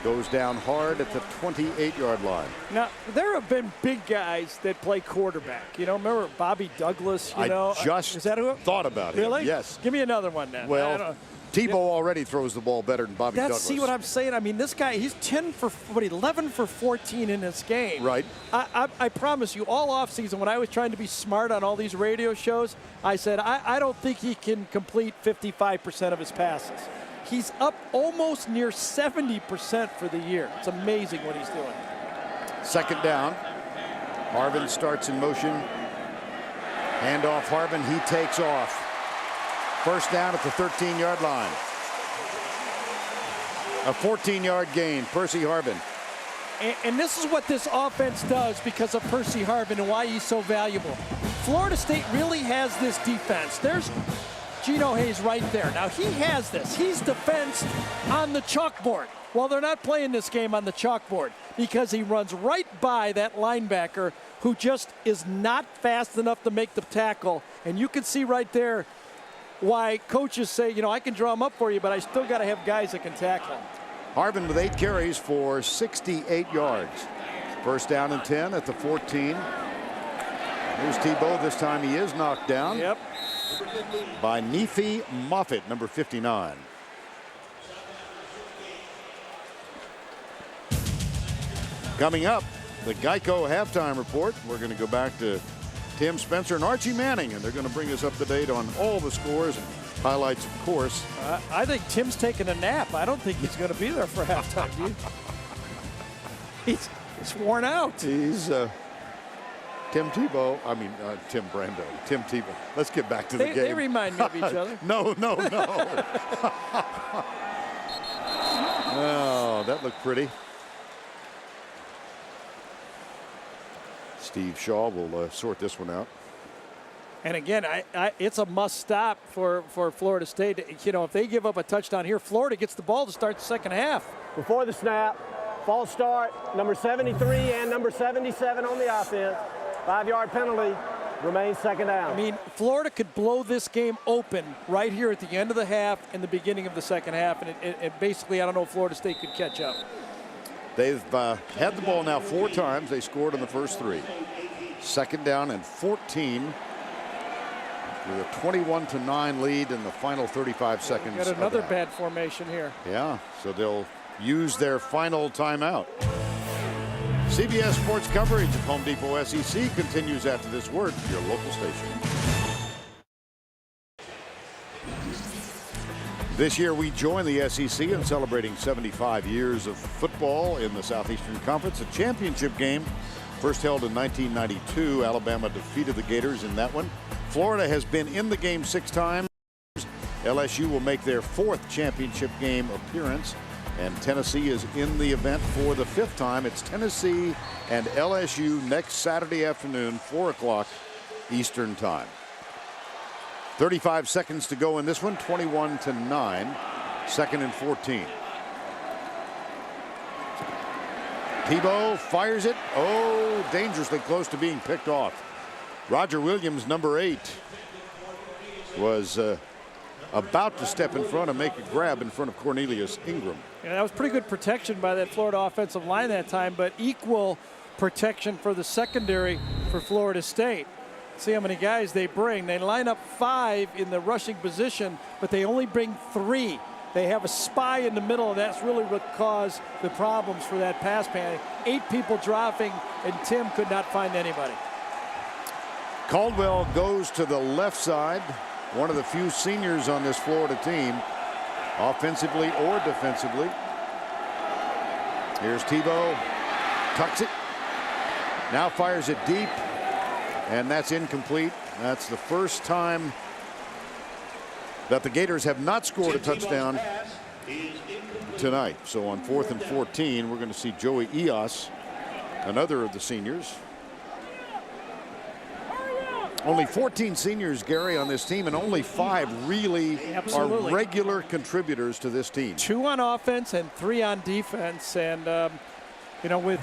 A: goes down hard at the 28-yard line.
B: Now, there have been big guys that play quarterback. You know, remember Bobby Douglas,
A: I just
B: is that who?
A: thought about him.
B: Really?
A: Yes.
B: Give me another one then.
A: Well, Tebow already throws the ball better than Bobby Douglas.
B: See what I'm saying? I mean, this guy, he's 11 for 14 in this game.
A: Right.
B: I promise you, all offseason, when I was trying to be smart on all these radio shows, I said, I don't think he can complete 55% of his passes. He's up almost near 70% for the year. It's amazing what he's doing.
A: Second down. Harvin starts in motion. Hand off Harvin. He takes off. First down at the 13-yard line. A 14-yard gain. Percy Harvin.
B: And this is what this offense does because of Percy Harvin and why he's so valuable. Florida State really has this defense. There's Geno Hayes right there. Now he has this. He's defensed on the chalkboard. Well, they're not playing this game on the chalkboard because he runs right by that linebacker who just is not fast enough to make the tackle. And you can see right there why coaches say, you know, I can draw him up for you, but I still got to have guys that can tackle him.
A: Harvin with 8 carries for 68 yards. First down and 10 at the 14. Here's Tebow. This time he is knocked down.
B: Yep.
A: By Nefi Moffitt, number 59. Coming up, the Geico halftime report. We're going to go back to Tim Spencer and Archie Manning, and they're going to bring us up to date on all the scores and highlights, of course.
B: I think Tim's taking a nap. I don't think he's going to be there for halftime, do you? He's worn out.
A: He's Tim Tebow. I mean, Tim Brando. Tim Tebow. Let's get back to the game.
B: They remind me of each other.
A: No. Oh, that looked pretty. Steve Shaw will sort this one out.
B: And again, it's a must stop for Florida State. You know, if they give up a touchdown here, Florida gets the ball to start the second half.
D: Before the snap, false start, number 73 and number 77 on the offense. 5-yard penalty, remains second down.
B: I mean, Florida could blow this game open right here at the end of the half and the beginning of the second half, and it basically, I don't know if Florida State could catch up.
A: They've had the ball now 4 times. They scored in the first 3. Second down and 14 with a 21-9 lead in the final 35 seconds.
B: Got another bad formation here.
A: Yeah, so they'll use their final timeout. CBS Sports coverage of Home Depot SEC continues after this word from your local station. This year we join the SEC in celebrating 75 years of football in the Southeastern Conference. A championship game First held in 1992. Alabama defeated the Gators in that one. Florida has been in the game 6 times. LSU will make their 4th championship game appearance. And Tennessee is in the event for the 5th time. It's Tennessee and LSU next Saturday afternoon, 4 o'clock Eastern time. 35 seconds to go in this one, 21-9, 2nd and 14. Tebow fires it. Oh, dangerously close to being picked off. Roger Williams, number 8, was about to step in front and make a grab in front of Cornelius Ingram.
B: Yeah, that was pretty good protection by that Florida offensive line that time, but equal protection for the secondary for Florida State. See how many guys they bring. They line up 5 in the rushing position, but they only bring 3. They have a spy in the middle, and that's really what caused the problems for that pass panic. 8 people dropping, and Tim could not find anybody.
A: Caldwell goes to the left side, one of the few seniors on this Florida team, offensively or defensively. Here's Tebow, tucks it, now fires it deep, and that's incomplete. That's the first time that the Gators have not scored a touchdown tonight. So on 4th and 14, we're going to see Joey Eos, another of the seniors. Only 14 seniors, Gary, on this team, and only 5 really are regular contributors to this team. 2
B: on offense and 3 on defense. And, you know, with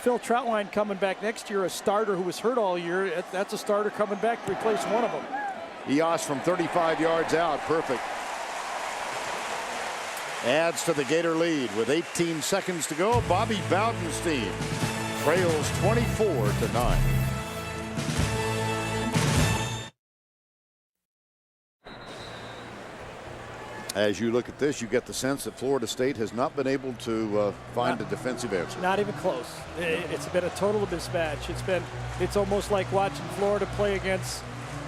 B: Phil Troutline coming back next year, a starter who was hurt all year, that's a starter coming back to replace one of them.
A: Eos from 35 yards out, perfect. Adds to the Gator lead with 18 seconds to go. Bobby Bowden's team trails 24-9. As you look at this, you get the sense that Florida State has not been able to find a defensive answer.
B: Not even close. It's been a total mismatch. It's almost like watching Florida play against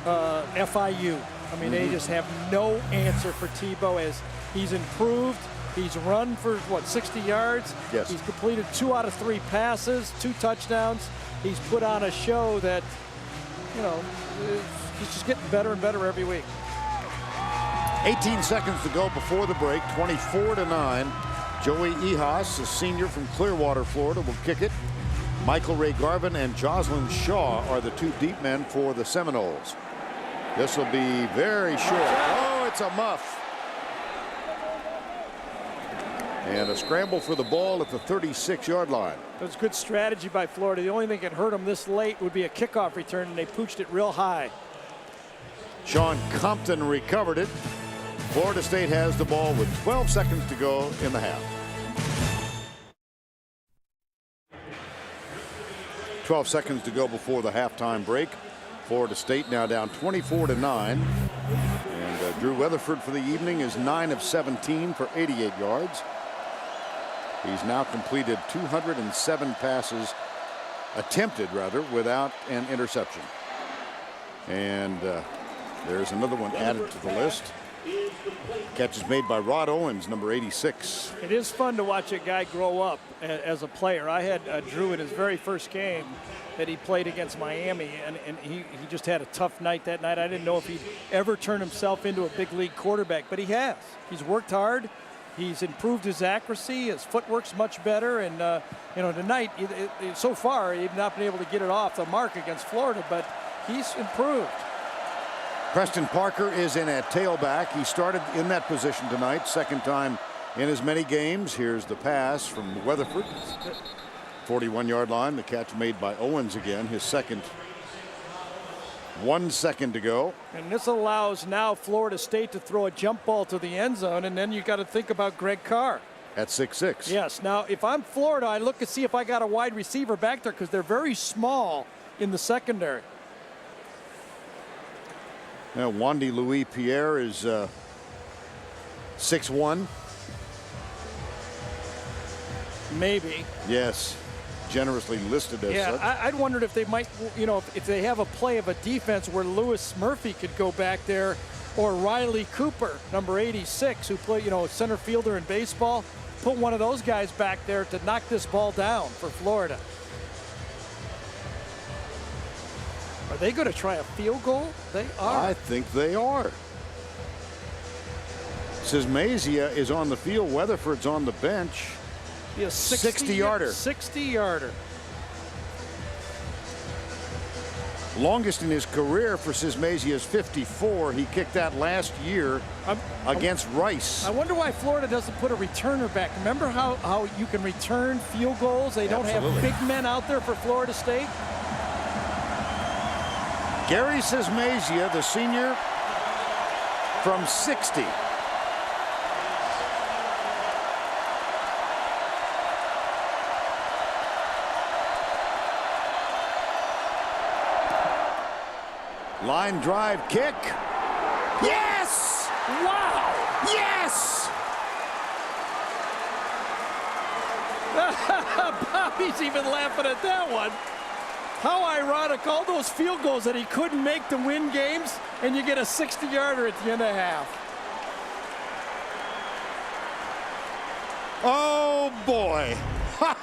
B: FIU. I mean, they just have no answer for Tebow as he's improved. He's run for, 60 yards?
A: Yes.
B: He's completed 2 out of 3 passes, 2 touchdowns. He's put on a show that, you know, he's just getting better and better every week.
A: 18 seconds to go before the break, 24-9. Joey Eos, a senior from Clearwater, Florida, will kick it. Michael Ray Garvin and Jocelyn Shaw are the 2 deep men for the Seminoles. This will be very short. Oh, it's a muff. And a scramble for the ball at the 36-yard line.
B: That's good strategy by Florida. The only thing that hurt them this late would be a kickoff return, and they pooched it real high.
A: Sean Compton recovered it. Florida State has the ball with 12 seconds to go in the half. 12 seconds to go before the halftime break. Florida State now down 24-9. And Drew Weatherford for the evening is 9 of 17 for 88 yards. He's now completed 207 passes, attempted rather, without an interception. And there's another one added to the list. Catch is made by Rod Owens, number 86.
B: It is fun to watch a guy grow up as a player. I had Drew in his very first game that he played against Miami, and he just had a tough night that night. I didn't know if he'd ever turn himself into a big league quarterback, but he has. He's worked hard. He's improved his accuracy. His footwork's much better. And, you know, tonight, so far, he's not been able to get it off the mark against Florida, but he's improved.
A: Preston Parker is in at tailback. He started in that position tonight, second time in as many games. Here's the pass from Weatherford. 41-yard line. The catch made by Owens again, his second. 1 second to go.
B: And this allows now Florida State to throw a jump ball to the end zone, and then you got to think about Greg Carr.
A: At 6'6".
B: Yes. Now, if I'm Florida, I look to see if I got a wide receiver back there because they're very small in the secondary.
A: Now, Wandy Louis-Pierre is 6'1".
B: Maybe.
A: Yes. Generously listed as such.
B: I'd wondered if they might, you know, if they have a play of a defense where Lewis Murphy could go back there, or Riley Cooper, number 86, who played, you know, center fielder in baseball, put one of those guys back there to knock this ball down for Florida. Are they going to try a field goal? They are.
A: I think they are. Says Mazia is on the field. Weatherford's on the bench.
B: Be a
A: 60-yarder.
B: 60-yarder.
A: Longest in his career for Sismazia is 54. He kicked that last year against Rice.
B: I wonder why Florida doesn't put a returner back. Remember how you can return field goals? They don't have big men out there for Florida State.
A: Gary Sismazia, the senior, from 60. Line drive kick. Yes!
B: Wow!
A: Yes!
B: Bobby's even laughing at that one. How ironic, all those field goals that he couldn't make to win games, and you get a 60-yarder at the end of half.
A: Oh, boy. Ha!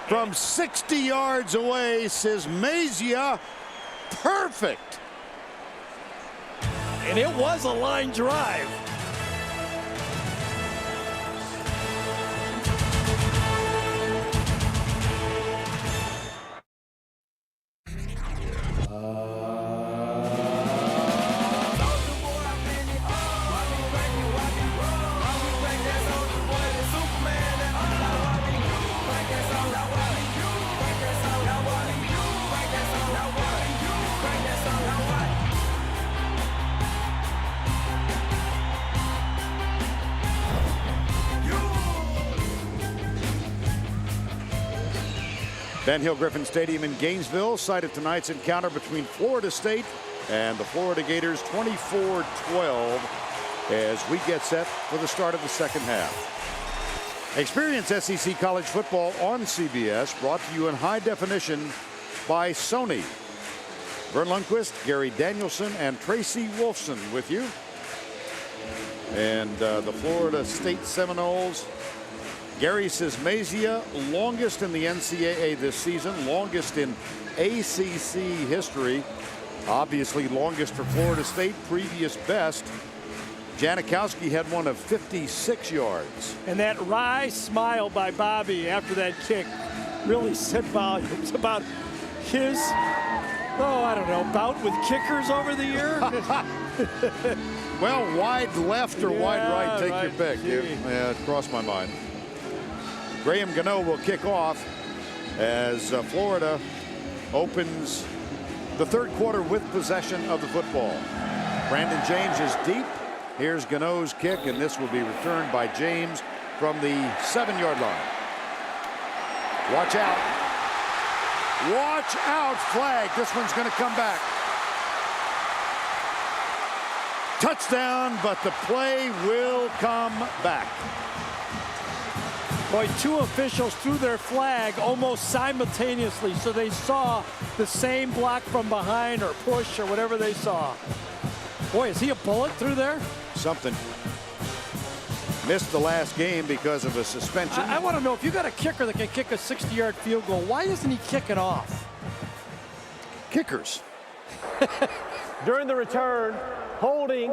A: From 60 yards away, Sismazia, perfect.
B: And it was a line drive.
A: Ben Hill Griffin Stadium in Gainesville cited tonight's encounter between Florida State and the Florida Gators, 24-12, as we get set for the start of the second half. Experience SEC college football on CBS, brought to you in high definition by Sony. Vern Lundquist, Gary Danielson, and Tracy Wolfson with you. And the Florida State Seminoles, Gary Sismazia, longest in the NCAA this season, longest in ACC history, obviously longest for Florida State, previous best. Janikowski had one of 56 yards.
B: And that wry smile by Bobby after that kick really said volumes about his, I don't know, bout with kickers over the year.
A: Well, wide left or wide right, take your pick. Yeah, it crossed my mind. Graham Gano will kick off as Florida opens the third quarter with possession of the football. Brandon James is deep. Here's Gano's kick, and this will be returned by James from the 7-yard line. Watch out. Watch out, flag. This one's going to come back. Touchdown, but the play will come back.
B: Boy, two officials threw their flag almost simultaneously, so they saw the same block from behind or push or whatever they saw. Boy, is he a bullet through there?
A: Something. Missed the last game because of a suspension.
B: I want to know, if you got a kicker that can kick a 60-yard field goal, why isn't he kicking off?
A: Kickers.
D: During the return, holding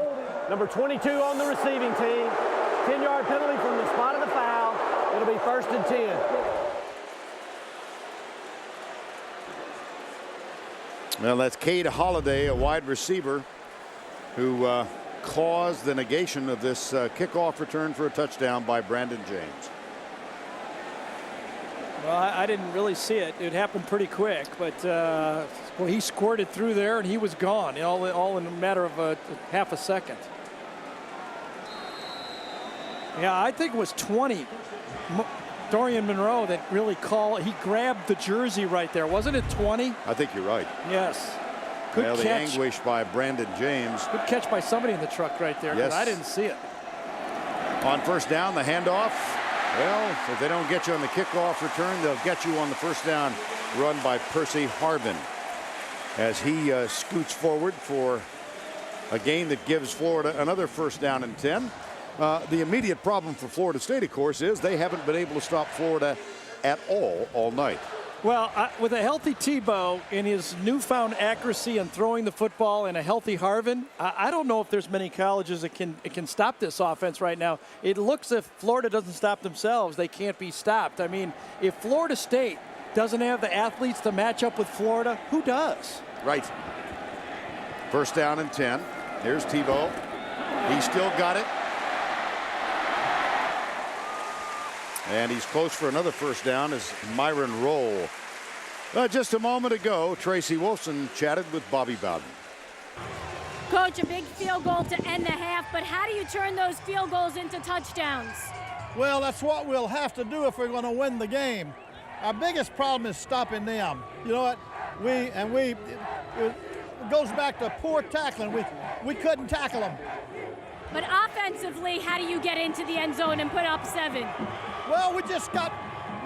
D: number 22 on the receiving team. 10-yard penalty from the spot of the foul. It'll be 1st and 10.
A: Well, that's Cade Holliday, a wide receiver, who caused the negation of this kickoff return for a touchdown by Brandon James.
B: Well, I didn't really see it. It happened pretty quick, but well, he squirted through there and he was gone, all in a matter of half a second. Yeah, I think it was 20. Dorian Monroe that really he grabbed the jersey right there. Wasn't it 20?
A: I think you're right.
B: Yes. Good
A: Well,
B: catch.
A: the anguish by Brandon James.
B: Good catch by somebody in the truck right there.
A: Yes.
B: I didn't see it.
A: On first down, the handoff. Well, if they don't get you on the kickoff return, they'll get you on the first down run by Percy Harvin as he scoots forward for a gain that gives Florida another first down and 10. The immediate problem for Florida State, of course, is they haven't been able to stop Florida at all night.
B: Well, with a healthy Tebow and his newfound accuracy in throwing the football and a healthy Harvin, I don't know if there's many colleges that can stop this offense right now. It looks if Florida doesn't stop themselves, they can't be stopped. I mean, if Florida State doesn't have the athletes to match up with Florida, who does?
A: Right. First down and 10. Here's Tebow. He's still got it. And he's close for another first down as Myron Roll. Just a moment ago, Tracy Wolfson chatted with Bobby Bowden.
G: Coach, a big field goal to end the half, but how do you turn those field goals into touchdowns?
H: Well, that's what we'll have to do if we're going to win the game. Our biggest problem is stopping them. You know what? It goes back to poor tackling. We couldn't tackle them.
G: But offensively, how do you get into the end zone and put up 7?
H: Well, we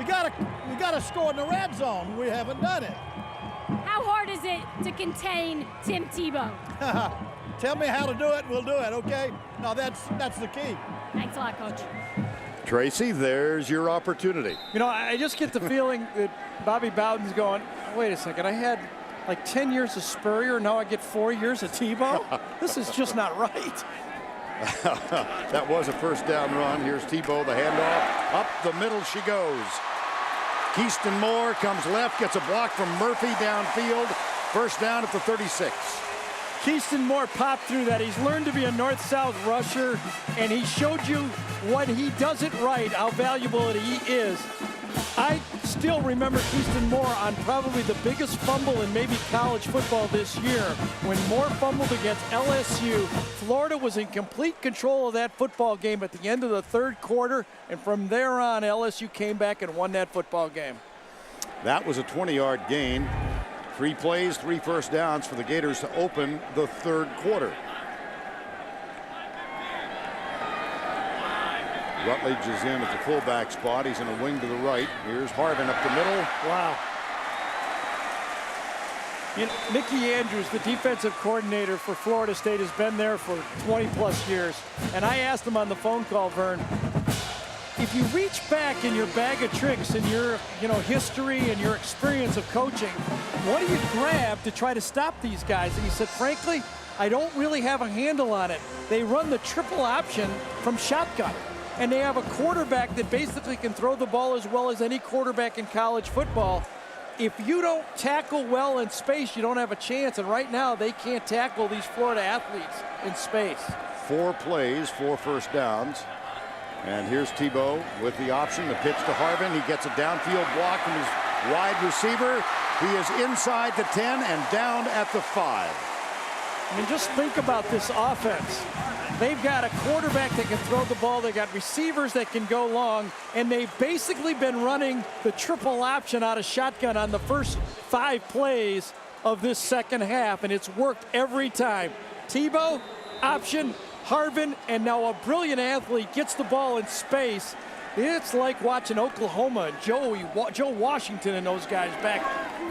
H: gotta score in the red zone. We haven't done it.
G: How hard is it to contain Tim Tebow?
H: Tell me how to do it, we'll do it, okay? No, that's the key.
G: Thanks a lot, Coach.
A: Tracy, there's your opportunity.
B: You know, I just get the feeling that Bobby Bowden's going, wait a second, I had like 10 years of Spurrier, now I get 4 years of Tebow? This is just not right.
A: That was a first down run. Here's Tebow, the handoff. Up the middle she goes. Keyston Moore comes left, gets a block from Murphy downfield. First down at the 36.
B: Keyston Moore popped through that. He's learned to be a north-south rusher, and he showed you when he does it right, how valuable he is. I still remember Keyston Moore on probably the biggest fumble in maybe college football this year. When Moore fumbled against LSU, Florida was in complete control of that football game at the end of the third quarter, and from there on, LSU came back and won that football game.
A: That was a 20-yard gain. 3 plays, 3 first downs for the Gators to open the third quarter. Rutledge is in at the fullback spot. He's in a wing to the right. Here's Harvin up the middle.
B: Wow. You know, Mickey Andrews, the defensive coordinator for Florida State, has been there for 20-plus years. And I asked him on the phone call, Vern, if you reach back in your bag of tricks and your history and your experience of coaching, what do you grab to try to stop these guys? And he said, frankly, I don't really have a handle on it. They run the triple option from shotgun. And they have a quarterback that basically can throw the ball as well as any quarterback in college football. If you don't tackle well in space, you don't have a chance. And right now, they can't tackle these Florida athletes in space.
A: 4 plays, 4 first downs. And here's Tebow with the option, the pitch to Harvin. He gets a downfield block from his wide receiver. He is inside the 10 and down at the 5.
B: I mean, just think about this offense. They've got a quarterback that can throw the ball. They got receivers that can go long, and they've basically been running the triple option out of shotgun on the first 5 plays of this second half, and it's worked every time. Tebow, option, Harvin, and now a brilliant athlete gets the ball in space. It's like watching Oklahoma and Joe Washington and those guys back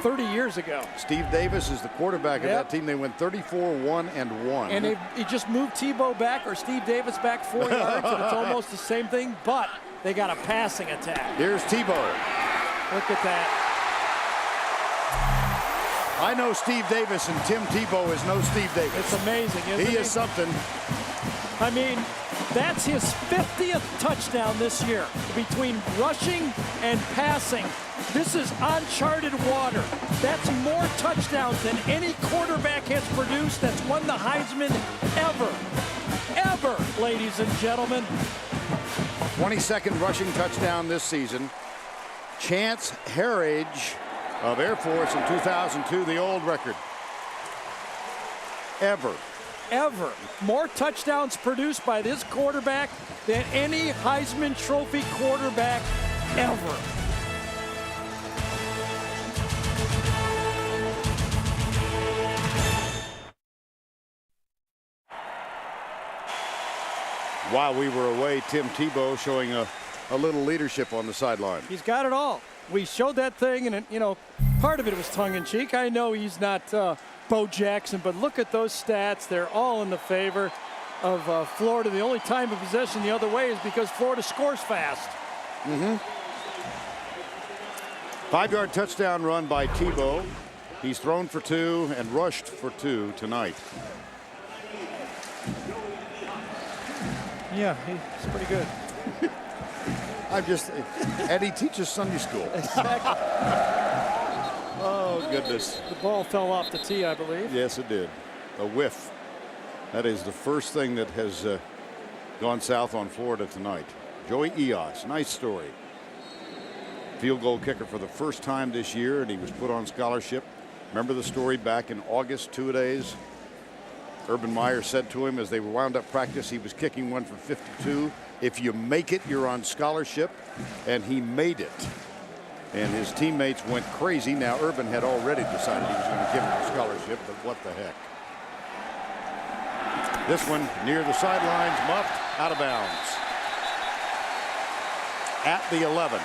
B: 30 years ago.
A: Steve Davis is the quarterback of that team. They went 34-1-1.
B: And he just moved Tebow back or Steve Davis back 4 yards, and it's almost the same thing, but they got a passing attack.
A: Here's Tebow.
B: Look at that.
A: I know Steve Davis, and Tim Tebow is no Steve Davis.
B: It's amazing, isn't it?
A: He is something.
B: I mean, that's his 50th touchdown this year. Between rushing and passing, this is uncharted water. That's more touchdowns than any quarterback has produced that's won the Heisman ever, ladies and gentlemen.
A: 22nd rushing touchdown this season. Chance Harridge of Air Force in 2002, the old record. Ever. More touchdowns produced by this quarterback than any Heisman Trophy quarterback ever. While we were away, Tim Tebow showing a little leadership on the sideline.
B: He's got it all. We showed that thing, and part of it was tongue-in-cheek. I know he's not Bo Jackson, but look at those stats. They're all in the favor of Florida. The only time of possession the other way is because Florida scores fast.
A: 5-yard touchdown run by Tebow. He's thrown for 2 and rushed for 2 tonight.
B: Yeah, he's pretty good.
A: And he teaches Sunday school.
B: Exactly.
A: Oh, goodness.
B: The ball fell off the tee, I believe.
A: Yes, it did. A whiff. That is the first thing that has gone south on Florida tonight. Joey Eos, nice story. Field goal kicker for the first time this year, and he was put on scholarship. Remember the story back in August, 2-a-days? Urban Meyer said to him as they wound up practice, he was kicking one for 52. If you make it, you're on scholarship, and he made it. And his teammates went crazy. Now, Urban had already decided he was going to give him a scholarship, but what the heck. This one near the sidelines, muffed, out of bounds. At the 11.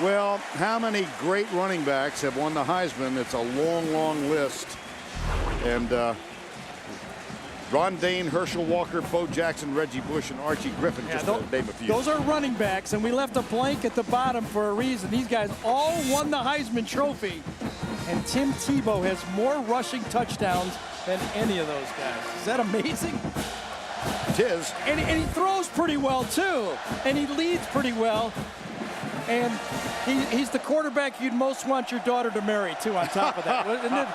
A: Well, how many great running backs have won the Heisman? It's a long, long list. And Ron Dane, Herschel Walker, Bo Jackson, Reggie Bush, and Archie Griffin, just to name a few.
B: Those are running backs, and we left a blank at the bottom for a reason. These guys all won the Heisman Trophy, and Tim Tebow has more rushing touchdowns than any of those guys. Is that amazing?
A: It is.
B: And he throws pretty well, too, and he leads pretty well. And he's the quarterback you'd most want your daughter to marry, too, on top of that. Isn't it?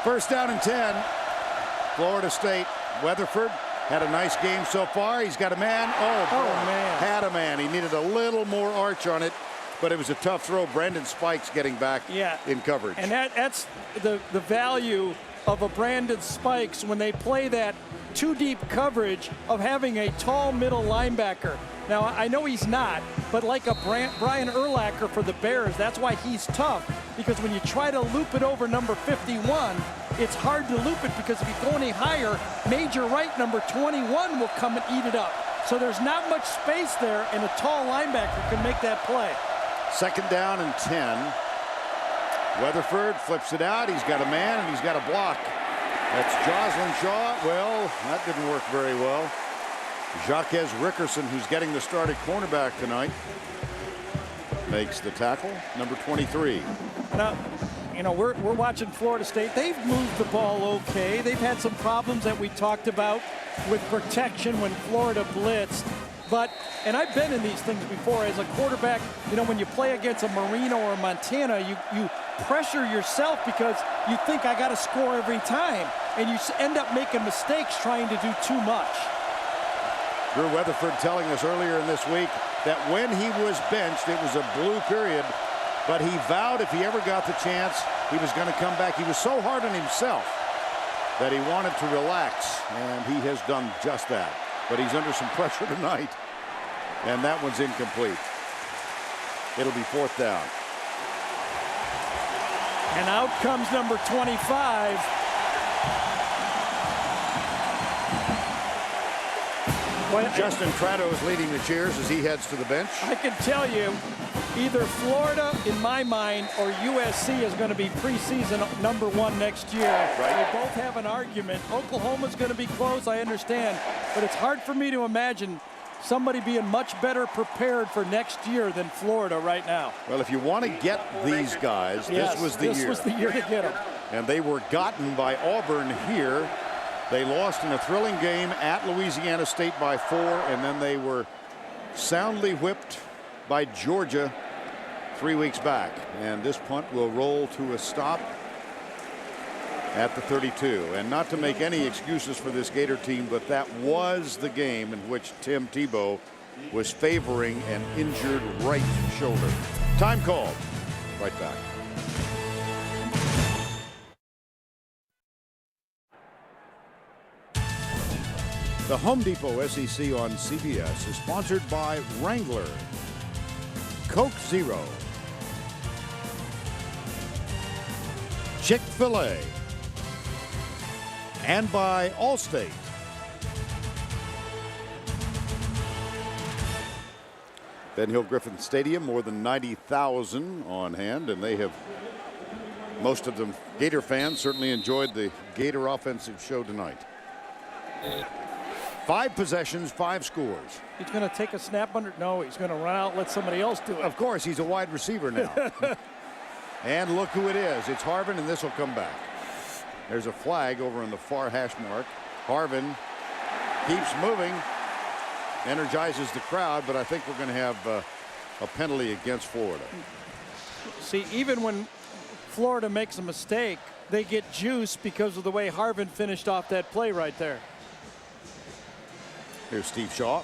A: First down and 10. Florida State. Weatherford had a nice game so far. He's got a man. Oh,
B: man.
A: Had a man. He needed a little more arch on it, but it was a tough throw. Brandon Spikes getting back in coverage.
B: And that's the value of a Brandon Spikes when they play that too-deep coverage of having a tall middle linebacker. Now, I know he's not, but like a Brian Urlacher for the Bears, that's why he's tough, because when you try to loop it over number 51, it's hard to loop it because if you go any higher, Major Wright, number 21, will come and eat it up. So there's not much space there, and a tall linebacker can make that play.
A: Second down and 10. Weatherford flips it out. He's got a man, and he's got a block. That's Joslin Shaw. Well, that didn't work very well. Jacques Rickerson, who's getting the starting cornerback tonight, makes the tackle, number 23.
B: Now, you know, we're watching Florida State. They've moved the ball okay. They've had some problems that we talked about with protection when Florida blitzed. But, and I've been in these things before as a quarterback, you know, when you play against a Marino or a Montana, you pressure yourself because you think I got to score every time. And you end up making mistakes trying to do too much.
A: Drew Weatherford telling us earlier in this week that when he was benched, it was a blue period, but he vowed if he ever got the chance, he was going to come back. He was so hard on himself that he wanted to relax, and he has done just that. But he's under some pressure tonight, and that one's incomplete. It'll be fourth down.
B: And out comes number 25.
A: Well, Justin Tratto is leading the cheers as he heads to the bench.
B: I can tell you, either Florida, in my mind, or USC is going to be preseason #1 next year.
A: Right.
B: They both have an argument. Oklahoma's going to be close, I understand, but it's hard for me to imagine somebody being much better prepared for next year than Florida right now.
A: Well, if you want to get these guys, this was the year.
B: This was the year to get them.
A: And they were gotten by Auburn here. They lost in a thrilling game at Louisiana State by 4, and then they were soundly whipped by Georgia 3 weeks back. And this punt will roll to a stop at the 32. And not to make any excuses for this Gator team, but that was the game in which Tim Tebow was favoring an injured right shoulder. Time called. Right back. The Home Depot SEC on CBS is sponsored by Wrangler, Coke Zero, Chick-fil-A, and by Allstate. Ben Hill Griffin Stadium, more than 90,000 on hand, and they have, most of them Gator fans, certainly enjoyed the Gator offensive show tonight. 5 possessions, 5 scores.
B: He's going to take a snap under. No, he's going to run out and let somebody else do it.
A: Of course, he's a wide receiver now. And look who it is. It's Harvin, and this will come back. There's a flag over in the far hash mark. Harvin keeps moving, energizes the crowd, but I think we're going to have a penalty against Florida.
B: See, even when Florida makes a mistake, they get juice because of the way Harvin finished off that play right there.
A: Here's Steve Shaw.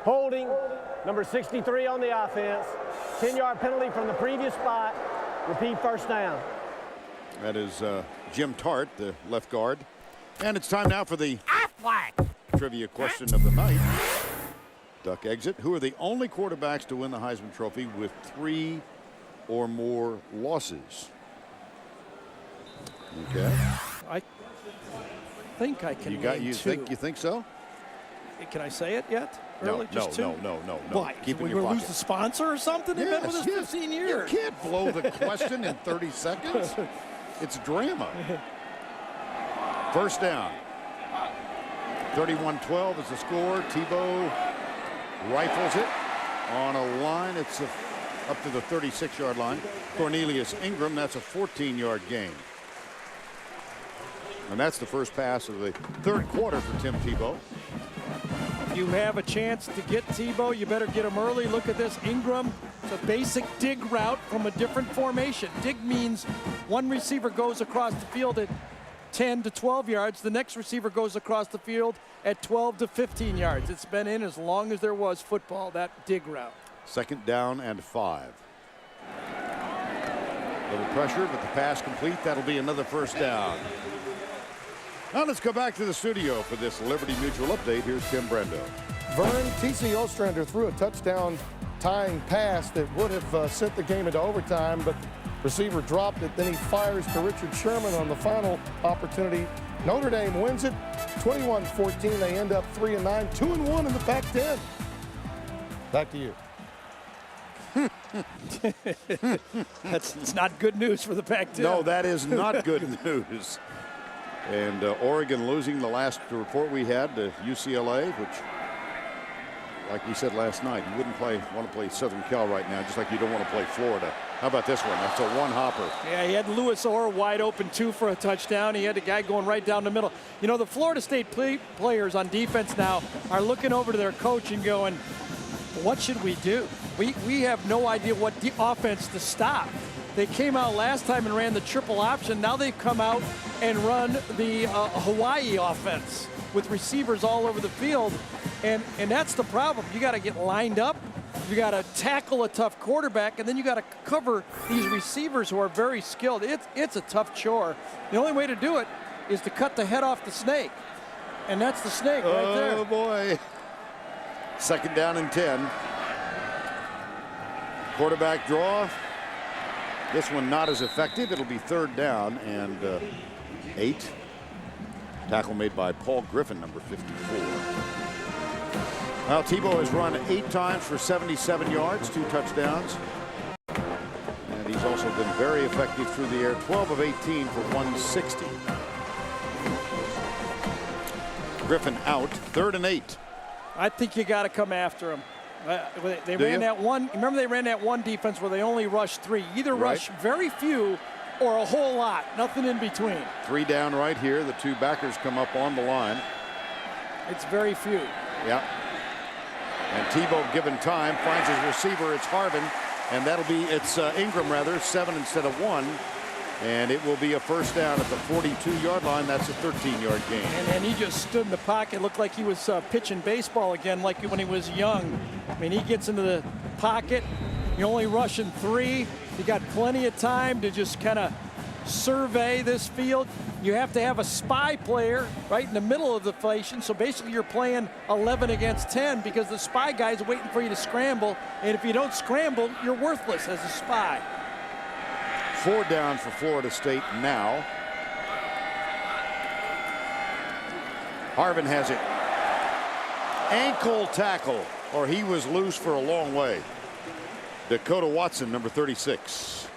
D: Holding, number 63 on the offense. 10-yard penalty from the previous spot. Repeat first down.
A: That is Jim Tart, the left guard. And it's time now for the trivia question of the night. Duck exit. Who are the only quarterbacks to win the Heisman Trophy with 3 or more losses? Okay.
B: I think I can.
A: You think so?
B: Can I say it yet?
A: No,
B: Really? Just 2?
A: no.
B: Why?
A: Keep it
B: we
A: in your
B: lose
A: pocket.
B: the sponsor or something? They've been with us 15 years.
A: You can't blow the question in 30 seconds. It's drama. First down. 31-12 is the score. Tebow rifles it on a line. It's up to the 36-yard line. Cornelius Ingram, that's a 14-yard gain. And that's the first pass of the third quarter for Tim Tebow.
B: If you have a chance to get Tebow, you better get him early. Look at this. Ingram, it's a basic dig route from a different formation. Dig means one receiver goes across the field at 10 to 12 yards. The next receiver goes across the field at 12 to 15 yards. It's been in as long as there was football, that dig route.
A: Second down and 5. Little pressure, but the pass complete. That'll be another first down. Now let's go back to the studio for this Liberty Mutual update. Here's Tim Brendo.
C: Vern, T.C. Ostrander threw a touchdown tying pass that would have sent the game into overtime, but receiver dropped it. Then he fires to Richard Sherman on the final opportunity. Notre Dame wins it 21-14. They end up 3-9, 2-1 in the Pac-10. Back to you.
B: It's not good news for the Pac-10.
A: No, that is not good news. And Oregon losing the last report we had to UCLA, which, like we said last night, you wouldn't want to play Southern Cal right now, just like you don't want to play Florida. How about this one? That's a one-hopper.
B: Yeah, he had Lewis Orr wide open, 2 for a touchdown. He had a guy going right down the middle. You know, the Florida State players on defense now are looking over to their coach and going, what should we do? We have no idea what offense to stop. They came out last time and ran the triple option. Now they've come out and run the Hawaii offense with receivers all over the field. And that's the problem. You got to get lined up. You got to tackle a tough quarterback, and then you got to cover these receivers who are very skilled. It's a tough chore. The only way to do it is to cut the head off the snake. And that's the snake right there.
A: Oh, boy. Second down and 10. Quarterback draw. This one not as effective. It'll be third down and 8. Tackle made by Paul Griffin, number 54. Well, Tebow has run 8 times for 77 yards, 2 touchdowns. And he's also been very effective through the air, 12 of 18 for 160. Griffin out, 3rd and 8.
B: I think you got to come after him. They ran that one. Remember, they ran that one defense where they only rushed 3. Either rush very few or a whole lot. Nothing in between.
A: 3 down right here. The 2 backers come up on the line.
B: It's very few.
A: Yeah. And Tebow, given time, finds his receiver. It's Harvin, and it's Ingram rather, 7 instead of 1. And it will be a first down at the 42-yard line. That's a 13-yard gain.
B: And he just stood in the pocket, looked like he was pitching baseball again, like when he was young. I mean, he gets into the pocket. You're only rushing 3. You got plenty of time to just kind of survey this field. You have to have a spy player right in the middle of the formation. So basically, you're playing 11 against 10 because the spy guy's waiting for you to scramble. And if you don't scramble, you're worthless as a spy.
A: 4 down for Florida State now. Harvin has it. Ankle tackle, or he was loose for a long way. Dakota Watson, number 36.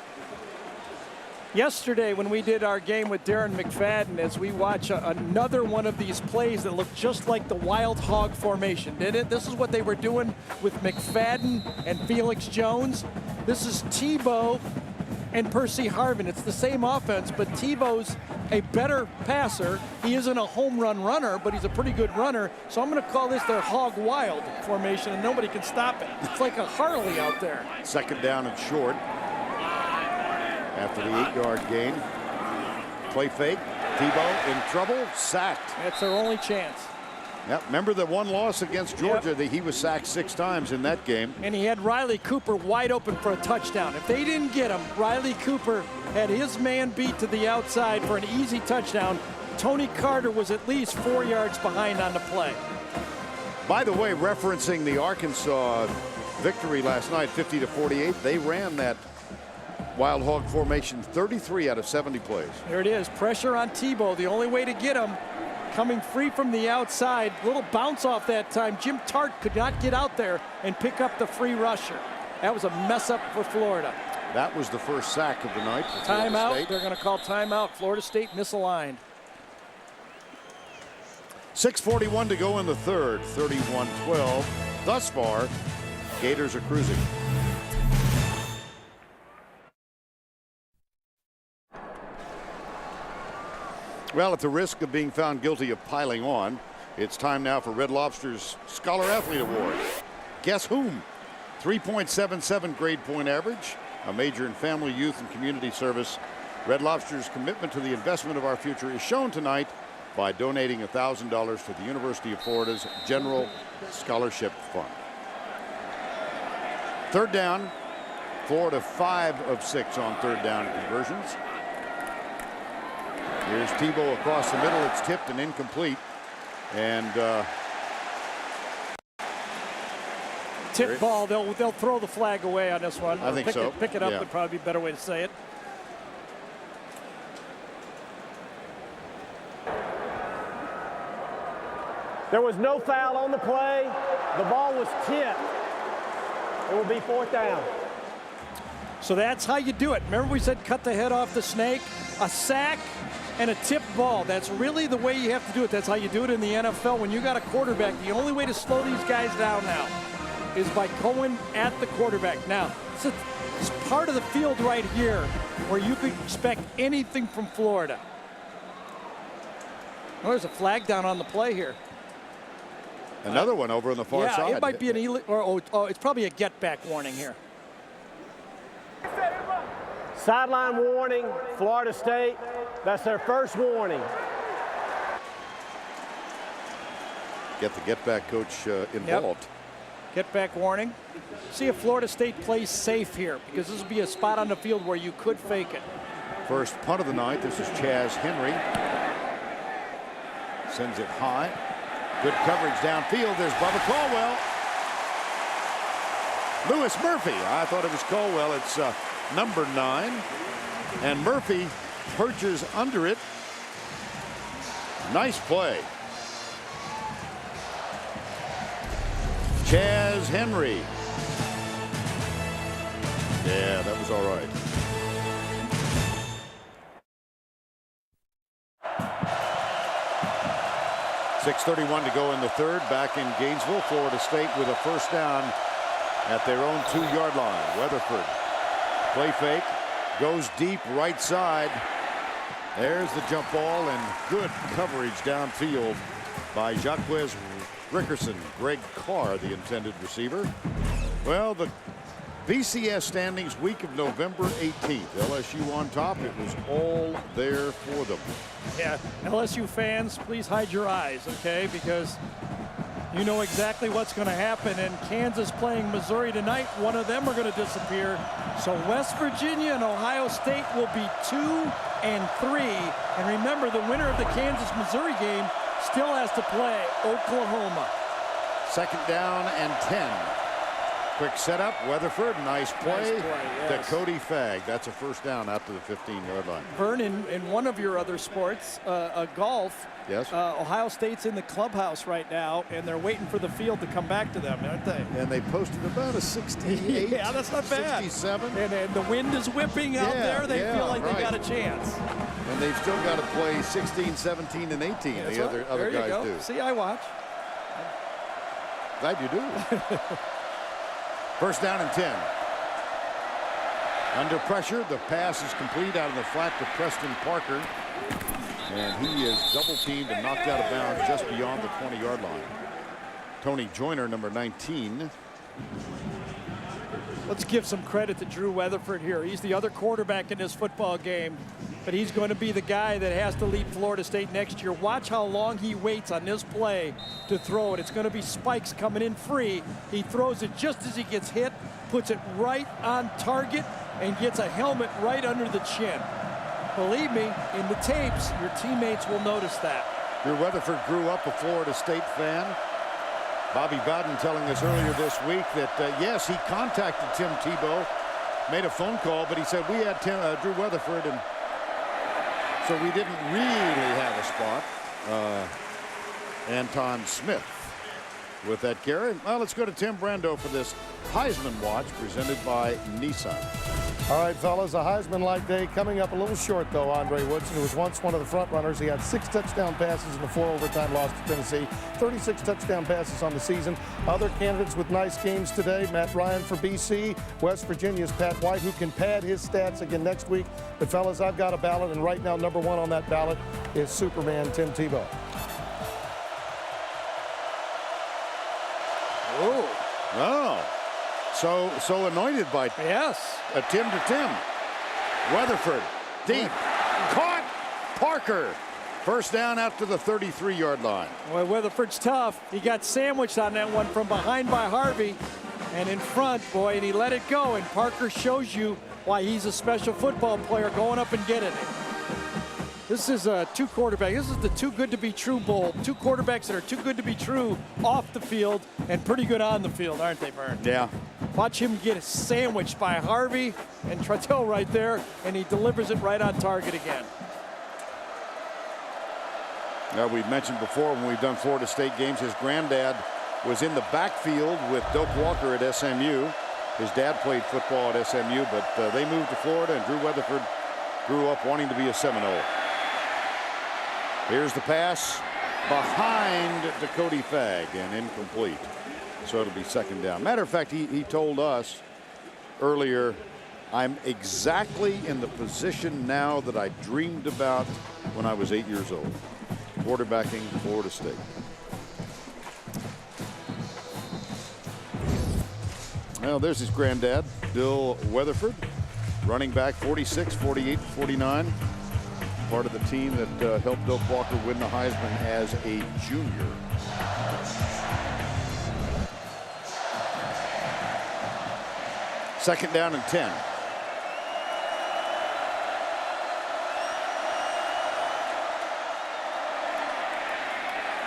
B: Yesterday when we did our game with Darren McFadden, as we watch another one of these plays that looked just like the wild hog formation, did it? This is what they were doing with McFadden and Felix Jones. This is Tebow and Percy Harvin. It's the same offense, but Tebow's a better passer. He isn't a home run runner, but he's a pretty good runner. So I'm going to call this their hog wild formation, and nobody can stop it. It's like a Harley out there.
A: Second down and short. After the 8-yard gain. Play fake. Tebow in trouble. Sacked.
B: That's their only chance.
A: Yep. Remember the one loss against Georgia? That he was sacked 6 times in that game.
B: And he had Riley Cooper wide open for a touchdown. If they didn't get him, Riley Cooper had his man beat to the outside for an easy touchdown. Tony Carter was at least 4 yards behind on the play.
A: By the way, referencing the Arkansas victory last night, 50-48, they ran that wild hog formation 33 out of 70 plays.
B: There it is. Pressure on Tebow. The only way to get him, coming free from the outside. Little bounce off that time. Jim Tart could not get out there and pick up the free rusher. That was a mess up for Florida.
A: That was the first sack of the night for
B: timeout. They're going to call timeout. Florida State misaligned.
A: 6:41 to go in the third. 31-12. Thus far, Gators are cruising. Well, at the risk of being found guilty of piling on, it's time now for Red Lobster's Scholar Athlete Award. Guess whom? 3.77 grade point average, a major in family, youth, and community service. Red Lobster's commitment to the investment of our future is shown tonight by donating $1,000 to the University of Florida's General Scholarship Fund. Third down, Florida 5 of 6 on third down conversions. Here's Tebow across the middle. It's tipped and incomplete. And
B: tip ball. They'll throw the flag away on this one.
A: I think so.
B: Pick it up would probably be a better way to say it.
D: There was no foul on the play. The ball was tipped. It will be 4th down.
B: So that's how you do it. Remember we said cut the head off the snake? A sack and a tip ball. That's really the way you have to do it. That's how you do it in the NFL. When you got a quarterback, the only way to slow these guys down now is by going at the quarterback. Now, it's part of the field right here where you could expect anything from Florida. Well, there's a flag down on the play here.
A: Another one over on the far side.
B: Yeah, it might be an it's probably a get back warning here.
D: Sideline warning, Florida State. That's their first warning.
A: Get the get back coach involved.
B: Yep. Get back warning. See if Florida State plays safe here, because this will be a spot on the field where you could fake it.
A: First punt of the night. This is Chaz Henry. Sends it high. Good coverage downfield. There's Bubba Caldwell. Lewis Murphy. I thought it was Caldwell. It's number 9. And Murphy perches under it. Nice play. Chaz Henry. Yeah, that was all right. .6:31 to go in the third. Back in Gainesville, Florida State with a first down at their own 2-yard line. Weatherford. Play fake. Goes deep right side. There's the jump ball and good coverage downfield by Jacquez Rickerson. Greg Carr, the intended receiver. Well, the BCS standings week of November 18th. LSU on top. It was all there for them.
B: Yeah, LSU fans, please hide your eyes, okay? Because you know exactly what's going to happen. And Kansas playing Missouri tonight, one of them are going to disappear. So West Virginia and Ohio State will be 2 and 3. And remember, the winner of the Kansas-Missouri game still has to play Oklahoma.
A: Second down and 10. quick setup. Weatherford, nice play.
B: Nice play, yes.
A: To Cody Fagg. That's a first down out to the 15-yard line.
B: Vern, in one of your other sports, golf,
A: Yes.
B: Ohio State's in the clubhouse right now, and they're waiting for the field to come back to them, aren't they?
A: And they posted about a 68.
B: Yeah, that's not bad.
A: 67.
B: And the wind is whipping out there. They feel like they got a chance.
A: And they've still got to play 16, 17, and 18.
B: That's
A: The
B: right.
A: other
B: There you
A: guys
B: go.
A: do.
B: See, I watch.
A: Glad you do. First down and 10. Under pressure, the pass is complete out of the flat to Preston Parker. And he is double teamed and knocked out of bounds just beyond the 20-yard line. Tony Joyner, number 19.
B: Let's give some credit to Drew Weatherford here. He's the other quarterback in this football game, but he's going to be the guy that has to lead Florida State next year. Watch how long he waits on this play to throw it. It's going to be spikes coming in free. He throws it just as he gets hit, puts it right on target, and gets a helmet right under the chin. Believe me, in the tapes, your teammates will notice that.
A: Drew Weatherford grew up a Florida State fan. Bobby Bowden telling us earlier this week that, yes, he contacted Tim Tebow, made a phone call, but he said, we had Drew Weatherford, and so we didn't really have a spot. Anton Smith with that carry. Well, let's go to Tim Brando for this Heisman Watch presented by Nissan.
C: All right, fellas, a Heisman-like day coming up a little short, though. Andre Woodson, who was once one of the front runners, he had 6 touchdown passes in a 4 overtime loss to Tennessee, 36 touchdown passes on the season. Other candidates with nice games today: Matt Ryan for BC, West Virginia's Pat White, who can pad his stats again next week. But fellas, I've got a ballot, and right now number 1 on that ballot is Superman Tim Tebow.
A: Oh, so anointed by
B: Yes.
A: Tim to Tim. Weatherford deep, caught. Parker, first down out to the 33-yard line.
B: Well, Weatherford's tough. He got sandwiched on that one from behind by Harvey, and in front, boy, and he let it go. And Parker shows you why he's a special football player, going up and getting it. This is two quarterbacks. This is the too good to be true bowl. Two quarterbacks that are too good to be true off the field and pretty good on the field, aren't they, Vern?
A: Yeah.
B: Watch him get sandwiched by Harvey and Trottel right there, and he delivers it right on target again.
A: Now, we've mentioned before when we've done Florida State games, his granddad was in the backfield with Doak Walker at SMU. His dad played football at SMU, but they moved to Florida, and Drew Weatherford grew up wanting to be a Seminole. Here's the pass behind to Cody Fagg and incomplete. So it'll be second down. Matter of fact, he told us earlier, I'm exactly in the position now that I dreamed about when I was 8 years old, quarterbacking Florida State. Well, there's his granddad, Bill Weatherford, running back, 46, 48, 49. Part of the team that helped Doak Walker win the Heisman as a junior. Second down and 10.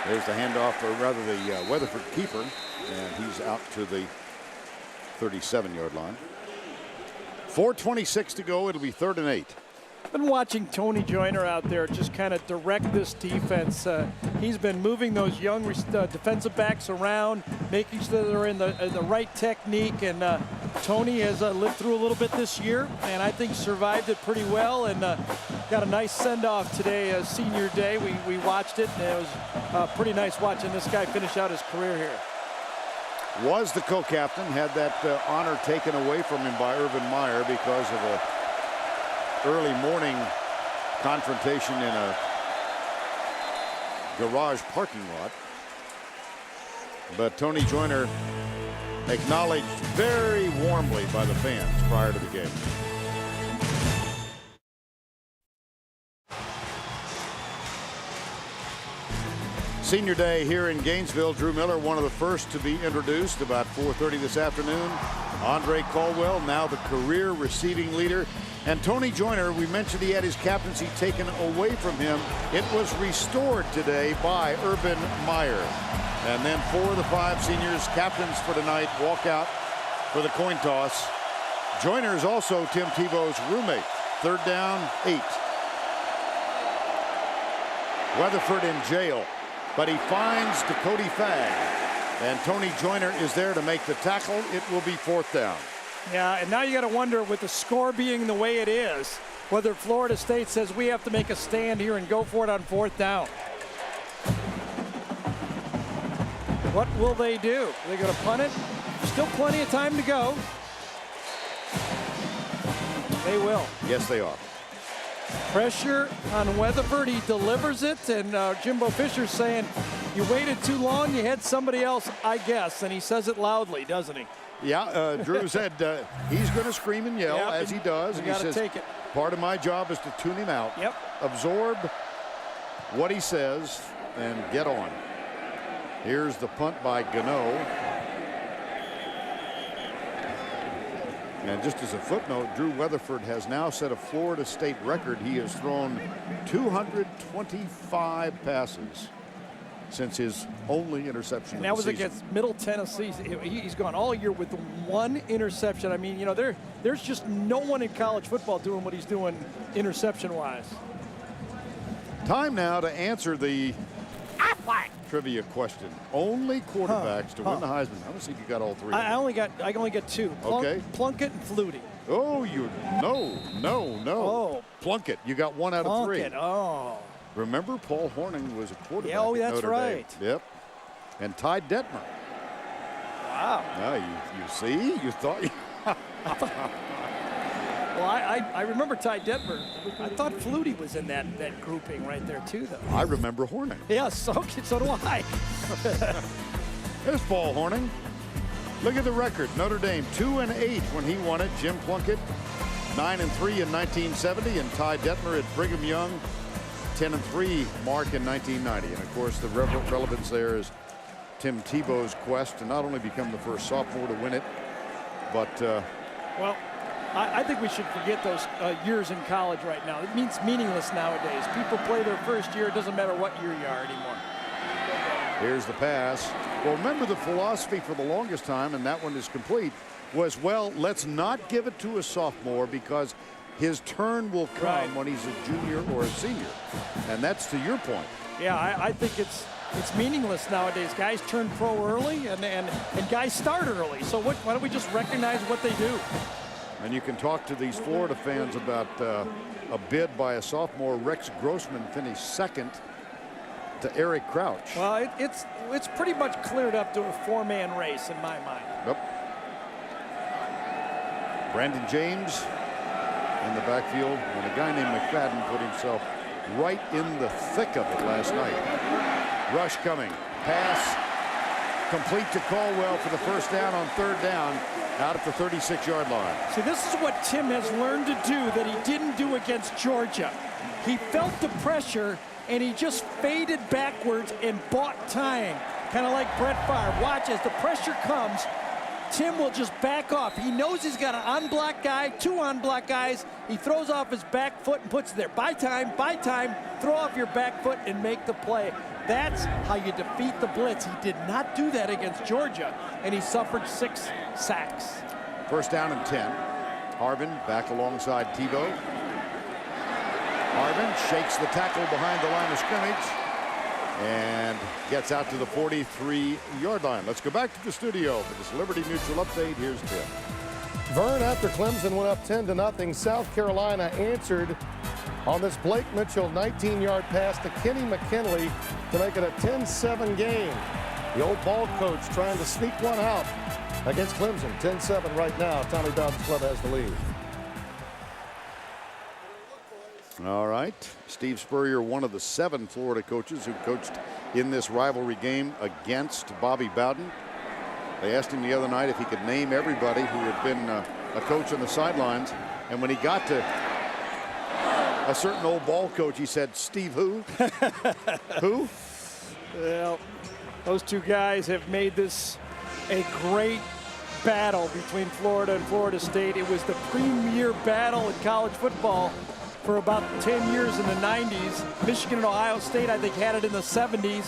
A: There's the handoff, or rather the Weatherford keeper, and he's out to the 37-yard line. 4:26 to go. It'll be 3rd and 8.
B: Been watching Tony Joyner out there just kind of direct this defense. He's been moving those young defensive backs around, making sure they're in the right technique. And Tony has lived through a little bit this year, and I think survived it pretty well. And got a nice send-off today, senior day. We watched it, and it was pretty nice watching this guy finish out his career here.
A: Was the co-captain, had that honor taken away from him by Urban Meyer because of a early morning confrontation in a garage parking lot. But Tony Joyner acknowledged very warmly by the fans prior to the game. Senior day here in Gainesville. Drew Miller, one of the first to be introduced about 4:30 this afternoon. Andre Caldwell, now the career receiving leader. And Tony Joyner, we mentioned he had his captaincy taken away from him. It was restored today by Urban Meyer. And then 4 of the 5 seniors, captains for tonight, walk out for the coin toss. Joyner is also Tim Tebow's roommate. 3rd down, 8. Weatherford in jail, but he finds Dakota Fagg, and Tony Joyner is there to make the tackle. It will be 4th down.
B: Yeah, and now you got to wonder, with the score being the way it is, whether Florida State says we have to make a stand here and go for it on 4th down. What will they do? Are they going to punt it? Still plenty of time to go. They will.
A: Yes, they are.
B: Pressure on Weatherford. He delivers it, and Jimbo Fisher's saying, you waited too long, you had somebody else, I guess. And he says it loudly, doesn't he?
A: Yeah, Drew said he's going to scream and yell, as he does. And he says,
B: take it.
A: Part of my job is to tune him out.
B: Yep.
A: Absorb what he says and get on. Here's the punt by Gano. And just as a footnote, Drew Weatherford has now set a Florida State record. He has thrown 225 passes since his only interception.
B: And that was against Middle Tennessee. He's gone all year with 1 interception. I mean, you know, there's just no one in college football doing what he's doing interception-wise.
A: Time now to answer the trivia question. Only quarterbacks to win the Heisman. I want to see if you got all 3.
B: I only got 2.
A: Okay.
B: Plunkett and Flutie.
A: Oh, no.
B: Oh.
A: Plunkett, you got 1 out of 3.
B: Plunkett, oh.
A: Remember, Paul Hornung was a quarterback.
B: Yeah, oh,
A: at
B: that's
A: Notre
B: right.
A: Dame. Yep. And Ty Detmer.
B: Wow.
A: Now you see, you thought.
B: Well, I remember Ty Detmer. I thought Flutie was in that grouping right there too, though.
A: I remember Hornung.
B: Yes, so do I.
A: There's Paul Hornung. Look at the record. Notre Dame 2-8 when he won it. Jim Plunkett 9-3 in 1970, and Ty Detmer at Brigham Young 10-3 mark in 1990. And of course, the relevance there is Tim Tebow's quest to not only become the first sophomore to win it, but
B: well, I think we should forget those years in college right now. It means meaningless nowadays. People play their first year. It doesn't matter what year you are anymore.
A: Here's the pass. Well, remember the philosophy for the longest time, and that one is complete, was, well, let's not give it to a sophomore because his turn will come when he's a junior or a senior. And that's to your point.
B: Yeah, I think it's meaningless nowadays. Guys turn pro early, and guys start early. So why don't we just recognize what they do?
A: And you can talk to these Florida fans about a bid by a sophomore. Rex Grossman finished 2nd to Eric Crouch.
B: Well, it's pretty much cleared up to a 4-man race in my mind.
A: Yep. Brandon James in the backfield, and a guy named McFadden put himself right in the thick of it last night. Rush coming. Pass complete to Caldwell for the 1st down on 3rd down. Out at the 36-yard line.
B: See, this is what Tim has learned to do that he didn't do against Georgia. He felt the pressure, and he just faded backwards and bought time. Kind of like Brett Favre. Watch, as the pressure comes, Tim will just back off. He knows he's got an unblocked guy, 2 unblocked guys. He throws off his back foot and puts it there. Buy time, throw off your back foot and make the play. That's how you defeat the blitz. He did not do that against Georgia, and he suffered 6 sacks.
A: 1st down and 10. Harvin back alongside Tebow. Harvin shakes the tackle behind the line of scrimmage and gets out to the 43-yard line. Let's go back to the studio for this Liberty Mutual update. Here's Tim.
C: Vern, after Clemson went up 10-0, South Carolina answered on this Blake Mitchell 19-yard pass to Kenny McKinley to make it a 10-7 game. The old ball coach trying to sneak one out against Clemson. 10-7 right now. Tommy Bowden's club has the lead.
A: All right. Steve Spurrier, one of the 7 Florida coaches who coached in this rivalry game against Bobby Bowden. They asked him the other night if he could name everybody who had been a coach on the sidelines. And when he got to a certain old ball coach, he said, Steve who? Who?
B: Well, those 2 guys have made this a great battle between Florida and Florida State. It was the premier battle in college football for about 10 years in the 90s. Michigan and Ohio State, I think, had it in the 70s.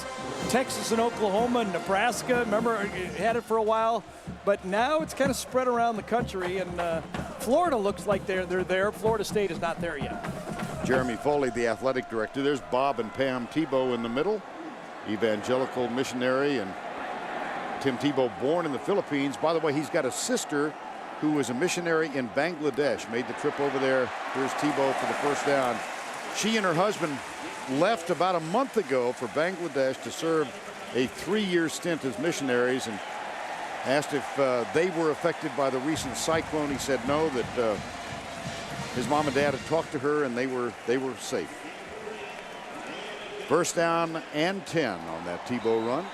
B: Texas and Oklahoma and Nebraska, remember, had it for a while. but now it's kind of spread around the country, and Florida looks like they're there. Florida State is not there yet.
A: Jeremy Foley, the athletic director. There's Bob and Pam Tebow in the middle, evangelical missionary, and Tim Tebow, born in the Philippines. By the way, he's got a sister who was a missionary in Bangladesh, made the trip over there. Here's Tebow for the first down. She and her husband left about a month ago for Bangladesh to serve a 3-year stint as missionaries, and asked if they were affected by the recent cyclone. He said no, that his mom and dad had talked to her and they were safe. First down and 10 on that Tebow run.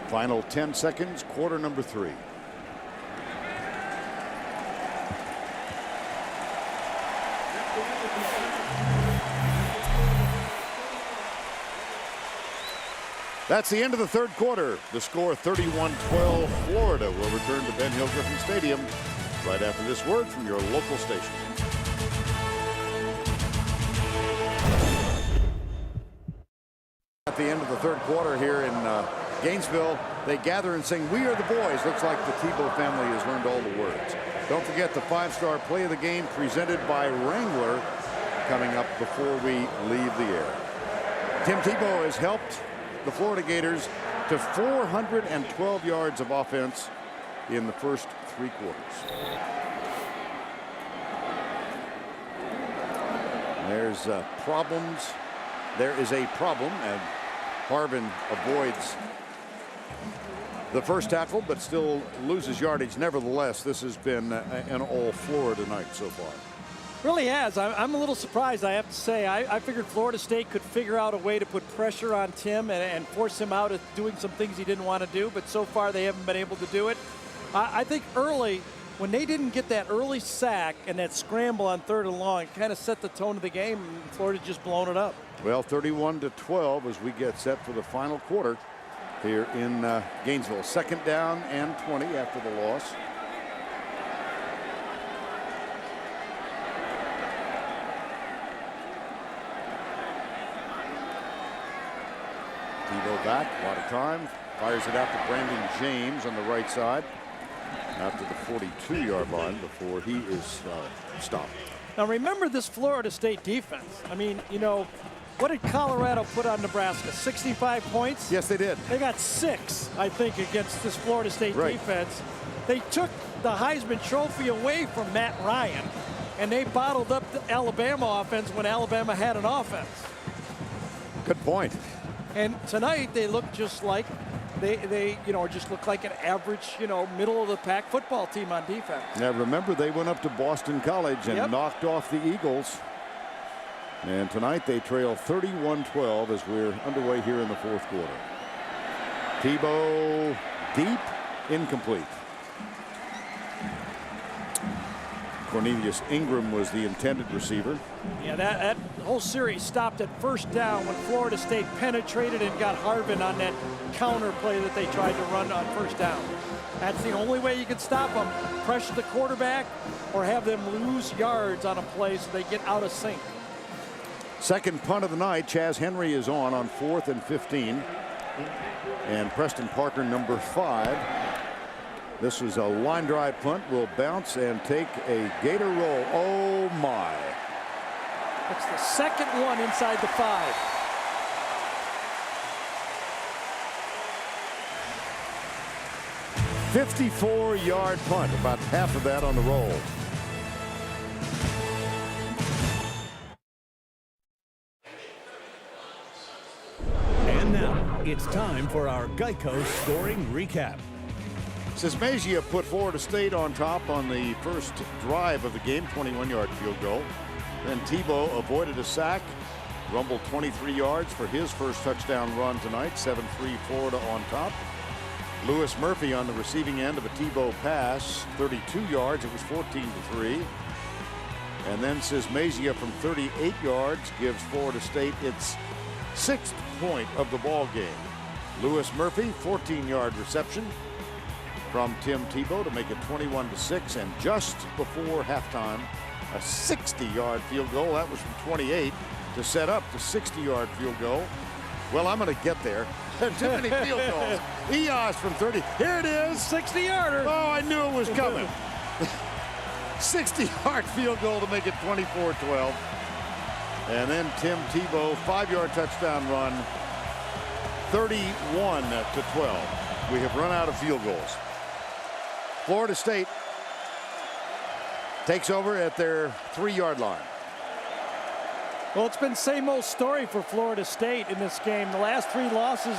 A: Final 10 seconds, quarter number 3. That's the end of the third quarter. The score 31-12. Florida will return to Ben Hill Griffin Stadium right after this word from your local station. At the end of the third quarter here in Gainesville, they gather and sing, "We Are the Boys." Looks like the Tebow family has learned all the words. Don't forget the 5-star play of the game presented by Wrangler coming up before we leave the air. Tim Tebow has helped the Florida Gators to 412 yards of offense in the first 3 quarters. There's problems. There is a problem, and Harvin avoids the first tackle, but still loses yardage. Nevertheless, this has been an all Florida night so far.
B: Really has. I'm a little surprised, I have to say. I figured Florida State could figure out a way to put pressure on Tim and force him out of doing some things he didn't want to do, but so far they haven't been able to do it. I think early, when they didn't get that early sack and that scramble on 3rd and long, it kind of set the tone of the game, and Florida just blown it up.
A: Well, 31-12 as we get set for the final quarter here in Gainesville. Second down and 20 after the loss. Tebow back, a lot of time, fires it out to Brandon James on the right side, out to the 42-yard line before he is stopped.
B: Now remember this Florida State defense. I mean, you know, what did Colorado put on Nebraska? 65 points?
A: Yes, they did.
B: They got 6, I think, against this Florida State defense. They took the Heisman Trophy away from Matt Ryan, and they bottled up the Alabama offense when Alabama had an offense.
A: Good point.
B: And tonight they look just like they just look like an average, middle of the pack football team on defense.
A: Now remember, they went up to Boston College and knocked off the Eagles. And tonight they trail 31-12 as we're underway here in the fourth quarter. Tebow deep, incomplete. Cornelius Ingram was the intended receiver.
B: Yeah, that whole series stopped at first down when Florida State penetrated and got Harvin on that counter play that they tried to run on first down. That's the only way you can stop them. Pressure the quarterback or have them lose yards on a play so they get out of sync.
A: Second punt of the night. Chaz Henry is on 4th and 15. And Preston Parker, number 5. This was a line drive punt. Will bounce and take a Gator roll. Oh my.
B: It's the second one inside the 5.
A: "54-yard punt, about half of that on the roll.
I: And now it's time for our Geico scoring recap.
A: Sismagia put Florida State on top on the first drive of the game, 21-yard field goal. Then Tebow avoided a sack, rumbled 23 yards for his first touchdown run tonight, 7-3 Florida on top. Lewis Murphy on the receiving end of a Tebow pass, 32 yards, it was 14-3. And then Sismagia from 38 yards gives Florida State its 6th point of the ball game. Lewis Murphy, 14-yard reception from Tim Tebow to make it 21-6, and just before halftime, a 60-yard field goal. That was from 28 to set up the 60-yard field goal. Well, I'm going to get there. Too many field goals. Eos from 30. Here it is.
B: 60-yarder.
A: Oh, I knew it was coming. 60-yard field goal to make it 24-12. And then Tim Tebow, 5-yard touchdown run, 31-12. We have run out of field goals. Florida State takes over at their 3-yard line.
B: Well, it's been same old story for Florida State in this game. The last 3 losses,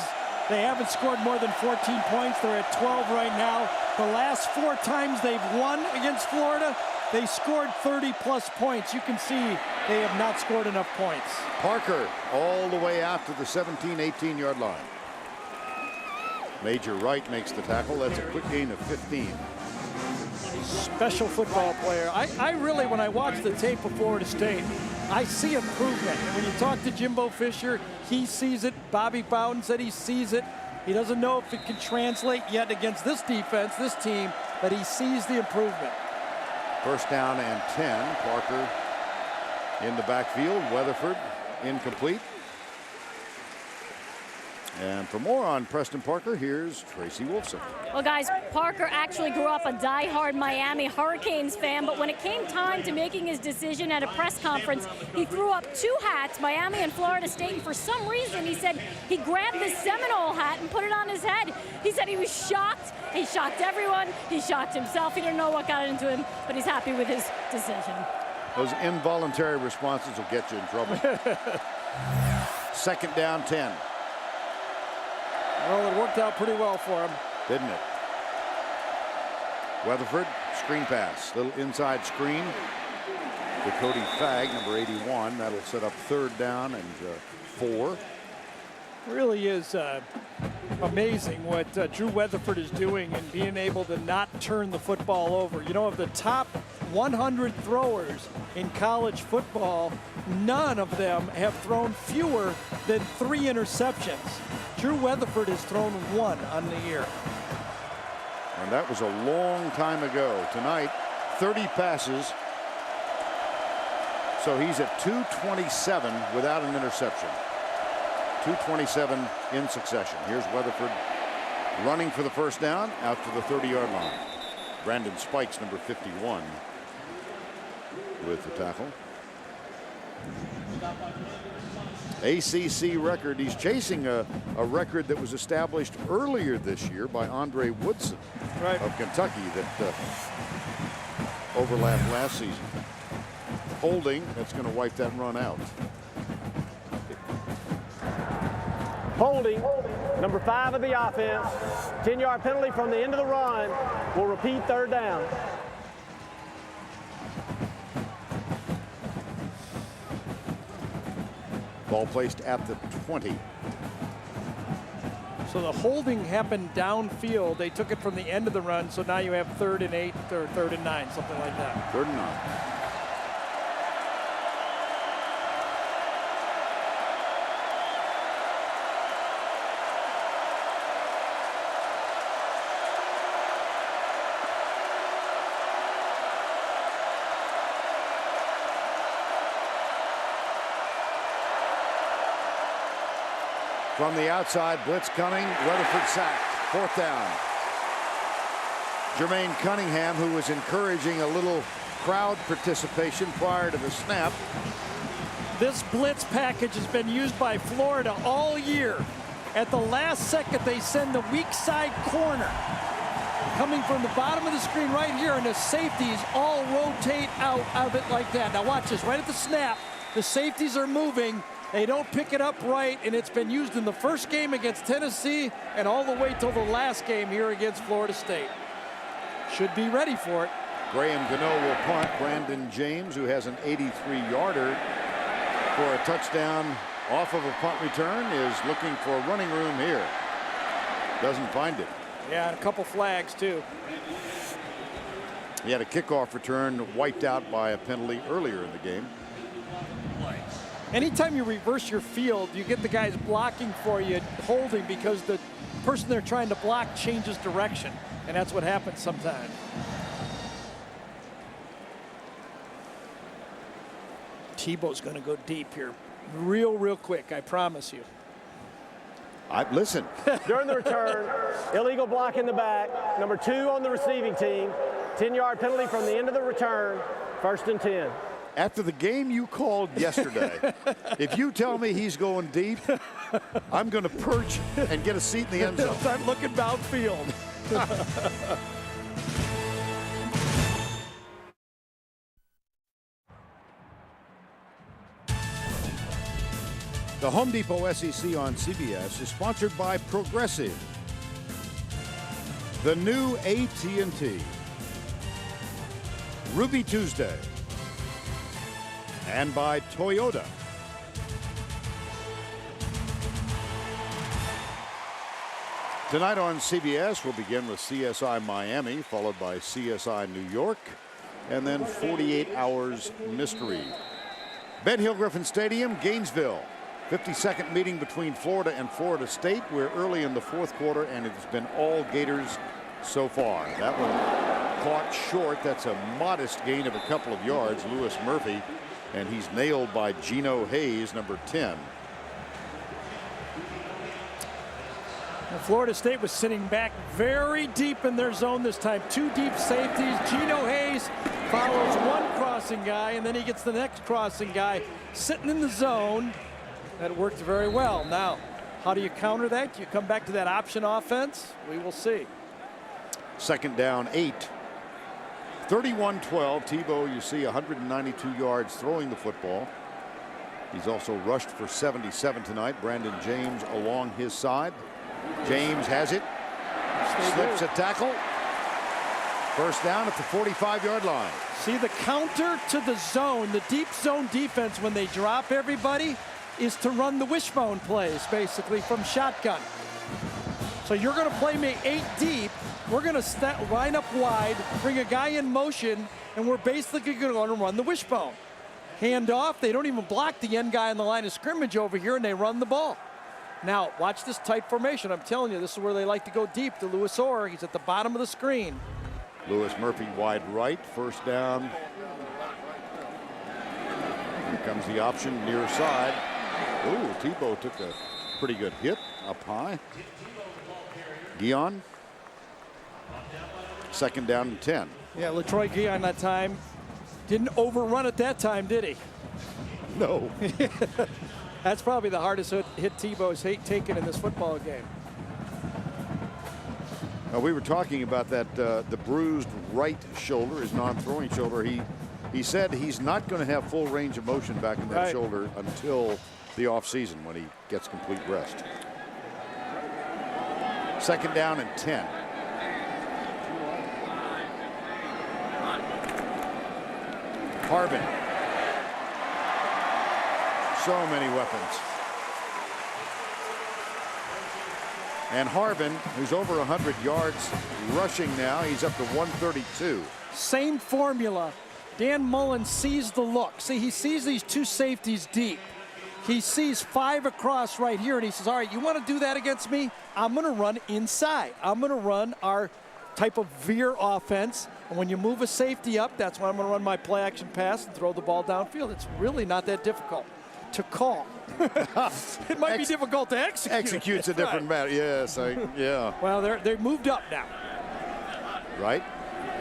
B: they haven't scored more than 14 points. They're at 12 right now. The last 4 times they've won against Florida, they scored 30-plus points. You can see they have not scored enough points.
A: Parker all the way out to the 17, 18-yard line. Major Wright makes the tackle. That's a quick gain of 15.
B: Special football player. I really, when I watch the tape of Florida State, I see improvement. And when you talk to Jimbo Fisher, he sees it. Bobby Bowden said he sees it. He doesn't know if it can translate yet against this defense, this team, but he sees the improvement.
A: First down and 10. Parker in the backfield. Weatherford incomplete. And for more on Preston Parker, here's Tracy Wolfson.
G: Well, guys, Parker actually grew up a diehard Miami Hurricanes fan, but when it came time to making his decision at a press conference, he threw up 2 hats, Miami and Florida State, and for some reason, he said he grabbed the Seminole hat and put it on his head. He said he was shocked. He shocked everyone. He shocked himself. He didn't know what got into him, but he's happy with his decision.
A: Those involuntary responses will get you in trouble. Second down, 10.
B: Well, it worked out pretty well for him.
A: Didn't it? Weatherford, screen pass. Little inside screen to Cody Fagg, number 81. That'll set up 3rd down and 4.
B: Really is amazing what Drew Weatherford is doing and being able to not turn the football over. You know, of the top 100 throwers in college football, none of them have thrown fewer than 3 interceptions. Drew Weatherford has thrown 1 on the year.
A: And that was a long time ago. Tonight, 30 passes. So he's at 227 without an interception. 227 in succession. Here's Weatherford running for the first down out to the 30-yard line. Brandon Spikes, number 51, with the tackle. ACC record. He's chasing a record that was established earlier this year by Andre Woodson of Kentucky that overlapped last season. Holding, that's going to wipe that run out.
D: Holding, number 5 of the offense. 10-yard penalty from the end of the run. Will repeat 3rd down.
A: Ball placed at the 20.
B: So the holding happened downfield. They took it from the end of the run, so now you have 3rd and 8 or 3rd and 9, something like that.
A: 3rd and 9. From the outside, blitz coming. Weatherford sacked. 4th down. Jermaine Cunningham, who was encouraging a little crowd participation prior to the snap.
B: This blitz package has been used by Florida all year. At the last second, they send the weak side corner coming from the bottom of the screen right here, and the safeties all rotate out of it like that. Now watch this. Right at the snap, the safeties are moving. They don't pick it up right, and it's been used in the first game against Tennessee and all the way till the last game here against Florida State. Should be ready for it.
A: Graham Gano will punt. Brandon James, who has an 83-yarder for a touchdown off of a punt return, is looking for running room here. Doesn't find it.
B: Yeah, and a couple flags, too.
A: He had a kickoff return wiped out by a penalty earlier in the game.
B: Anytime you reverse your field, you get the guys blocking for you, holding, because the person they're trying to block changes direction, and that's what happens sometimes. Tebow's going to go deep here real quick, I promise you.
A: Listen.
D: During the return, illegal block in the back, number 2 on the receiving team, 10-yard penalty from the end of the return, 1st and 10.
A: After the game you called yesterday, if you tell me he's going deep, I'm going to perch and get a seat in the end zone.
B: Start looking downfield.
A: The Home Depot SEC on CBS is sponsored by Progressive, the new AT&T, Ruby Tuesday, and by Toyota. Tonight on CBS, we'll begin with CSI Miami, followed by CSI New York, and then 48 Hours Mystery. Ben Hill Griffin Stadium, Gainesville. 52nd meeting between Florida and Florida State. We're early in the 4th quarter, and it's been all Gators so far. That one caught short. That's a modest gain of a couple of yards. Lewis Murphy, and he's nailed by Geno Hayes, number 10.
B: Florida State was sitting back very deep in their zone this time. 2 deep safeties. Geno Hayes follows one crossing guy, and then he gets the next crossing guy sitting in the zone. That worked very well. Now, how do you counter that? You come back to that option offense? We will see.
A: 2nd down, 8. 31-12. Tebow, you see, 192 yards throwing the football. He's also rushed for 77 tonight. Brandon James along his side. James has it. Slips a tackle. 1st down at the 45-yard line.
B: See, the counter to the zone, the deep zone defense, when they drop everybody, is to run the wishbone plays, basically, from shotgun. So you're going to play me 8 deep. We're going to line up wide, bring a guy in motion, and we're basically going to run the wishbone. Hand off. They don't even block the end guy on the line of scrimmage over here, and they run the ball. Now, watch this tight formation. I'm telling you, this is where they like to go deep to Lewis Orr. He's at the bottom of the screen.
A: Lewis Murphy wide right. 1st down. Here comes the option near side. Ooh, Tebow took a pretty good hit up high. Guion. 2nd down and 10.
B: Yeah, LaTroy Guion that time didn't overrun it that time, did he?
A: No.
B: That's probably the hardest hit Tebow's taken in this football game.
A: We were talking about that, the bruised right shoulder, his non-throwing shoulder. He said he's not going to have full range of motion back in that shoulder until the offseason when he gets complete rest. 2nd down and 10. Harbin. So many weapons. And Harbin, who's over 100 yards rushing now, he's up to 132.
B: Same formula. Dan Mullen sees the look. See, he sees these 2 safeties deep. He sees 5 across right here, and he says, all right, you want to do that against me? I'm going to run inside. I'm going to run our type of veer offense. And when you move a safety up, that's when I'm going to run my play action pass and throw the ball downfield. It's really not that difficult to call. It might be difficult to execute.
A: Execute's a different matter. Yes, yeah.
B: Well, they're moved up now.
A: Right.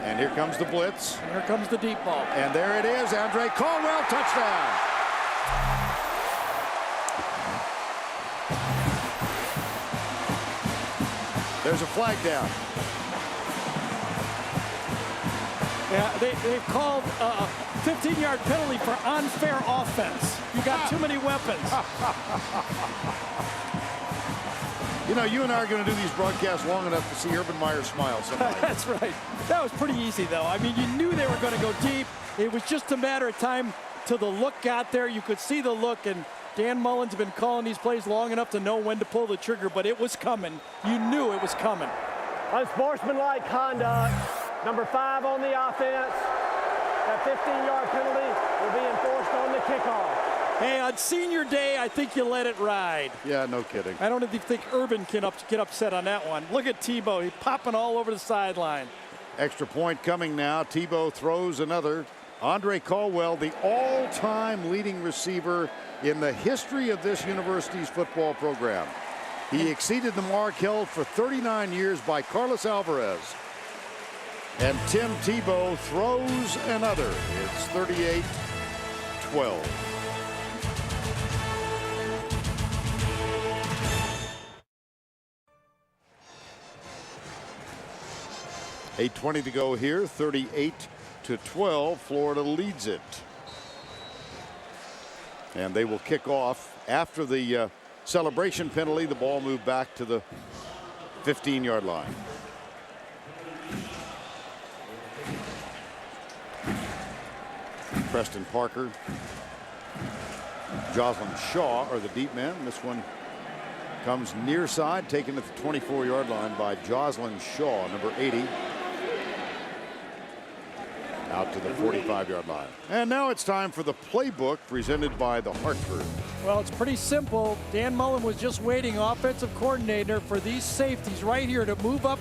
A: And here comes the blitz.
B: And here comes the deep ball.
A: And there it is. Andre Caldwell, touchdown. There's a flag down.
B: Yeah, they've called a 15-yard penalty for unfair offense. You got too many weapons.
A: You know, you and I are going to do these broadcasts long enough to see Urban Meyer smile sometime.
B: That's right. That was pretty easy, though. I mean, you knew they were going to go deep. It was just a matter of time till the look got there. You could see the look, and Dan Mullen's been calling these plays long enough to know when to pull the trigger, but it was coming. You knew it was coming.
D: Unsportsmanlike conduct, number 5 on the offense. That 15-yard penalty will be enforced on the kickoff.
B: Hey, on senior day, I think you let it ride.
A: Yeah, no kidding.
B: I don't even think Urban can get upset on that one. Look at Tebow. He's popping all over the sideline.
A: Extra point coming now. Tebow throws another. Andre Caldwell, the all-time leading receiver in the history of this university's football program. He exceeded the mark held for 39 years by Carlos Alvarez. And Tim Tebow throws another. It's 38-12. $8:20 to go here. 38-12. Florida leads it. And they will kick off after the celebration penalty. The ball moved back to the 15-yard line. Preston Parker, Joslin Shaw are the deep men. This one comes near side, taken at the 24-yard line by Joslin Shaw, number 80. Out to the 45-yard line. And now it's time for the playbook presented by the Hartford.
B: Well, it's pretty simple. Dan Mullen was just waiting, offensive coordinator, for these safeties right here to move up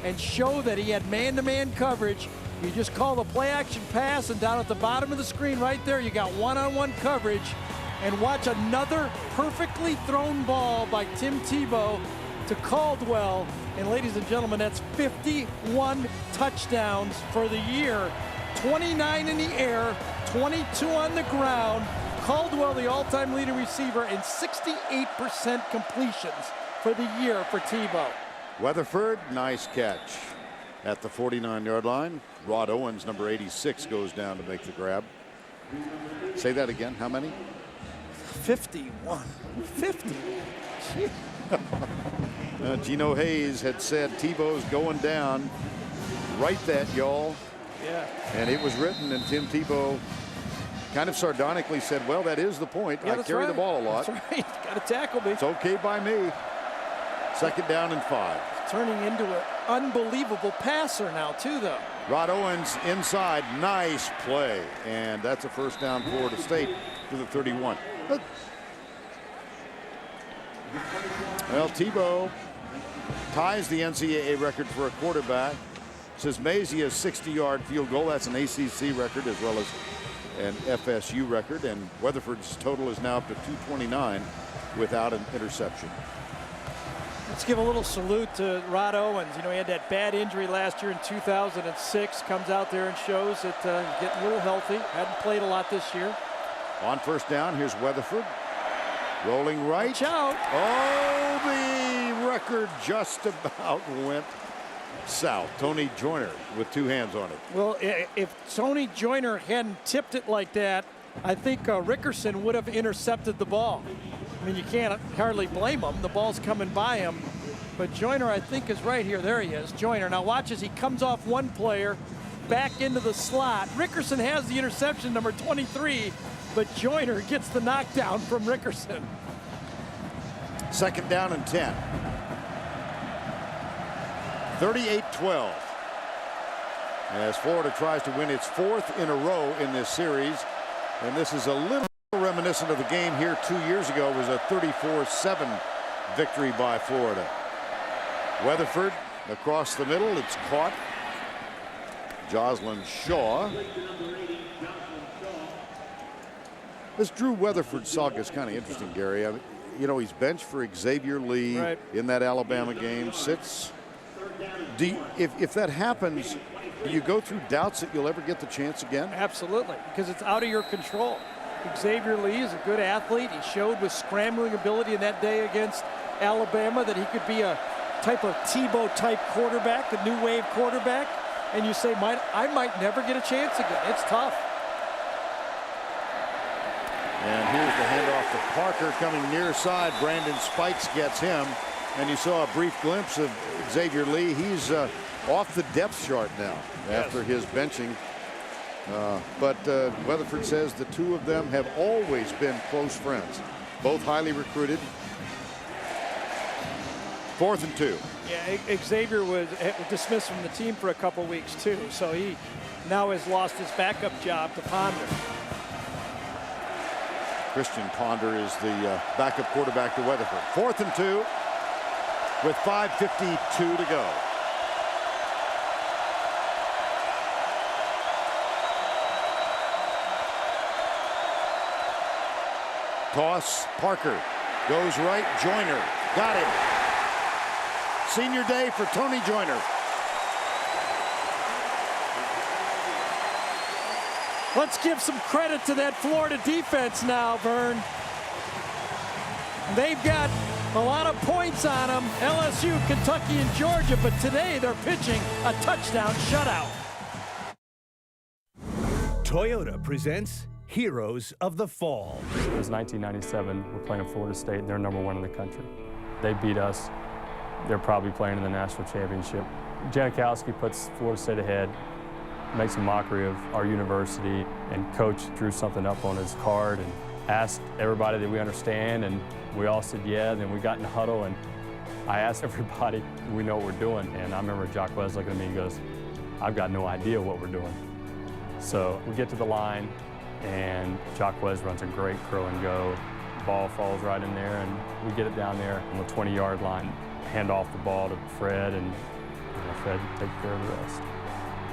B: and show that he had man-to-man coverage. You just call the play-action pass, and down at the bottom of the screen right there, you got one-on-one coverage. And watch another perfectly thrown ball by Tim Tebow to Caldwell. And ladies and gentlemen, that's 51 touchdowns for the year. 29 in the air, 22 on the ground. Caldwell, the all-time leading receiver, and 68% completions for the year for Tebow.
A: Weatherford, nice catch at the 49-yard line. Rod Owens, number 86, goes down to make the grab. Say that again. How many?
B: 51. 50.
A: Gino Hayes had said Tebow's going down. Write that, y'all.
B: Yeah.
A: And it was written, and Tim Tebow kind of sardonically said, well, that is the point.
B: Yeah,
A: I carry the ball a lot.
B: That's right. Got to tackle me.
A: It's okay by me. 2nd down and 5.
B: Turning into an unbelievable passer now, too, though.
A: Rod Owens inside. Nice play. And that's a first down, Florida State to the 31. Well, Tebow ties the NCAA record for a quarterback. Says Mazia's 60-yard field goal. That's an ACC record as well as an FSU record. And Weatherford's total is now up to 229 without an interception.
B: Let's give a little salute to Rod Owens. You know, he had that bad injury last year in 2006. Comes out there and shows that he's getting a little healthy. Hadn't played a lot this year.
A: On first down, here's Weatherford. Rolling right.
B: Watch out.
A: Oh, the record just about went south. Tony Joyner with 2 hands on it.
B: Well, if Tony Joyner hadn't tipped it like that, I think Rickerson would have intercepted the ball. I mean, you can't hardly blame him. The ball's coming by him. But Joyner, I think, is right here. There he is, Joyner. Now watch as he comes off one player, back into the slot. Rickerson has the interception, number 23, but Joyner gets the knockdown from Rickerson.
A: 2nd down and 10. 38-12. As Florida tries to win its 4th in a row in this series. And this is a little reminiscent of the game here 2 years ago. It was a 34-7 victory by Florida. Weatherford across the middle. It's caught. Joslin Shaw. This Drew Weatherford saga is kind of interesting, Gary. I mean, you know, he's benched for Xavier Lee in that Alabama game. Sits. If that happens, do you go through doubts that you'll ever get the chance again?
B: Absolutely, because it's out of your control. Xavier Lee is a good athlete. He showed with scrambling ability in that day against Alabama that he could be a type of Tebow-type quarterback, a new wave quarterback. And you say, I might never get a chance again. It's tough.
A: And here's the handoff to Parker coming near side. Brandon Spikes gets him. And you saw a brief glimpse of Xavier Lee. He's off the depth chart now after his benching. But Weatherford says the two of them have always been close friends. Both highly recruited. 4th and 2.
B: Yeah, Xavier was dismissed from the team for a couple weeks too. So he now has lost his backup job to Ponder.
A: Christian Ponder is the backup quarterback to Weatherford. 4th and 2 with 5:52 to go. Toss, Parker goes right, Joyner Got him. Senior day for Tony Joyner.
B: Let's give some credit to that Florida defense now, Vern. They've got a lot of points on them, LSU, Kentucky, and Georgia, but today they're pitching a touchdown shutout.
I: Toyota presents Heroes of the Fall.
J: It was 1997. We're playing Florida State, and they're #1 in the country. They beat us. They're probably playing in the national championship. Janikowski puts Florida State ahead, makes a mockery of our university, and Coach drew something up on his card and asked everybody that we understand, and we all said yeah. Then we got in the huddle, and I asked everybody, we know what we're doing, and I remember Jock Wes looking at me and goes, I've got no idea what we're doing. So we get to the line, and Jock Wes runs a great curl and go. Ball falls right in there, and we get it down there on the 20-yard line, hand off the ball to Fred, and Fred take care of the rest.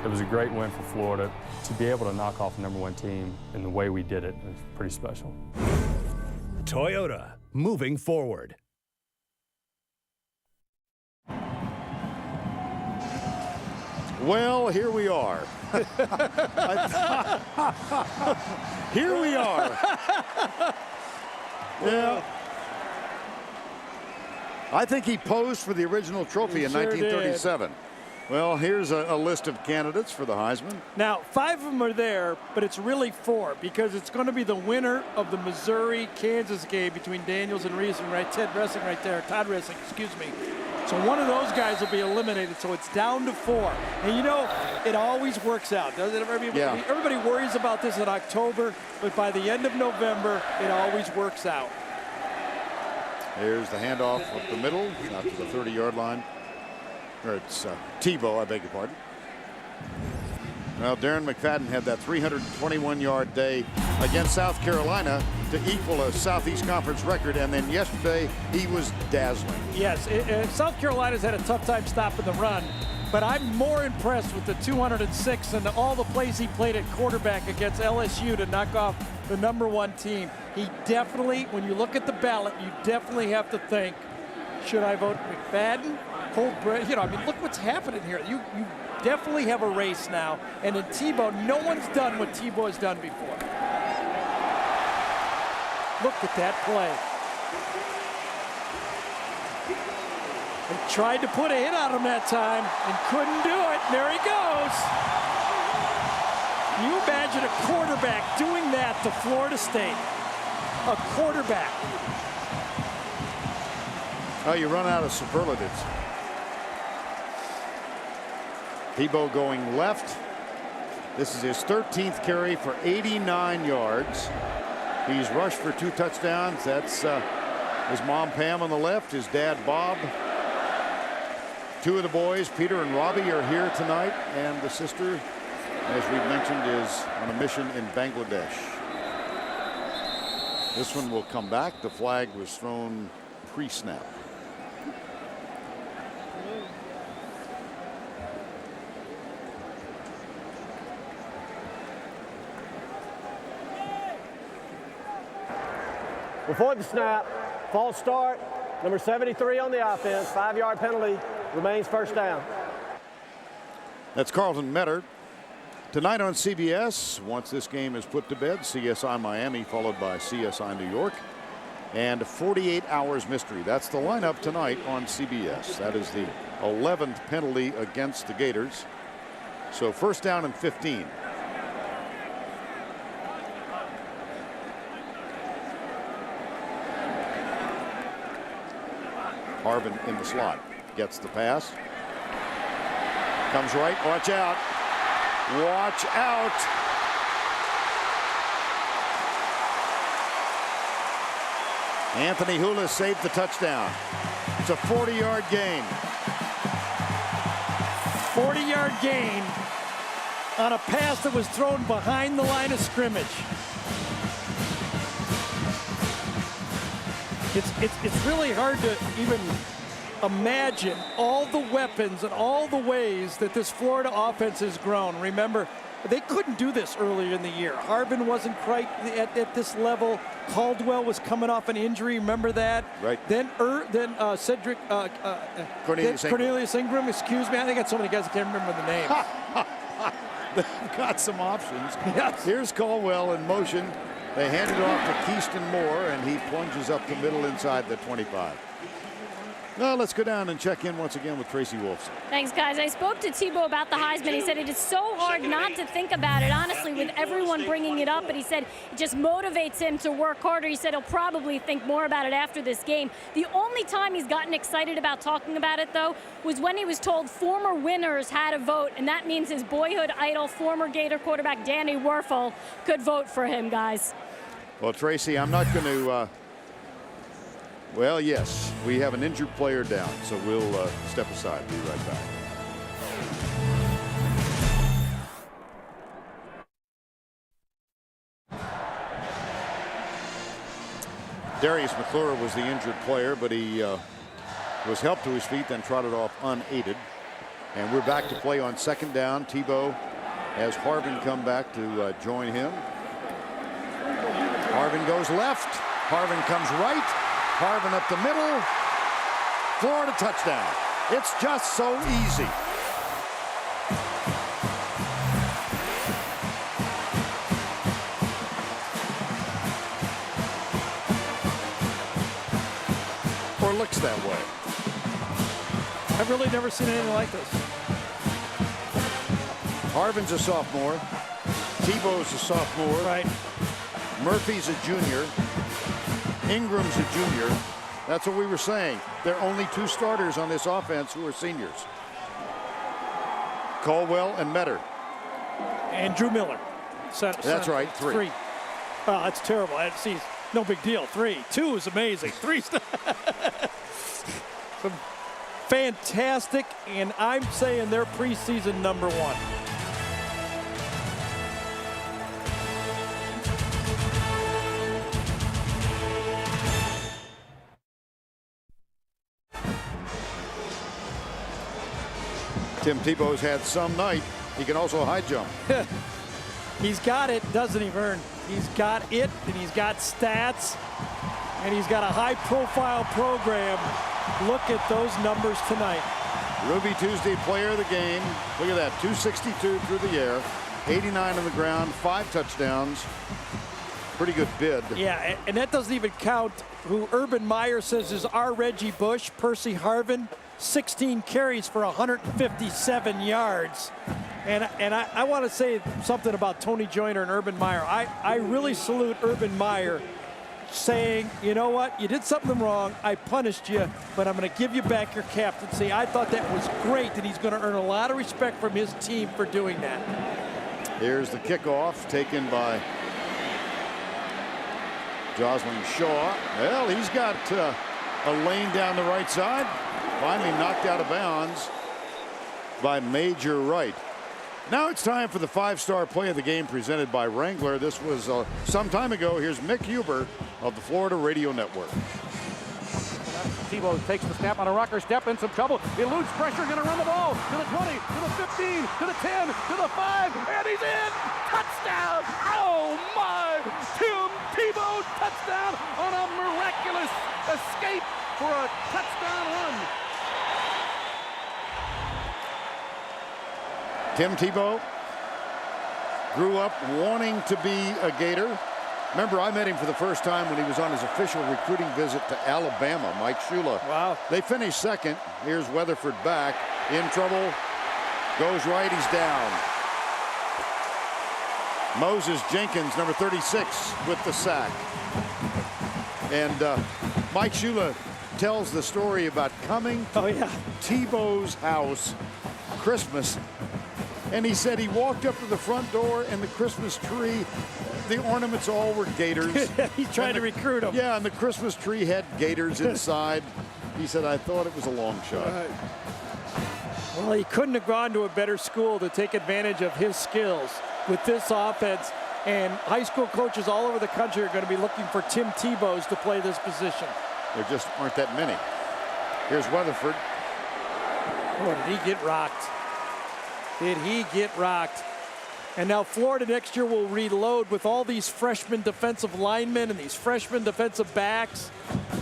J: It was a great win for Florida. To be able to knock off the #1 team in the way we did it was pretty special.
I: Toyota, moving forward.
A: Well, here we are. Here we are. Yeah. I think he posed for the original trophy in 1937. Well, here's a list of candidates for the Heisman.
B: Now, 5 of them are there, but it's really 4 because it's going to be the winner of the Missouri-Kansas game between Daniels and Reesing, right? Todd Reesing, excuse me. So one of those guys will be eliminated, so it's down to 4. And you know, it always works out, doesn't it?
A: Yeah.
B: Everybody worries about this in October, but by the end of November, it always works out.
A: Here's the handoff up the middle, out to the 30-yard line. Or it's Tebow, I beg your pardon. Well, Darren McFadden had that 321-yard day against South Carolina to equal a Southeast Conference record, and then yesterday he was dazzling.
B: Yes, South Carolina's had a tough time stopping the run, but I'm more impressed with the 206 and all the plays he played at quarterback against LSU to knock off the #1 team. He definitely, when you look at the ballot, you definitely have to think, should I vote McFadden? Cold bread, you know, I mean, look what's happening here. You definitely have a race now, and in Tebow, no one's done what Tebow has done before. Look at that play. They tried to put a hit on him that time and couldn't do it. There he goes. Can you imagine a quarterback doing that to Florida State? A quarterback.
A: Oh, you run out of superlatives. Tebow going left. This is his 13th carry for 89 yards. He's rushed for 2 touchdowns. That's his mom Pam on the left, his dad Bob. 2 of the boys, Peter and Robbie, are here tonight, and the sister, as we've mentioned, is on a mission in Bangladesh. This one will come back. The flag was thrown pre-snap.
D: Before the snap, false start, number 73 on the offense, 5-yard penalty, remains first down.
A: That's Carlton Metter. Tonight on CBS, once this game is put to bed, CSI Miami followed by CSI New York. And 48 Hours Mystery. That's the lineup tonight on CBS. That is the 11th penalty against the Gators. So first down and 15. Harvin in the slot, gets the pass, comes right, watch out, watch out. Anthony Hula saved the touchdown. It's a 40-yard gain.
B: 40-yard gain on a pass that was thrown behind the line of scrimmage. It's really hard to even imagine all the weapons and all the ways that this Florida offense has grown. Remember, they couldn't do this earlier in the year. Harvin wasn't quite at this level. Caldwell was coming off an injury. Remember that?
A: Right.
B: Then Cedric Cornelius Ingram. Excuse me. I think I got so many guys I can't remember the names.
A: They've got some options.
B: Yes.
A: Here's Caldwell in motion. They hand it off to Keyston Moore, and he plunges up the middle inside the 25. Well, let's go down and check in once again with Tracy Wolfson.
G: Thanks, guys. I spoke to Tebow about the Heisman. He said it is so hard not to think about it, honestly, with everyone bringing it up. But he said it just motivates him to work harder. He said he'll probably think more about it after this game. The only time he's gotten excited about talking about it, though, was when he was told former winners had a vote, and that means his boyhood idol, former Gator quarterback Danny Werfel, could vote for him, guys.
A: Well, Tracy, I'm not going to... Well, yes, we have an injured player down, so we'll step aside. Be right back. Darius McClure was the injured player, but he was helped to his feet, then trotted off unaided. And we're back to play on second down. Tebow has Harvin come back to join him. Harvin goes left. Harvin comes right. Harvin up the middle. Florida touchdown. It's just so easy. Or looks that way.
B: I've really never seen anything like this.
A: Harvin's a sophomore. Tebow's a sophomore.
B: Right.
A: Murphy's a junior. Ingram's a junior. That's what we were saying. There are only two starters on this offense who are seniors. Caldwell and Metter.
B: And Drew Miller.
A: That's right, three.
B: Oh, that's terrible. That's no big deal. 3. 2 is amazing. 3. Some fantastic, and I'm saying they're preseason number 1.
A: Tim Tebow's had some night. He can also high jump.
B: He's got it, doesn't he, Vern? He's got it, and he's got stats, and he's got a high-profile program. Look at those numbers tonight.
A: Ruby Tuesday player of the game. Look at that, 262 through the air, 89 on the ground, 5 touchdowns. Pretty good bid.
B: Yeah, and that doesn't even count who Urban Meyer says is our Reggie Bush, Percy Harvin. 16 carries for 157 yards. And I want to say something about Tony Joyner and Urban Meyer. I really salute Urban Meyer saying, you know what, you did something wrong, I punished you, but I'm going to give you back your captaincy. I thought that was great, and he's going to earn a lot of respect from his team for doing that. Here's the kickoff taken by Joslin Shaw. Well, he's got a lane down the right side. Finally knocked out of bounds by Major Wright. Now it's time for the 5-star play of the game presented by Wrangler. This was some time ago. Here's Mick Huber of the Florida Radio Network.
C: Tebow takes the snap on a rocker step, in some trouble. Eludes pressure, going to run the ball to the 20, to the 15, to the 10, to the 5, and he's in! Touchdown! Oh my! Tim Tebow touchdown on a miraculous escape for a touchdown run.
A: Tim Tebow grew up wanting to be a Gator. Remember, I met him for the first time when he was on his official recruiting visit to Alabama, Mike Shula.
B: Wow.
A: They finished second. Here's Weatherford back. In trouble. Goes right, he's down. Moses Jenkins, number 36, with the sack. And Mike Shula tells the story about coming to Tebow's house Christmas. And he said he walked up to the front door and the Christmas tree, the ornaments all were gators.
B: He's trying to recruit them.
A: Yeah, and the Christmas tree had gators inside. He said, I thought it was a long shot.
B: Well, he couldn't have gone to a better school to take advantage of his skills with this offense. And high school coaches all over the country are going to be looking for Tim Tebows to play this position.
A: There just aren't that many. Here's Weatherford.
B: Oh, did he get rocked? Did he get rocked? And now Florida next year will reload with all these freshman defensive linemen and these freshman defensive backs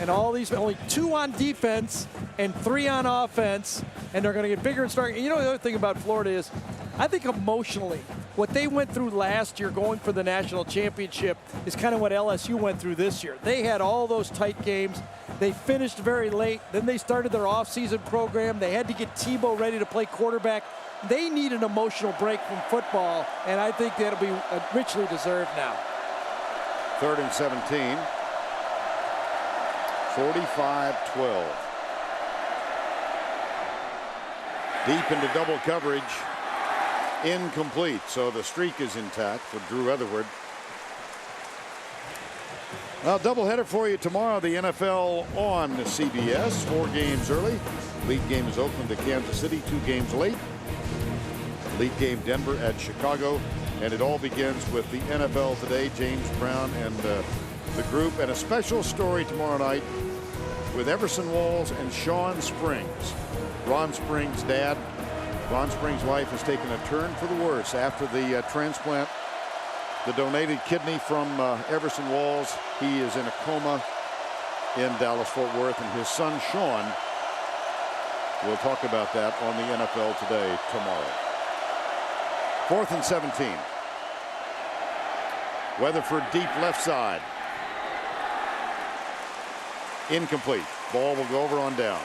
B: and all these, only 2 on defense and 3 on offense, and they're going to get bigger and stronger. And you know, the other thing about Florida is, I think emotionally, what they went through last year going for the national championship is kind of what LSU went through this year. They had all those tight games. They finished very late. Then they started their offseason program. They had to get Tebow ready to play quarterback. They need an emotional break from football, and I think that'll be richly deserved now.
A: 3rd and 17. 45-12. Deep into double coverage. Incomplete, so the streak is intact for Drew Weatherford. Well, doubleheader for you tomorrow. The NFL on CBS. 4 games early. Lead game is Oakland to Kansas City. 2 games late. Lead game Denver at Chicago. And it all begins with the NFL Today. James Brown and the group. And a special story tomorrow night with Everson Walls and Sean Springs. Ron Springs' dad. Ron Springs' life has taken a turn for the worse after the transplant. The donated kidney from Everson Walls. He is in a coma in Dallas-Fort Worth. And his son, Sean, will talk about that on the NFL Today tomorrow. 4th and 17. Weatherford deep left side. Incomplete. Ball will go over on downs.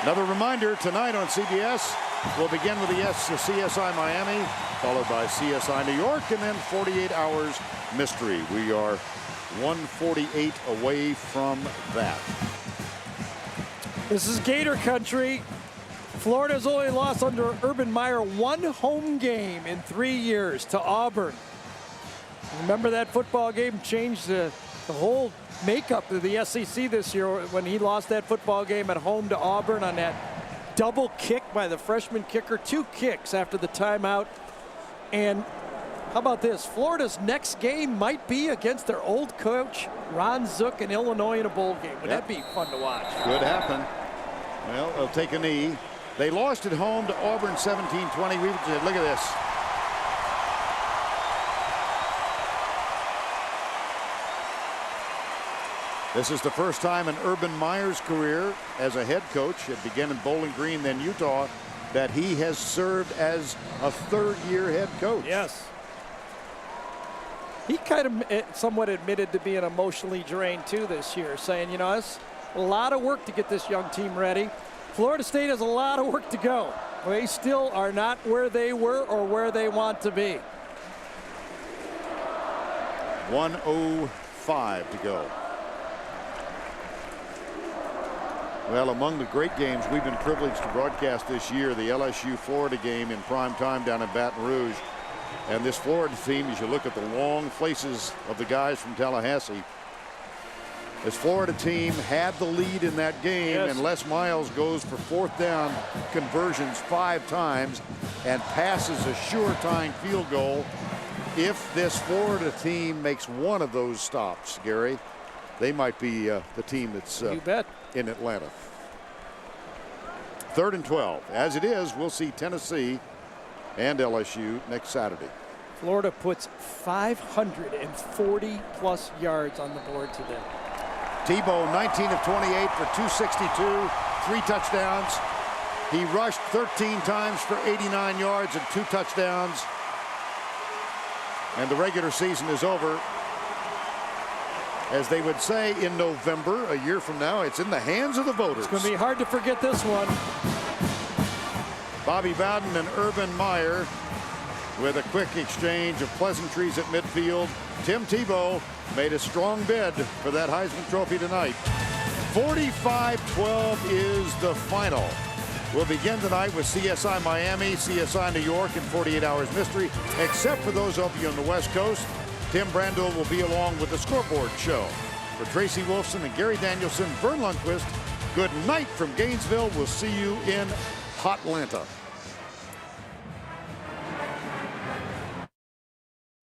A: Another reminder tonight on CBS. We'll begin with the CSI Miami, followed by CSI New York, and then 48 Hours Mystery. We are 148 away from that.
B: This is Gator country. Florida's only lost under Urban Meyer 1 home game in 3 years to Auburn. Remember that football game changed the whole makeup of the SEC this year when he lost that football game at home to Auburn on that double kick by the freshman kicker. 2 kicks after the timeout. And how about this? Florida's next game might be against their old coach, Ron Zook, in Illinois in a bowl game. Would that be fun to watch?
A: Could happen. Well, they'll take a knee. They lost at home to Auburn 17-20. Look at this. This is the first time in Urban Meyer's career as a head coach. It began in Bowling Green, then Utah, that he has served as a 3rd-year head coach.
B: Yes. He kind of somewhat admitted to being emotionally drained, too, this year, saying, you know, it's a lot of work to get this young team ready. Florida State has a lot of work to go. They still are not where they were or where they want to be.
A: 1:05 to go. Well, among the great games we've been privileged to broadcast this year, the LSU-Florida game in prime time down in Baton Rouge. And this Florida team, as you look at the long faces of the guys from Tallahassee, this Florida team had the lead in that game, and Les Miles goes for 4th down conversions 5 times and passes a sure-tying field goal. If this Florida team makes one of those stops, Gary, they might be the team that's
B: you bet.
A: In Atlanta. 3rd and 12. As it is, we'll see Tennessee and LSU next Saturday.
B: Florida puts 540-plus yards on the board today.
A: Tebow 19 of 28 for 262, 3 touchdowns. He rushed 13 times for 89 yards and 2 touchdowns. And the regular season is over. As they would say in November, a year from now, it's in the hands of the voters.
B: It's going to be hard to forget this one.
A: Bobby Bowden and Urban Meyer with a quick exchange of pleasantries at midfield. Tim Tebow made a strong bid for that Heisman Trophy tonight. 45-12 is the final. We'll begin tonight with CSI Miami, CSI New York, and 48 Hours Mystery. Except for those of you on the West Coast, Tim Brando will be along with the Scoreboard Show. For Tracy Wolfson and Gary Danielson, Vern Lundquist, good night from Gainesville. We'll see you in Hotlanta.